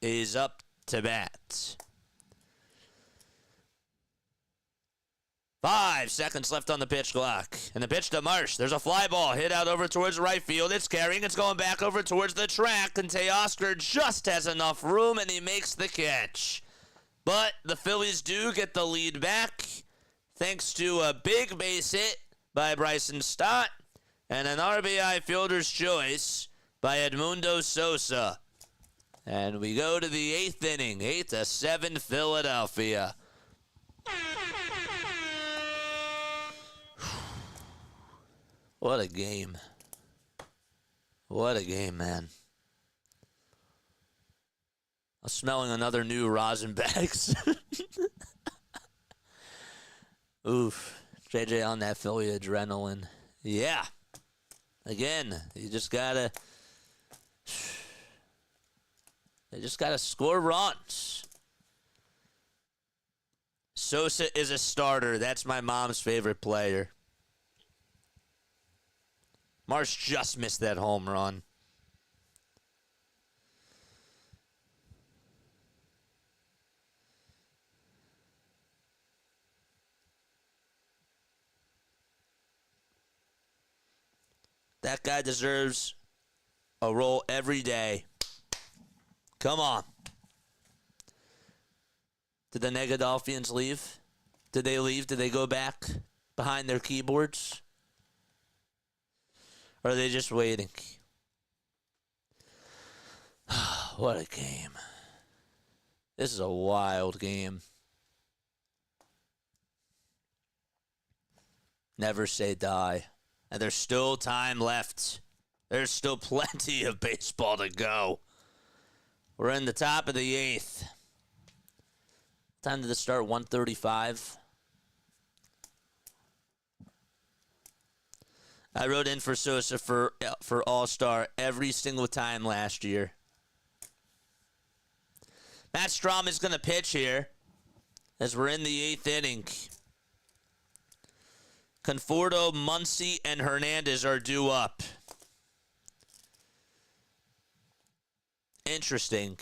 is up to bat. 5 seconds left on the pitch clock. And the pitch to Marsh. There's a fly ball hit out over towards right field. It's carrying. It's going back over towards the track. And Teoscar just has enough room, and he makes the catch. But the Phillies do get the lead back thanks to a big base hit by Bryson Stott and an RBI fielder's choice by Edmundo Sosa. And we go to the 8th inning, 8-7 Philadelphia. What a game. What a game, man. I'm smelling another new rosin bags. Oof. JJ on that Philly adrenaline. Yeah. Again, you just gotta score runs. Sosa is a starter. That's my mom's favorite player. Marsh just missed that home run. That guy deserves a role every day. Come on. Did the Negadolphians leave? Did they leave? Did they go back behind their keyboards? Or are they just waiting? What a game. This is a wild game. Never say die. And there's still time left. There's still plenty of baseball to go. We're in the top of the 8th. Time to start, 1:35. I wrote in for Sosa for All-Star every single time last year. Matt Strahm is going to pitch here as we're in the 8th inning. Conforto, Muncy, and Hernandez are due up. Interesting.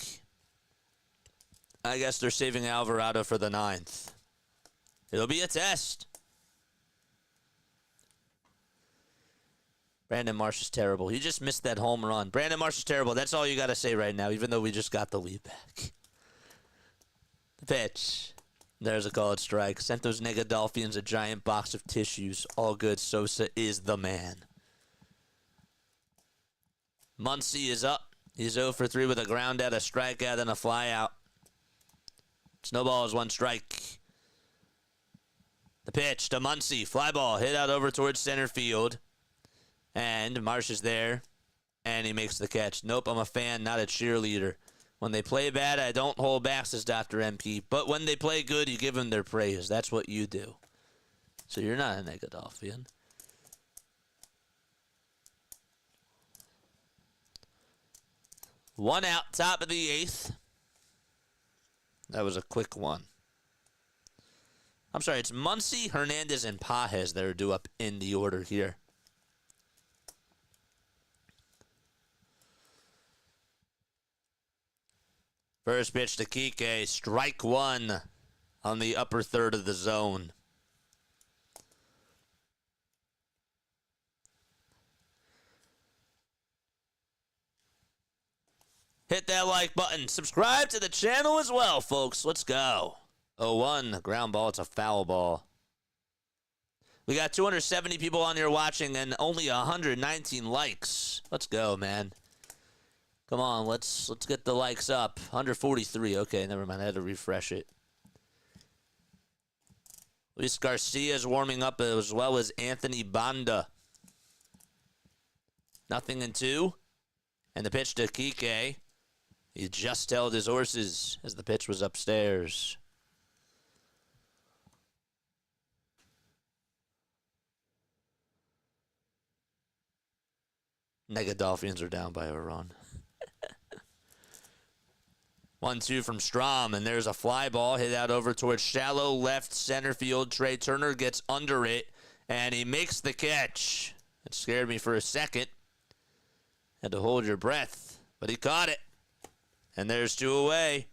I guess they're saving Alvarado for the 9th. It'll be a test. Brandon Marsh is terrible. He just missed that home run. Brandon Marsh is terrible. That's all you got to say right now, even though we just got the lead back. The pitch. There's a called strike. Sent those Negadolphians a giant box of tissues. All good. Sosa is the man. Muncy is up. He's 0 for 3 with a ground out, a strikeout, and a flyout. Snowball is 1 strike. The pitch to Muncy. Fly ball hit out over towards center field. And Marsh is there. And he makes the catch. Nope, I'm a fan, not a cheerleader. When they play bad, I don't hold back, says Dr. MP. But when they play good, you give them their praise. That's what you do. So you're not a Negadolphian. One out, top of the 8th. That was a quick one. I'm sorry, it's Muncy, Hernandez, and Pajes that are due up in the order here. First pitch to Kike, strike 1 on the upper third of the zone. Hit that like button. Subscribe to the channel as well, folks. Let's go. 0-1, ground ball. It's a foul ball. We got 270 people on here watching and only 119 likes. Let's go, man. Come on, let's get the likes up. 143. Okay, never mind. I had to refresh it. Luis Garcia is warming up as well as Anthony Banda. 0-2. And the pitch to Kike. He just held his horses as the pitch was upstairs. Negadolphians are down by a run. 1-2 from Strahm, and there's a fly ball hit out over towards shallow left center field. Trey Turner gets under it, and he makes the catch. It scared me for a second. Had to hold your breath, but he caught it. And there's 2 away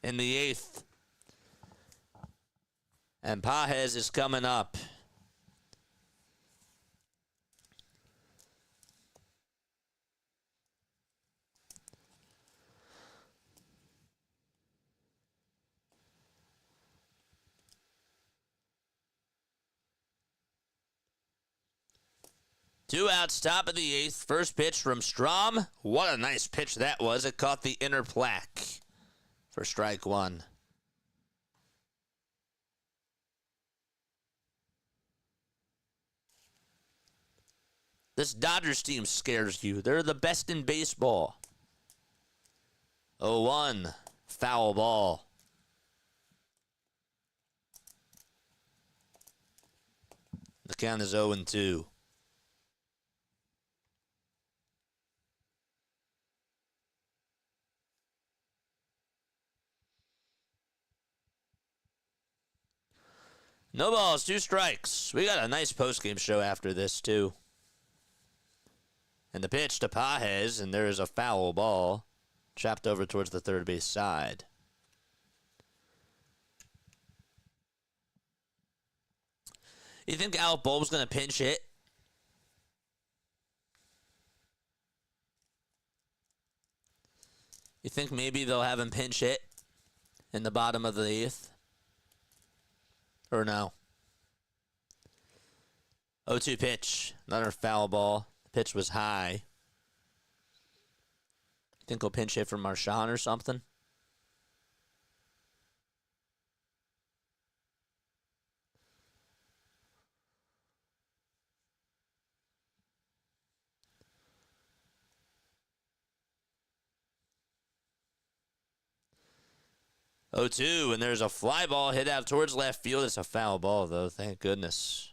in the 8th. And Pages is coming up. Two outs, top of the eighth. First pitch from Strom. What a nice pitch that was. It caught the inner plaque for strike one. This Dodgers team scares you. They're the best in baseball. 0-1. Foul ball. The count is 0-2. No balls, 2 strikes. We got a nice postgame show after this, too. And the pitch to Pages, and there is a foul ball. Chopped over towards the third base side. You think Alec Bohm's going to pinch hit? You think maybe they'll have him pinch hit in the bottom of the eighth? Or no? 0-2 pitch. Another foul ball. The pitch was high. Think he'll pinch hit for Marchand or something? Oh, 2, and there's a fly ball hit out towards left field. It's a foul ball, though. Thank goodness.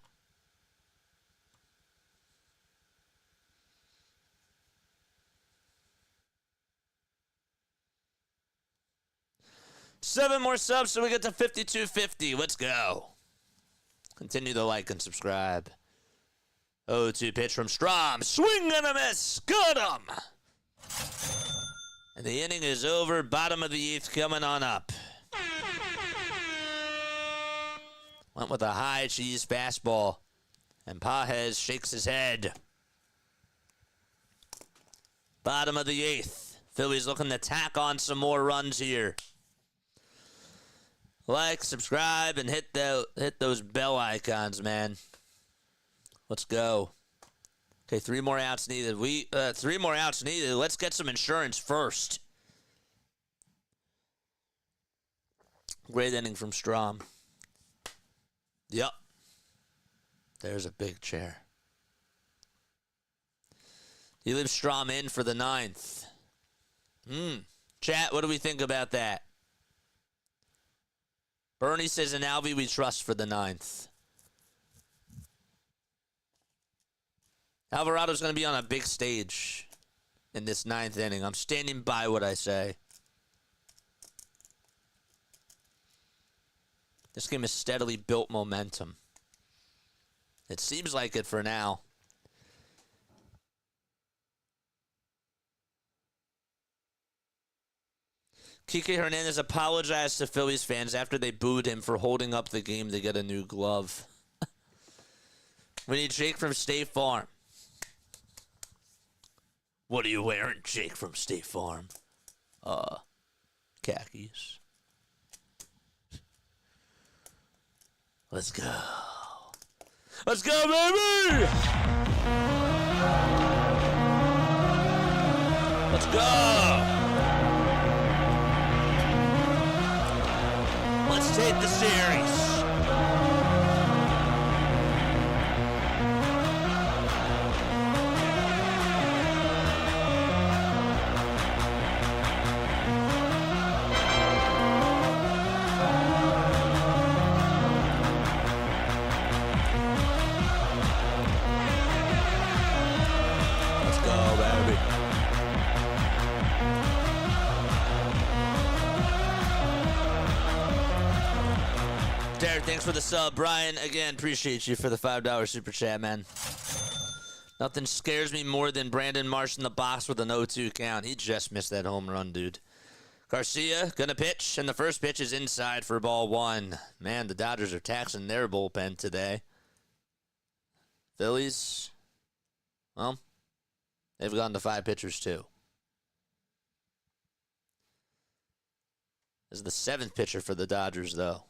Seven more subs so we get to 5250. Let's go. Continue to like and subscribe. 0-2 pitch from Strom. Swing and a miss. Got him. And the inning is over. Bottom of the eighth coming on up. Went with a high cheese fastball. And Pages shakes his head. Bottom of the eighth. Phillies looking to tack on some more runs here. Like, subscribe, and hit those bell icons, man. Let's go. Okay, 3 more outs needed. 3 more outs needed. Let's get some insurance first. Great inning from Strom. Yep. There's a big chair. He leaves Strom in for the 9th. Chat, what do we think about that? Bernie says in Alvy we trust for the 9th. Alvarado's going to be on a big stage in this 9th inning. I'm standing by what I say. This game has steadily built momentum. It seems like it for now. Kike Hernandez apologized to Phillies fans after they booed him for holding up the game to get a new glove. We need Jake from State Farm. What are you wearing, Jake from State Farm? Khakis. Let's go. Let's go, baby! Let's go! Let's take the series. Thanks for the sub, Brian. Again, appreciate you for the $5 super chat, man. Nothing scares me more than Brandon Marsh in the box with an 0-2 count. He just missed that home run, dude. Garcia gonna pitch, and the first pitch is inside for ball one. Man, the Dodgers are taxing their bullpen today. Phillies, well, they've gone to 5 pitchers too. This is the 7th pitcher for the Dodgers, though.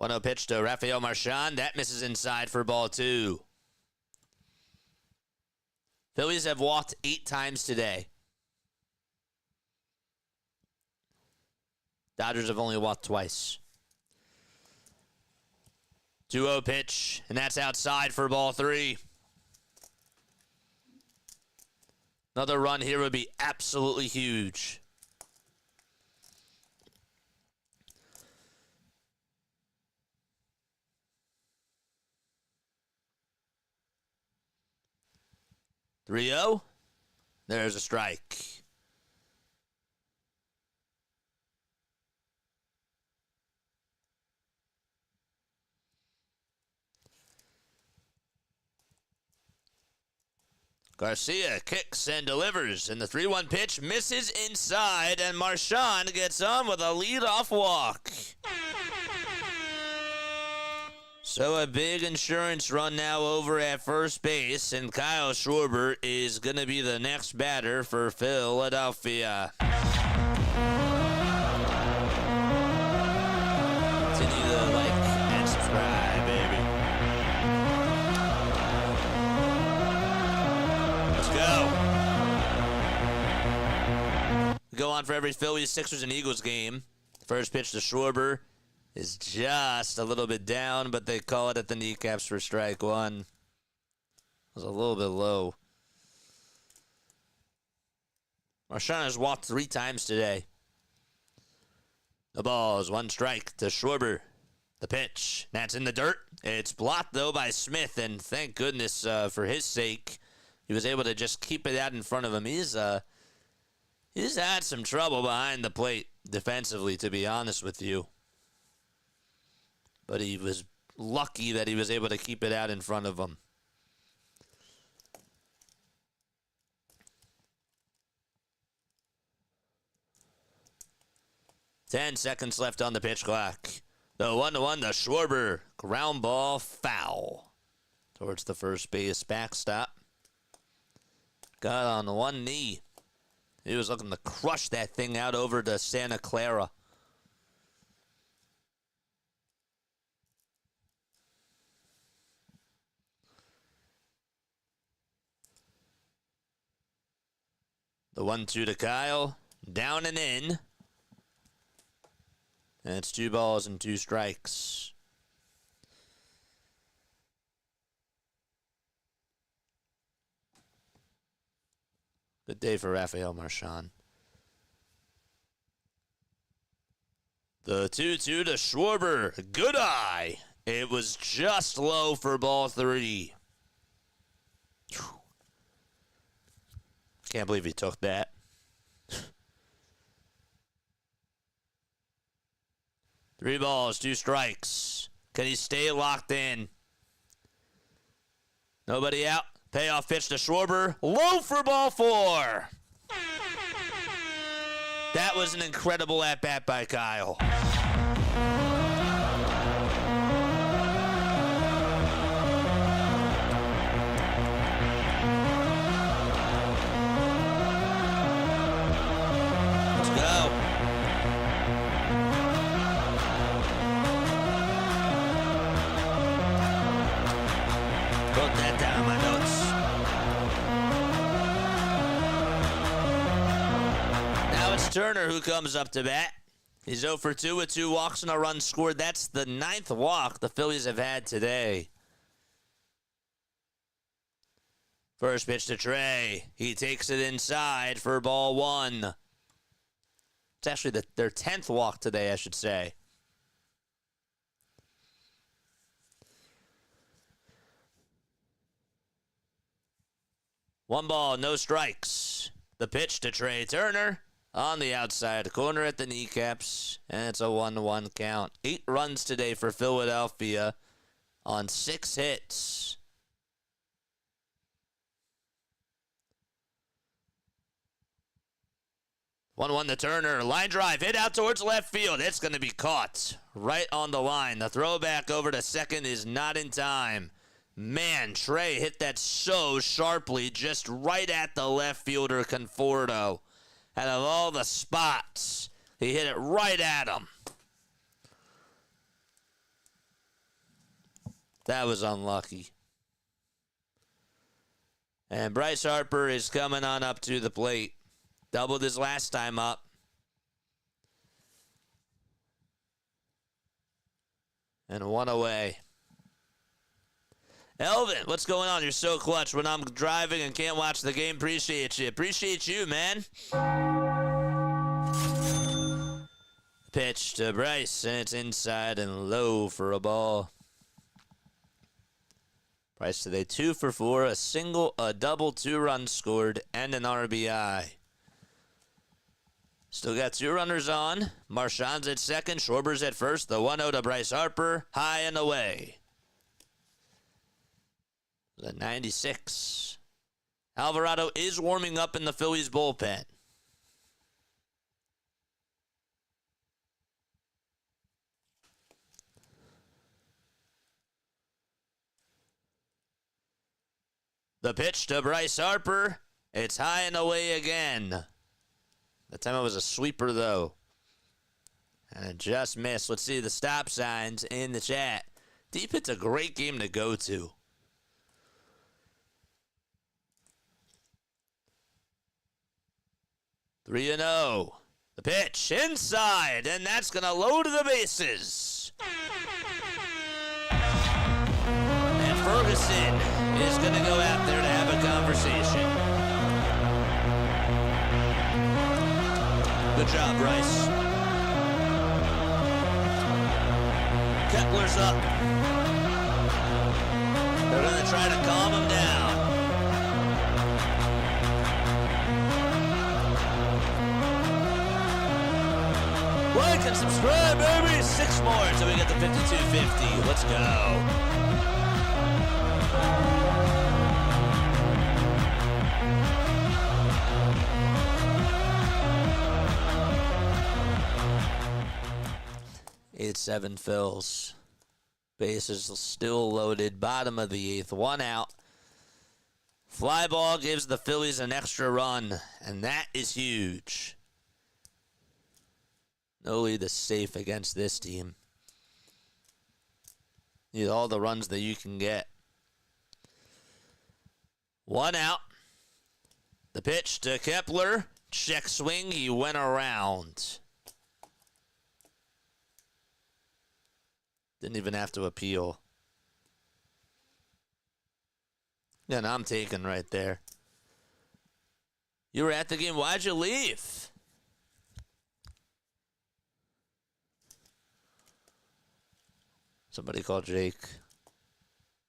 1-0 pitch to Rafael Marchand. That misses inside for ball 2. Phillies have walked 8 times today. Dodgers have only walked twice. 2-0 pitch, and that's outside for ball 3. Another run here would be absolutely huge. Three-0. There's a strike. Garcia kicks and delivers, and the 3-1 pitch misses inside, and Marchand gets on with a leadoff walk. So a big insurance run now over at first base, and Kyle Schwarber is going to be the next batter for Philadelphia. Continue to like and subscribe, baby. Let's go. We go on for every Phillies, Sixers, and Eagles game. First pitch to Schwarber is just a little bit down, but they call it at the kneecaps for strike one. It was a little bit low. Marchand has walked 3 times today. The ball is 1 strike to Schwarber. The pitch, that's in the dirt. It's blocked, though, by Smith, and thank goodness for his sake, he was able to just keep it out in front of him. He's had some trouble behind the plate defensively, to be honest with you. But he was lucky that he was able to keep it out in front of him. Ten seconds left on the pitch clock. The 1-1 to Schwarber. Ground ball foul. Towards the first base backstop. Got on one knee. He was looking to crush that thing out over to Santa Clara. The 1-2 to Kyle. Down and in. And it's 2 balls and 2 strikes. Good day for Rafael Marchand. The 2-2 to Schwarber. Good eye. It was just low for ball 3. Whew. Can't believe he took that. Three balls, 2 strikes. Can he stay locked in? Nobody out. Payoff pitch to Schwarber. Low for ball 4. That was an incredible at-bat by Kyle. Turner, who comes up to bat. He's 0 for 2 with 2 walks and a run scored. That's the 9th walk the Phillies have had today. First pitch to Trey. He takes it inside for ball 1. It's actually their 10th walk today, I should say. One ball, no strikes. The pitch to Trey Turner. On the outside corner at the kneecaps, and it's a 1-1 count. 8 runs today for Philadelphia on 6 hits. 1-1 to Turner. Line drive. Hit out towards left field. It's going to be caught right on the line. The throw back over to second is not in time. Man, Trey hit that so sharply, just right at the left fielder, Conforto. Out of all the spots, he hit it right at him. That was unlucky. And Bryce Harper is coming on up to the plate. Doubled his last time up. And 1 away. Elvin, what's going on? You're so clutch when I'm driving and can't watch the game. Appreciate you. Appreciate you, man. Pitch to Bryce, and it's inside and low for a ball. Bryce today 2 for 4, a single, a double, 2 runs scored, and an RBI. Still got 2 runners on. Marchand's at second, Schwarber's at first. The 1-0 to Bryce Harper, high and away. The 96. Alvarado is warming up in the Phillies bullpen. The pitch to Bryce Harper. It's high and away again. That time it was a sweeper, though. And it just missed. Let's see the stop signs in the chat. Deep Hit's a great game to go to. Three and 0. The pitch inside, and that's going to load the bases. And Ferguson is going to go out there to have a conversation. Good job, Bryce. Kepler's up. They're going to try to calm him down. Like and subscribe, baby. 6 more until we get to 5250. Let's go. It's 7 fills. Bases still loaded. Bottom of the 8th. 1 out. Fly ball gives the Phillies an extra run, and that is huge. No lead is safe against this team. Need all the runs that you can get. 1 out. The pitch to Kepler. Check swing. He went around. Didn't even have to appeal. Yeah, no, I'm taking right there. You were at the game. Why'd you leave? Somebody called Jake.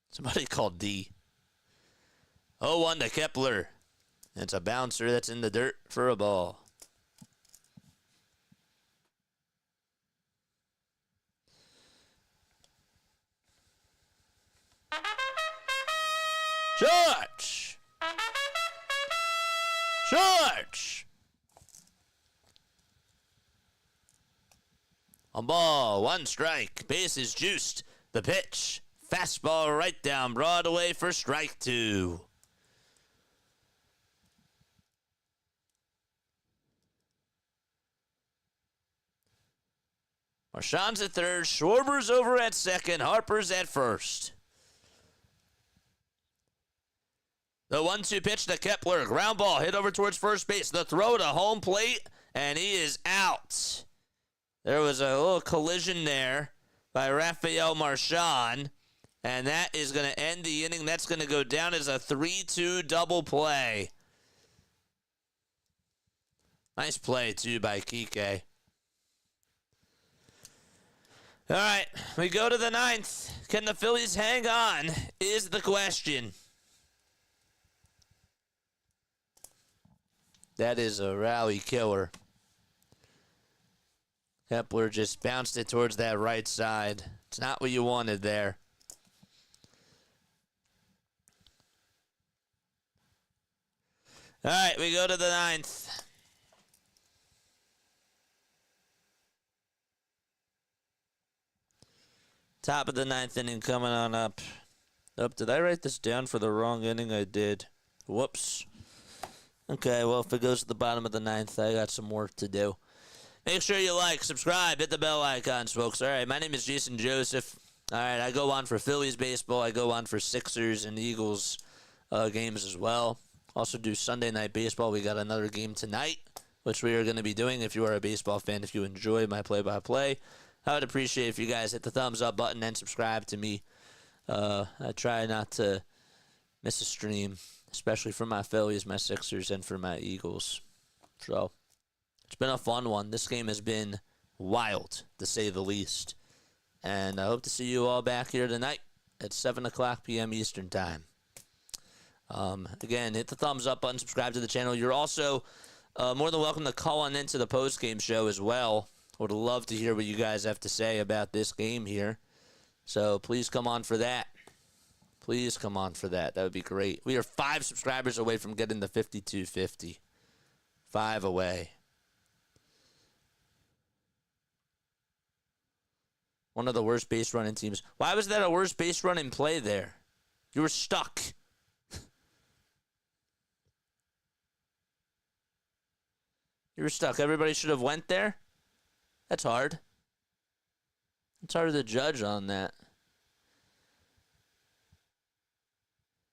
Somebody called D. 0-1 to Kepler. It's a bouncer that's in the dirt for a ball. George! George! On ball, 1 strike. Base is juiced. The pitch. Fastball right down Broadway for strike 2. Marchand's at third. Schwarber's over at second. Harper's at first. The 1-2 pitch to Kepler. Ground ball hit over towards first base. The throw to home plate, and he is out. There was a little collision there by Rafael Marchand, and that is going to end the inning. That's going to go down as a 3-2 double play. Nice play, too, by Kike. All right, we go to the 9th. Can the Phillies hang on is the question. That is a rally killer. Kepler just bounced it towards that right side. It's not what you wanted there. All right, we go to the 9th. Top of the ninth inning coming on up. Oh, did I write this down for the wrong inning? I did. Whoops. Okay, well, if it goes to the bottom of the ninth, I got some work to do. Make sure you like, subscribe, hit the bell icons, folks. All right, my name is Jason Joseph. All right, I go on for Phillies baseball. I go on for Sixers and Eagles games as well. Also do Sunday night baseball. We got another game tonight, which we are going to be doing. If you are a baseball fan, if you enjoy my play-by-play, I would appreciate if you guys hit the thumbs up button and subscribe to me. I try not to miss a stream, especially for my Phillies, my Sixers, and for my Eagles. So it's been a fun one. This game has been wild, to say the least. And I hope to see you all back here tonight at 7 o'clock p.m. Eastern Time. Again, hit the thumbs up button, subscribe to the channel. You're also more than welcome to call on into the post-game show as well. Would love to hear what you guys have to say about this game here. So please come on for that. Please come on for that. That would be great. We are 5 subscribers away from getting the 5250. 5 away. One of the worst base running teams. Why was that a worst base running play there? You were stuck. You were stuck. Everybody should have went there? That's hard. It's hard to judge on that.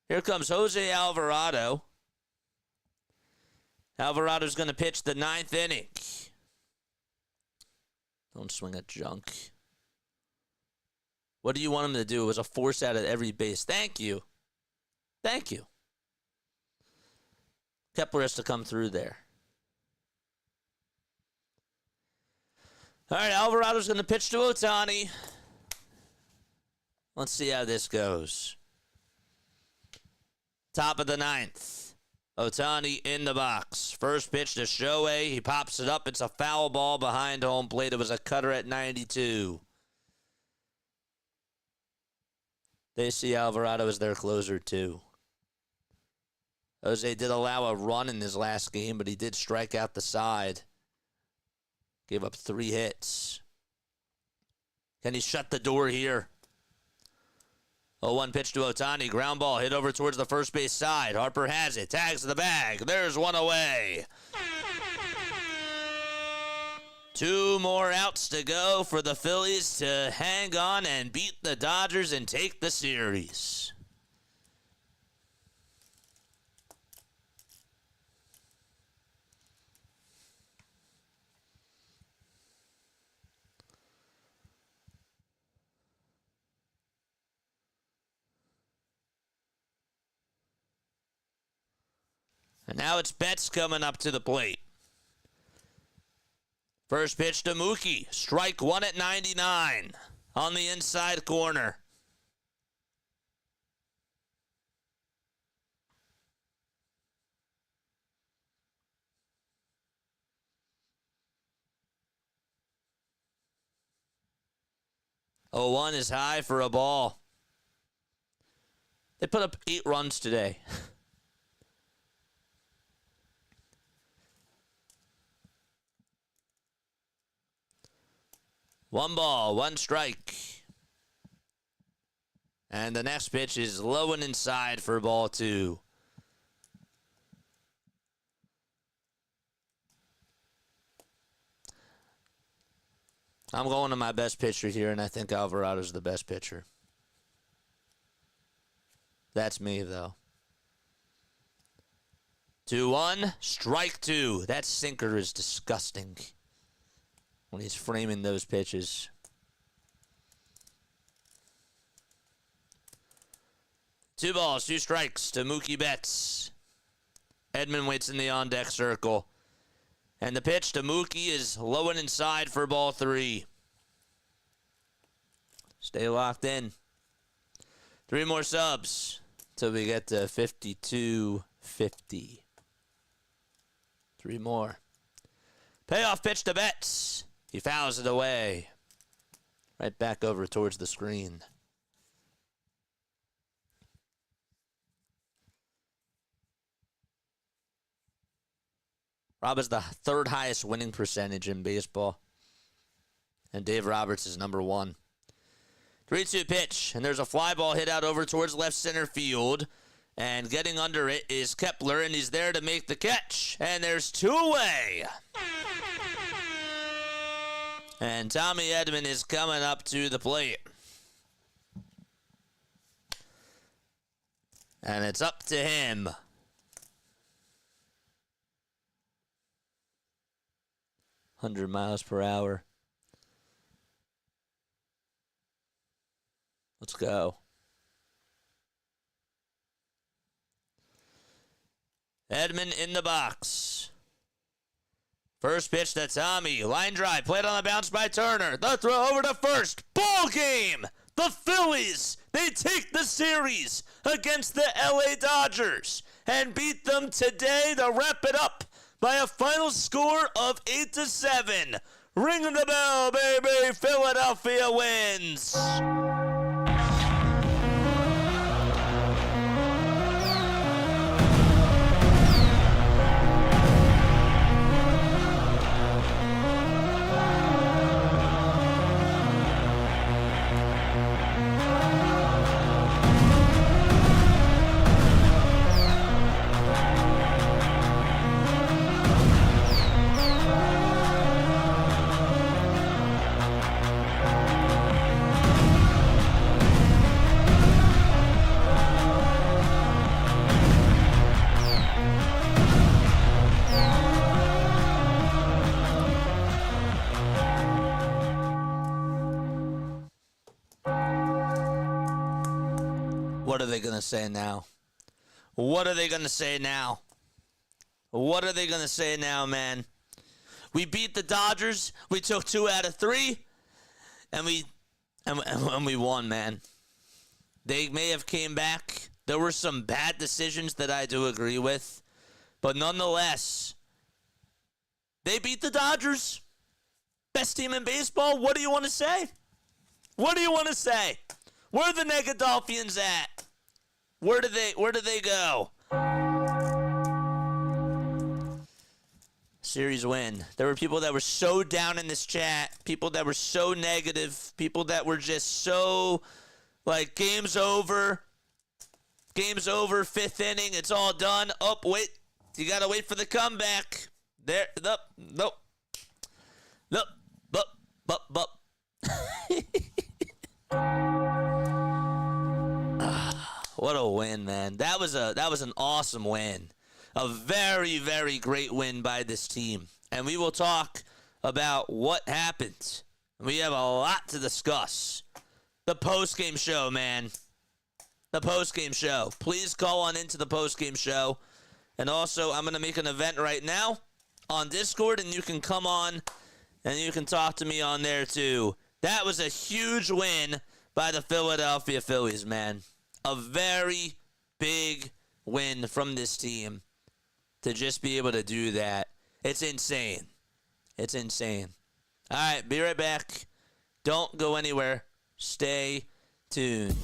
Here comes Jose Alvarado. Alvarado's going to pitch the 9th inning. Don't swing at junk. What do you want him to do? It was a force out at every base. Thank you. Thank you. Kepler has to come through there. All right, Alvarado's going to pitch to Ohtani. Let's see how this goes. Top of the 9th. Ohtani in the box. First pitch to Shohei. He pops it up. It's a foul ball behind home plate. It was a cutter at 92. They see Alvarado as their closer, too. Jose did allow a run in his last game, but he did strike out the side. Gave up 3 hits. Can he shut the door here? 0-1 pitch to Ohtani. Ground ball hit over towards the first base side. Harper has it. Tags the bag. There's one away. 2 more outs to go for the Phillies to hang on and beat the Dodgers and take the series. And now it's Betts coming up to the plate. First pitch to Mookie. Strike 1 at 99 on the inside corner. Oh, 1 is high for a ball. They put up 8 runs today. 1 ball, 1 strike. And the next pitch is low and inside for ball 2. I'm going to my best pitcher here, and I think Alvarado's the best pitcher. That's me, though. 2-1, strike 2. That sinker is disgusting when he's framing those pitches. Two balls, 2 strikes to Mookie Betts. Edman waits in the on-deck circle. And the pitch to Mookie is low and inside for ball 3. Stay locked in. 3 more subs till we get to 52-50. 3 more. Payoff pitch to Betts. He fouls it away. Right back over towards the screen. Rob is the 3rd highest winning percentage in baseball. And Dave Roberts is number 1. 3-2 pitch, and there's a fly ball hit out over towards left center field. And getting under it is Kepler, and he's there to make the catch. And there's 2 away. And Tommy Edman is coming up to the plate. And it's up to him. "100 miles per hour. Let's go. Edman in the box. First pitch to Tommy. Line drive. Played on the bounce by Turner. The throw over to first. Ball game. The Phillies, they take the series against the LA Dodgers and beat them today to wrap it up by a final score of 8-7. Ring the bell, baby. Philadelphia wins. What are they going to say now? What are they going to say now? What are they going to say now, man? We beat the Dodgers. We took 2 out of 3. And we won, man. They may have came back. There were some bad decisions that I do agree with. But nonetheless, they beat the Dodgers. Best team in baseball. What do you want to say? What do you want to say? Where are the Negadolphians at? Where do they go? Series win. There were people that were so down in this chat, people that were so negative, people that were just so like game's over. Game's over, 5th inning, it's all done. Oh, wait. You got to wait for the comeback. There, nope. What a win, man. That was an awesome win. A very, very great win by this team. And we will talk about what happened. We have a lot to discuss. The post-game show, man. The post-game show. Please call on into the post-game show. And also, I'm going to make an event right now on Discord, and you can come on and you can talk to me on there too. That was a huge win by the Philadelphia Phillies, man. A very big win from this team to just be able to do that. It's insane. It's insane. All right, be right back. Don't go anywhere. Stay tuned.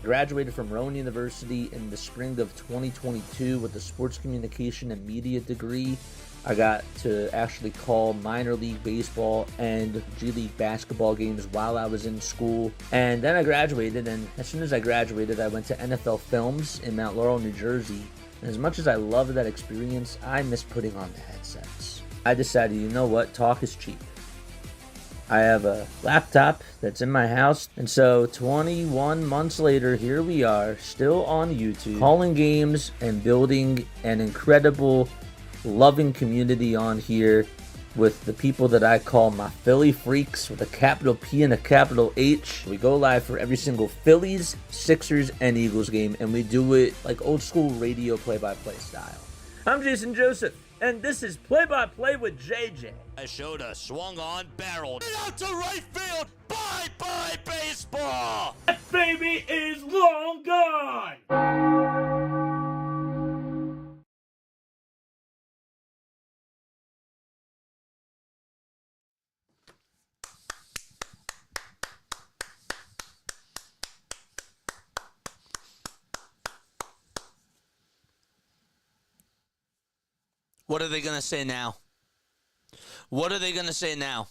graduated from Rowan University in the spring of 2022 with a sports communication and media degree. I got to actually call minor league baseball and G League basketball games while I was in school. And then I graduated, and as soon as I graduated, I went to NFL Films in Mount Laurel, New Jersey. And as much as I loved that experience, I miss putting on the headsets. I decided, you know what, talk is cheap. I have a laptop that's in my house, and so 21 months later, here we are, still on YouTube, calling games and building an incredible, loving community on here with the people that I call my Philly freaks with a capital P and a capital H. We go live for every single Phillies, Sixers, and Eagles game, and we do it like old school radio play-by-play style. I'm Jason Joseph, and this is Play-by-Play with JJ. I showed a swung on, barreled out to right field. Bye-bye baseball. That baby is long gone. What are they going to say now? What are they going to say now?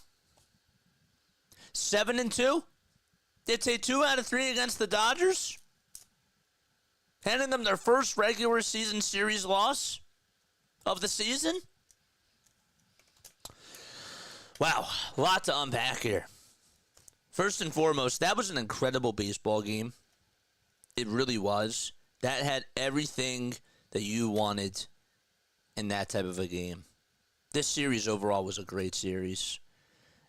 7-2? It's a 2 out of 3 against the Dodgers? Handing them their first regular season series loss of the season? Wow, a lot to unpack here. First and foremost, that was an incredible baseball game. It really was. That had everything that you wanted in that type of a game. This series overall was a great series.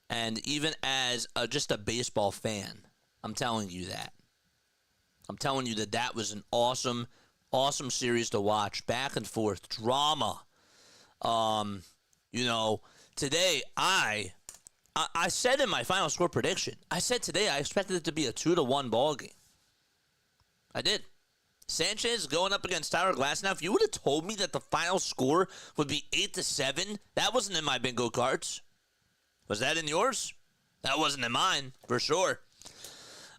And even as just a baseball fan, I'm telling you that. I'm telling you that that was an awesome, awesome series to watch. Back and forth. Drama. Today I said in my final score prediction, I said today I expected it to be a 2-1 ball game. I did. Sanchez going up against Glassnow. If you would have told me that the final score would be 8-7, that wasn't in my bingo cards. Was that in yours? That wasn't in mine, for sure.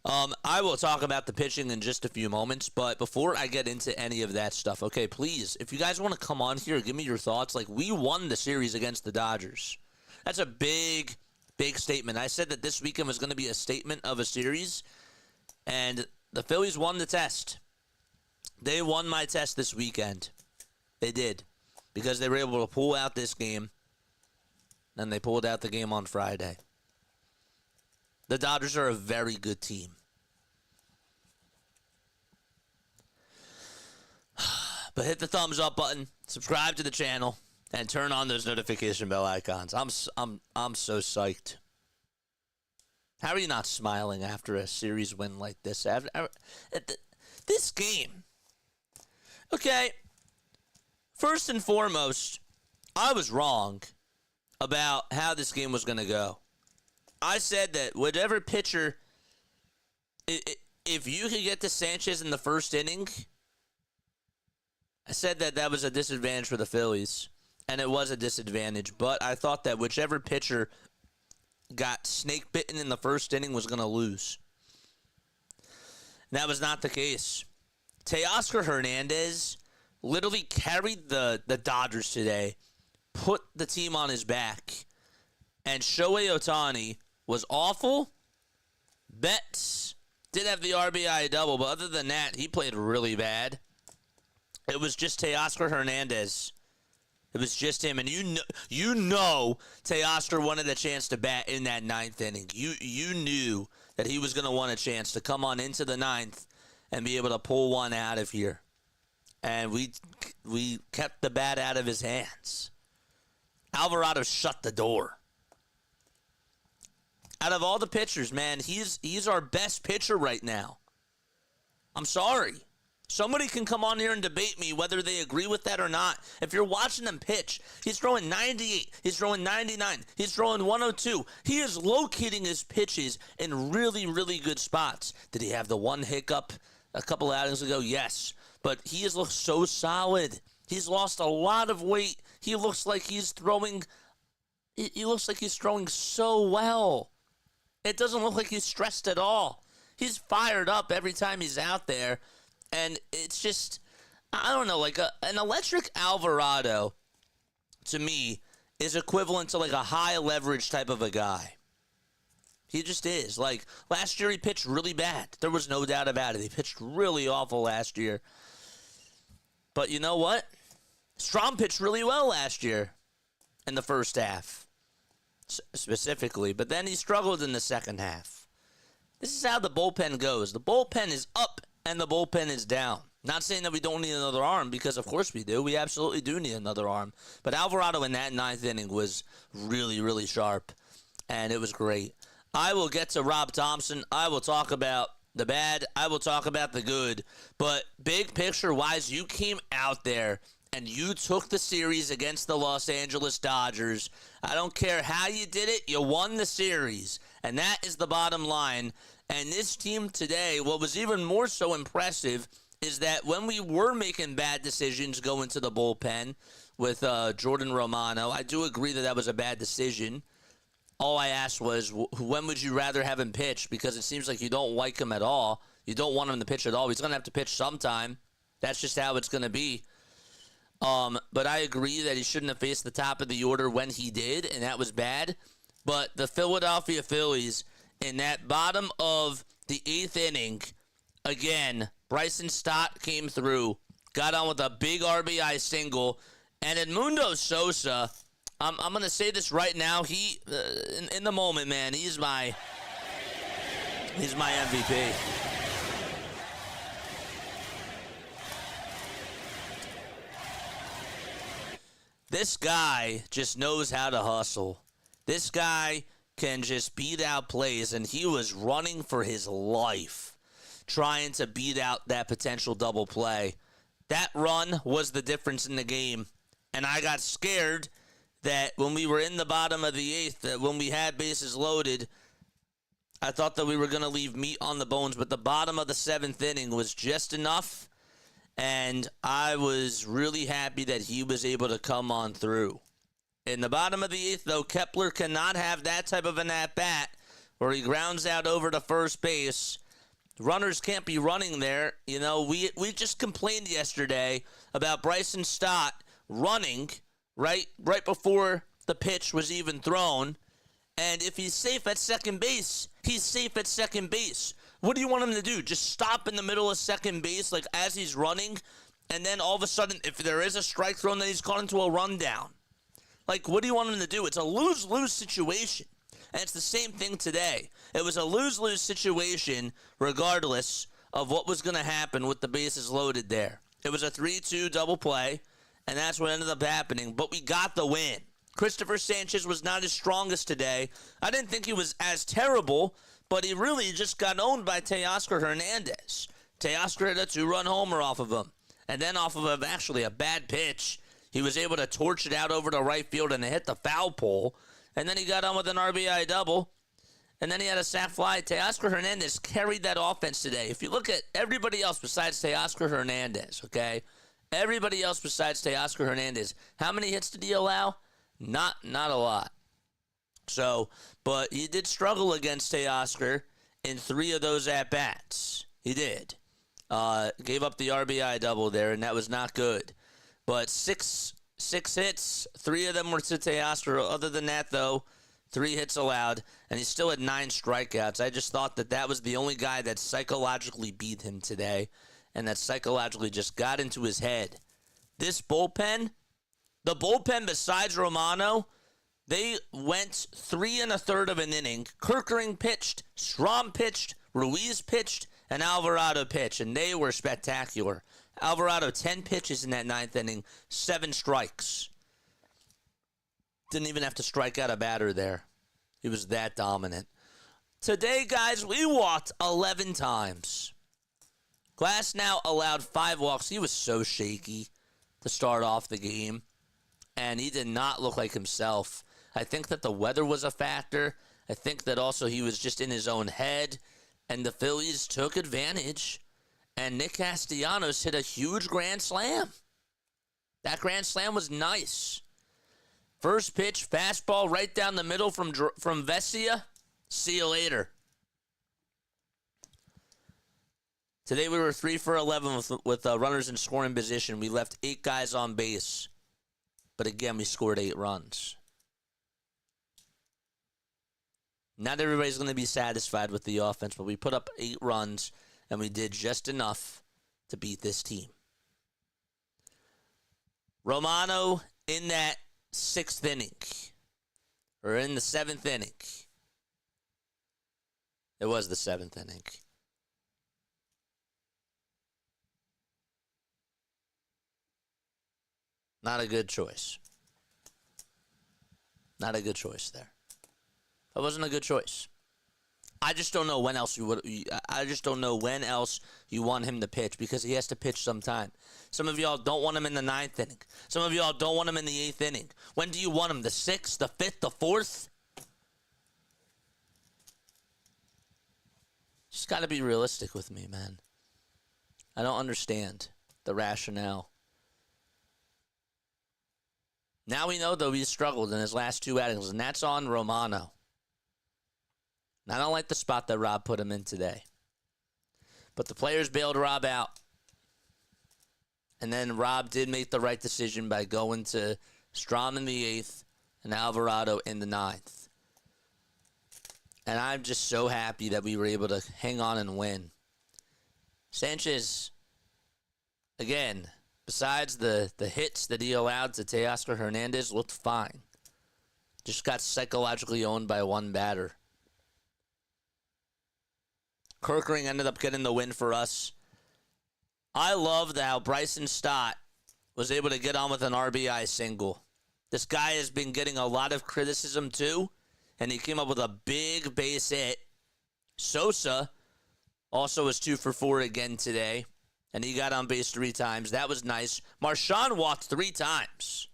I will talk about the pitching in just a few moments, but before I get into any of that stuff, okay, please, if you guys want to come on here, give me your thoughts. Like, we won the series against the Dodgers. That's a big, big statement. I said that this weekend was going to be a statement of a series, and the Phillies won the test. They won my test this weekend. They did. Because they were able to pull out this game. And they pulled out the game on Friday. The Dodgers are a very good team. But hit the thumbs up button, subscribe to the channel, and turn on those notification bell icons. I'm so psyched. How are you not smiling after a series win like this? This game. Okay, first and foremost, I was wrong about how this game was going to go. I said that whatever pitcher, if you could get to Sanchez in the first inning, I said that that was a disadvantage for the Phillies, and it was a disadvantage, but I thought that whichever pitcher got snake bitten in the first inning was going to lose. And that was not the case. Teoscar Hernandez literally carried the Dodgers today, put the team on his back, and Shohei Ohtani was awful. Betts did have the RBI double, but other than that, he played really bad. It was just Teoscar Hernandez. It was just him, and you know Teoscar wanted a chance to bat in that ninth inning. You knew that he was going to want a chance to come on into the ninth and be able to pull one out of here. And we kept the bat out of his hands. Alvarado shut the door. Out of all the pitchers, man, he's our best pitcher right now. I'm sorry. Somebody can come on here and debate me whether they agree with that or not. If you're watching him pitch, he's throwing 98, he's throwing 99, he's throwing 102. He is locating his pitches in really, really good spots. Did he have the one hiccup a couple outings ago? Yes. But he has looked so solid. He's lost a lot of weight. He looks like he's throwing so well. It doesn't look like he's stressed at all. He's fired up every time he's out there. And it's just, I don't know, like an electric Alvarado, to me, is equivalent to like a high leverage type of a guy. He just is. Like, last year he pitched really bad. There was no doubt about it. He pitched really awful last year. But you know what? Strom pitched really well last year in the first half, specifically. But then he struggled in the second half. This is how the bullpen goes. The bullpen is up and the bullpen is down. Not saying that we don't need another arm, because of course we do. We absolutely do need another arm. But Alvarado in that ninth inning was really, really sharp, and it was great. I will get to Rob Thompson. I will talk about the bad. I will talk about the good. But big picture-wise, you came out there and you took the series against the Los Angeles Dodgers. I don't care how you did it. You won the series, and that is the bottom line. And this team today, what was even more so impressive is that when we were making bad decisions going to the bullpen with Jordan Romano, I do agree that that was a bad decision. All I asked was, when would you rather have him pitch? Because it seems like you don't like him at all. You don't want him to pitch at all. He's going to have to pitch sometime. That's just how it's going to be. But I agree that he shouldn't have faced the top of the order when he did, and that was bad. But the Philadelphia Phillies, in that bottom of the eighth inning, again, Bryson Stott came through, got on with a big RBI single, and Edmundo Sosa, I'm going to say this right now, he, in the moment, man, he's my MVP. This guy just knows how to hustle. This guy can just beat out plays, and he was running for his life, trying to beat out that potential double play. That run was the difference in the game, and I got scared that when we were in the bottom of the eighth, that when we had bases loaded, I thought that we were going to leave meat on the bones, but the bottom of the seventh inning was just enough, and I was really happy that he was able to come on through. In the bottom of the eighth, though, Kepler cannot have that type of an at-bat where he grounds out over to first base. Runners can't be running there. You know, we just complained yesterday about Bryson Stott running right before the pitch was even thrown. And if he's safe at second base, he's safe at second base. What do you want him to do? Just stop in the middle of second base, like as he's running, and then all of a sudden, if there is a strike thrown, then he's caught into a rundown. Like, what do you want him to do? It's a lose-lose situation. And it's the same thing today. It was a lose-lose situation regardless of what was going to happen with the bases loaded there. It was a 3-2 double play, and that's what ended up happening. But we got the win. Christopher Sanchez was not his strongest today. I didn't think he was as terrible, but he really just got owned by Teoscar Hernandez. Teoscar had a 2-run homer off of him. And then off of actually a bad pitch, he was able to torch it out over to right field and hit the foul pole. And then he got on with an RBI double. And then he had a sac fly. Teoscar Hernandez carried that offense today. If you look at everybody else besides Teoscar Hernandez, okay? Everybody else besides Teoscar Hernandez, how many hits did he allow? Not a lot. So, but he did struggle against Teoscar in 3 of those at-bats. He did. Gave up the RBI double there, and that was not good. But six hits, 3 of them were to Teoscar. Other than that, though, 3 hits allowed, and he still had 9 strikeouts. I just thought that was the only guy that psychologically beat him today, and that psychologically just got into his head. This bullpen, the bullpen besides Romano, they went 3 1/3 of an inning. Kerkering pitched, Strom pitched, Ruiz pitched, and Alvarado pitched, and they were spectacular. Alvarado, 10 pitches in that 9th inning, 7 strikes. Didn't even have to strike out a batter there. He was that dominant. Today, guys, we walked 11 times. Glassnow allowed 5 walks. He was so shaky to start off the game, and he did not look like himself. I think that the weather was a factor. I think that also he was just in his own head, and the Phillies took advantage, and Nick Castellanos hit a huge grand slam. That grand slam was nice. First pitch, fastball right down the middle from Vesia. See you later. Today we were 3 for 11 with runners in scoring position. We left 8 guys on base. But again, we scored 8 runs. Not everybody's going to be satisfied with the offense, but we put up 8 runs, and we did just enough to beat this team. Romano in that 6th inning, or in the 7th inning. It was the 7th inning. Not a good choice. Not a good choice there. That wasn't a good choice. I just don't know when else you would. I just don't know when else you want him to pitch, because he has to pitch sometime. Some of y'all don't want him in the 9th inning. Some of y'all don't want him in the 8th inning. When do you want him? The 6th, the 5th, the 4th? Just got to be realistic with me, man. I don't understand the rationale. Now we know, though, he struggled in his last 2 outings, and that's on Romano. And I don't like the spot that Rob put him in today. But the players bailed Rob out. And then Rob did make the right decision by going to Strom in the 8th and Alvarado in the 9th. And I'm just so happy that we were able to hang on and win. Sanchez, again, besides the hits that he allowed to Teoscar Hernandez, looked fine. Just got psychologically owned by one batter. Kirkering ended up getting the win for us. I loved how Bryson Stott was able to get on with an RBI single. This guy has been getting a lot of criticism too, and he came up with a big base hit. Sosa also was 2 for 4 again today, and he got on base 3 times. That was nice. Marshawn walked 3 times.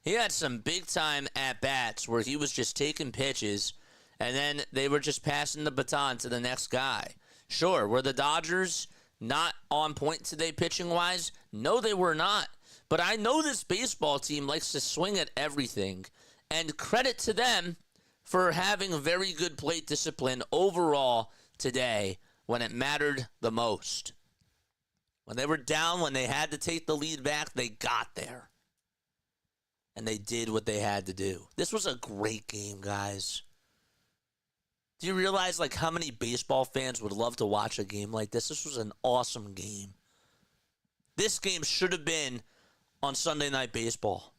He had some big-time at-bats where he was just taking pitches, and then they were just passing the baton to the next guy. Sure, were the Dodgers not on point today pitching-wise? No, they were not. But I know this baseball team likes to swing at everything, and credit to them for having very good plate discipline overall today when it mattered the most. When they were down, when they had to take the lead back, they got there. And they did what they had to do. This was a great game, guys. Do you realize how many baseball fans would love to watch a game like this? This was an awesome game. This game should have been on Sunday Night Baseball.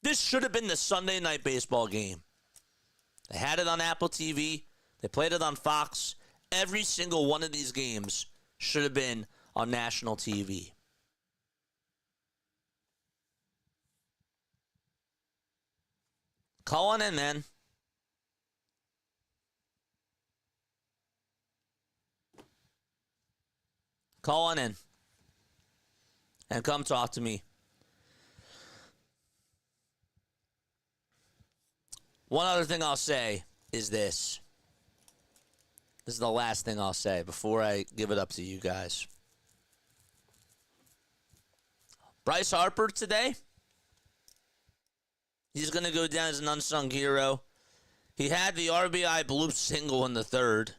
This should have been the Sunday Night Baseball game. They had it on Apple TV. They played it on Fox. Every single one of these games should have been on national TV. Call on in, man. Call on in. And come talk to me. One other thing I'll say is this. This is the last thing I'll say before I give it up to you guys. Bryce Harper today, he's going to go down as an unsung hero. He had the RBI bloop single in the 3rd.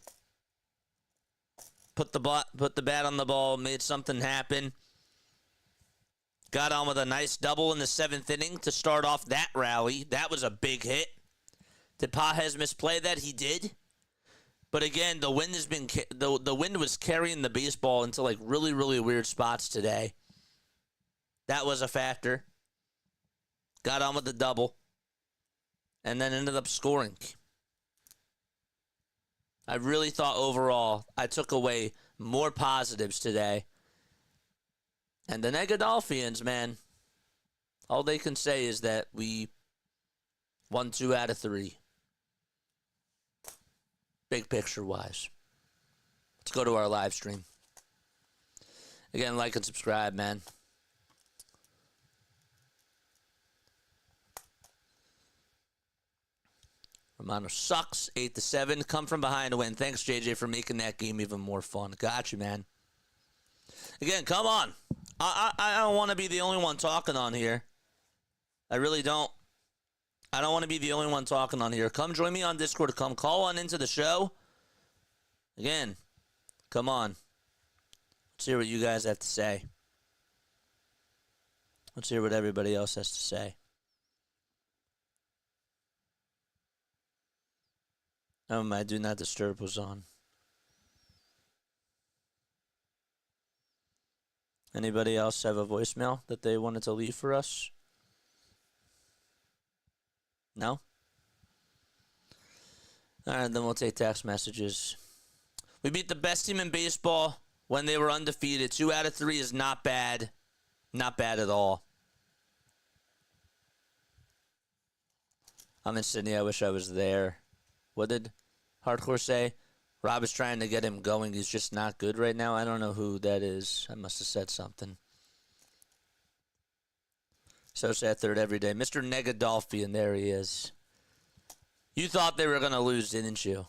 Put the bat on the ball, made something happen. Got on with a nice double in the 7th inning to start off that rally. That was a big hit. Did Pajes misplay that? He did. But again, the wind has been the wind was carrying the baseball into really, really weird spots today. That was a factor. Got on with the double. And then ended up scoring. I really thought overall I took away more positives today. And the Negadolphians, man, all they can say is that we won 2 out of 3. Big picture-wise. Let's go to our live stream. Again, like and subscribe, man. Romano sucks. 8-7. Come from behind to win. Thanks, JJ, for making that game even more fun. Got you, man. Again, come on. I don't want to be the only one talking on here. I really don't. I don't want to be the only one talking on here. Come join me on Discord. Come call on into the show. Again, come on. Let's hear what you guys have to say. Let's hear what everybody else has to say. Oh, my Do Not Disturb was on. Anybody else have a voicemail that they wanted to leave for us? No? All right, then we'll take text messages. We beat the best team in baseball when they were undefeated. 2 out of 3 is not bad. Not bad at all. I'm in Sydney. I wish I was there. What did Hardcore say? Rob is trying to get him going. He's just not good right now. I don't know who that is. I must have said something. So sad third every day. Mr. Negadolphian, there he is. You thought they were going to lose, didn't you?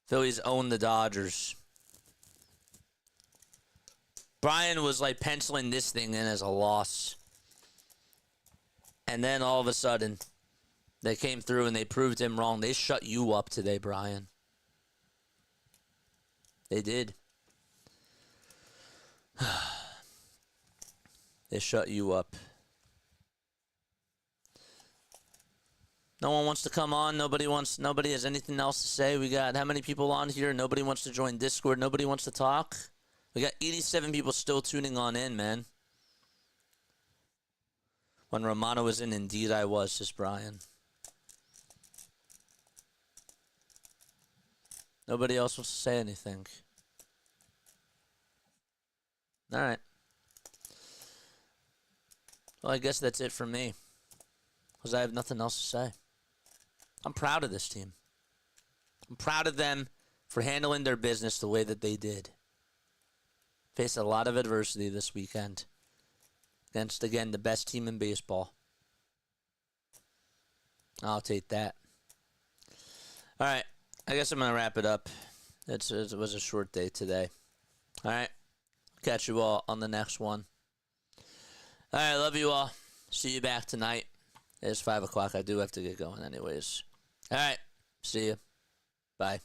Phillies own the Dodgers. Brian was like penciling this thing in as a loss. And then all of a sudden, they came through and they proved him wrong. They shut you up today, Brian. They did. They shut you up. No one wants to come on. Nobody has anything else to say. We got how many people on here? Nobody wants to join Discord. Nobody wants to talk. We got 87 people still tuning on in, man. When Romano was in, indeed I was, says Brian. Nobody else wants to say anything. All right. Well, I guess that's it for me. Because I have nothing else to say. I'm proud of this team. I'm proud of them for handling their business the way that they did. Faced a lot of adversity this weekend. Against, again, the best team in baseball. I'll take that. All right. I guess I'm going to wrap it up. It was a short day today. All right. Catch you all on the next one. All right. Love you all. See you back tonight. It's 5 o'clock. I do have to get going anyways. All right. See you. Bye.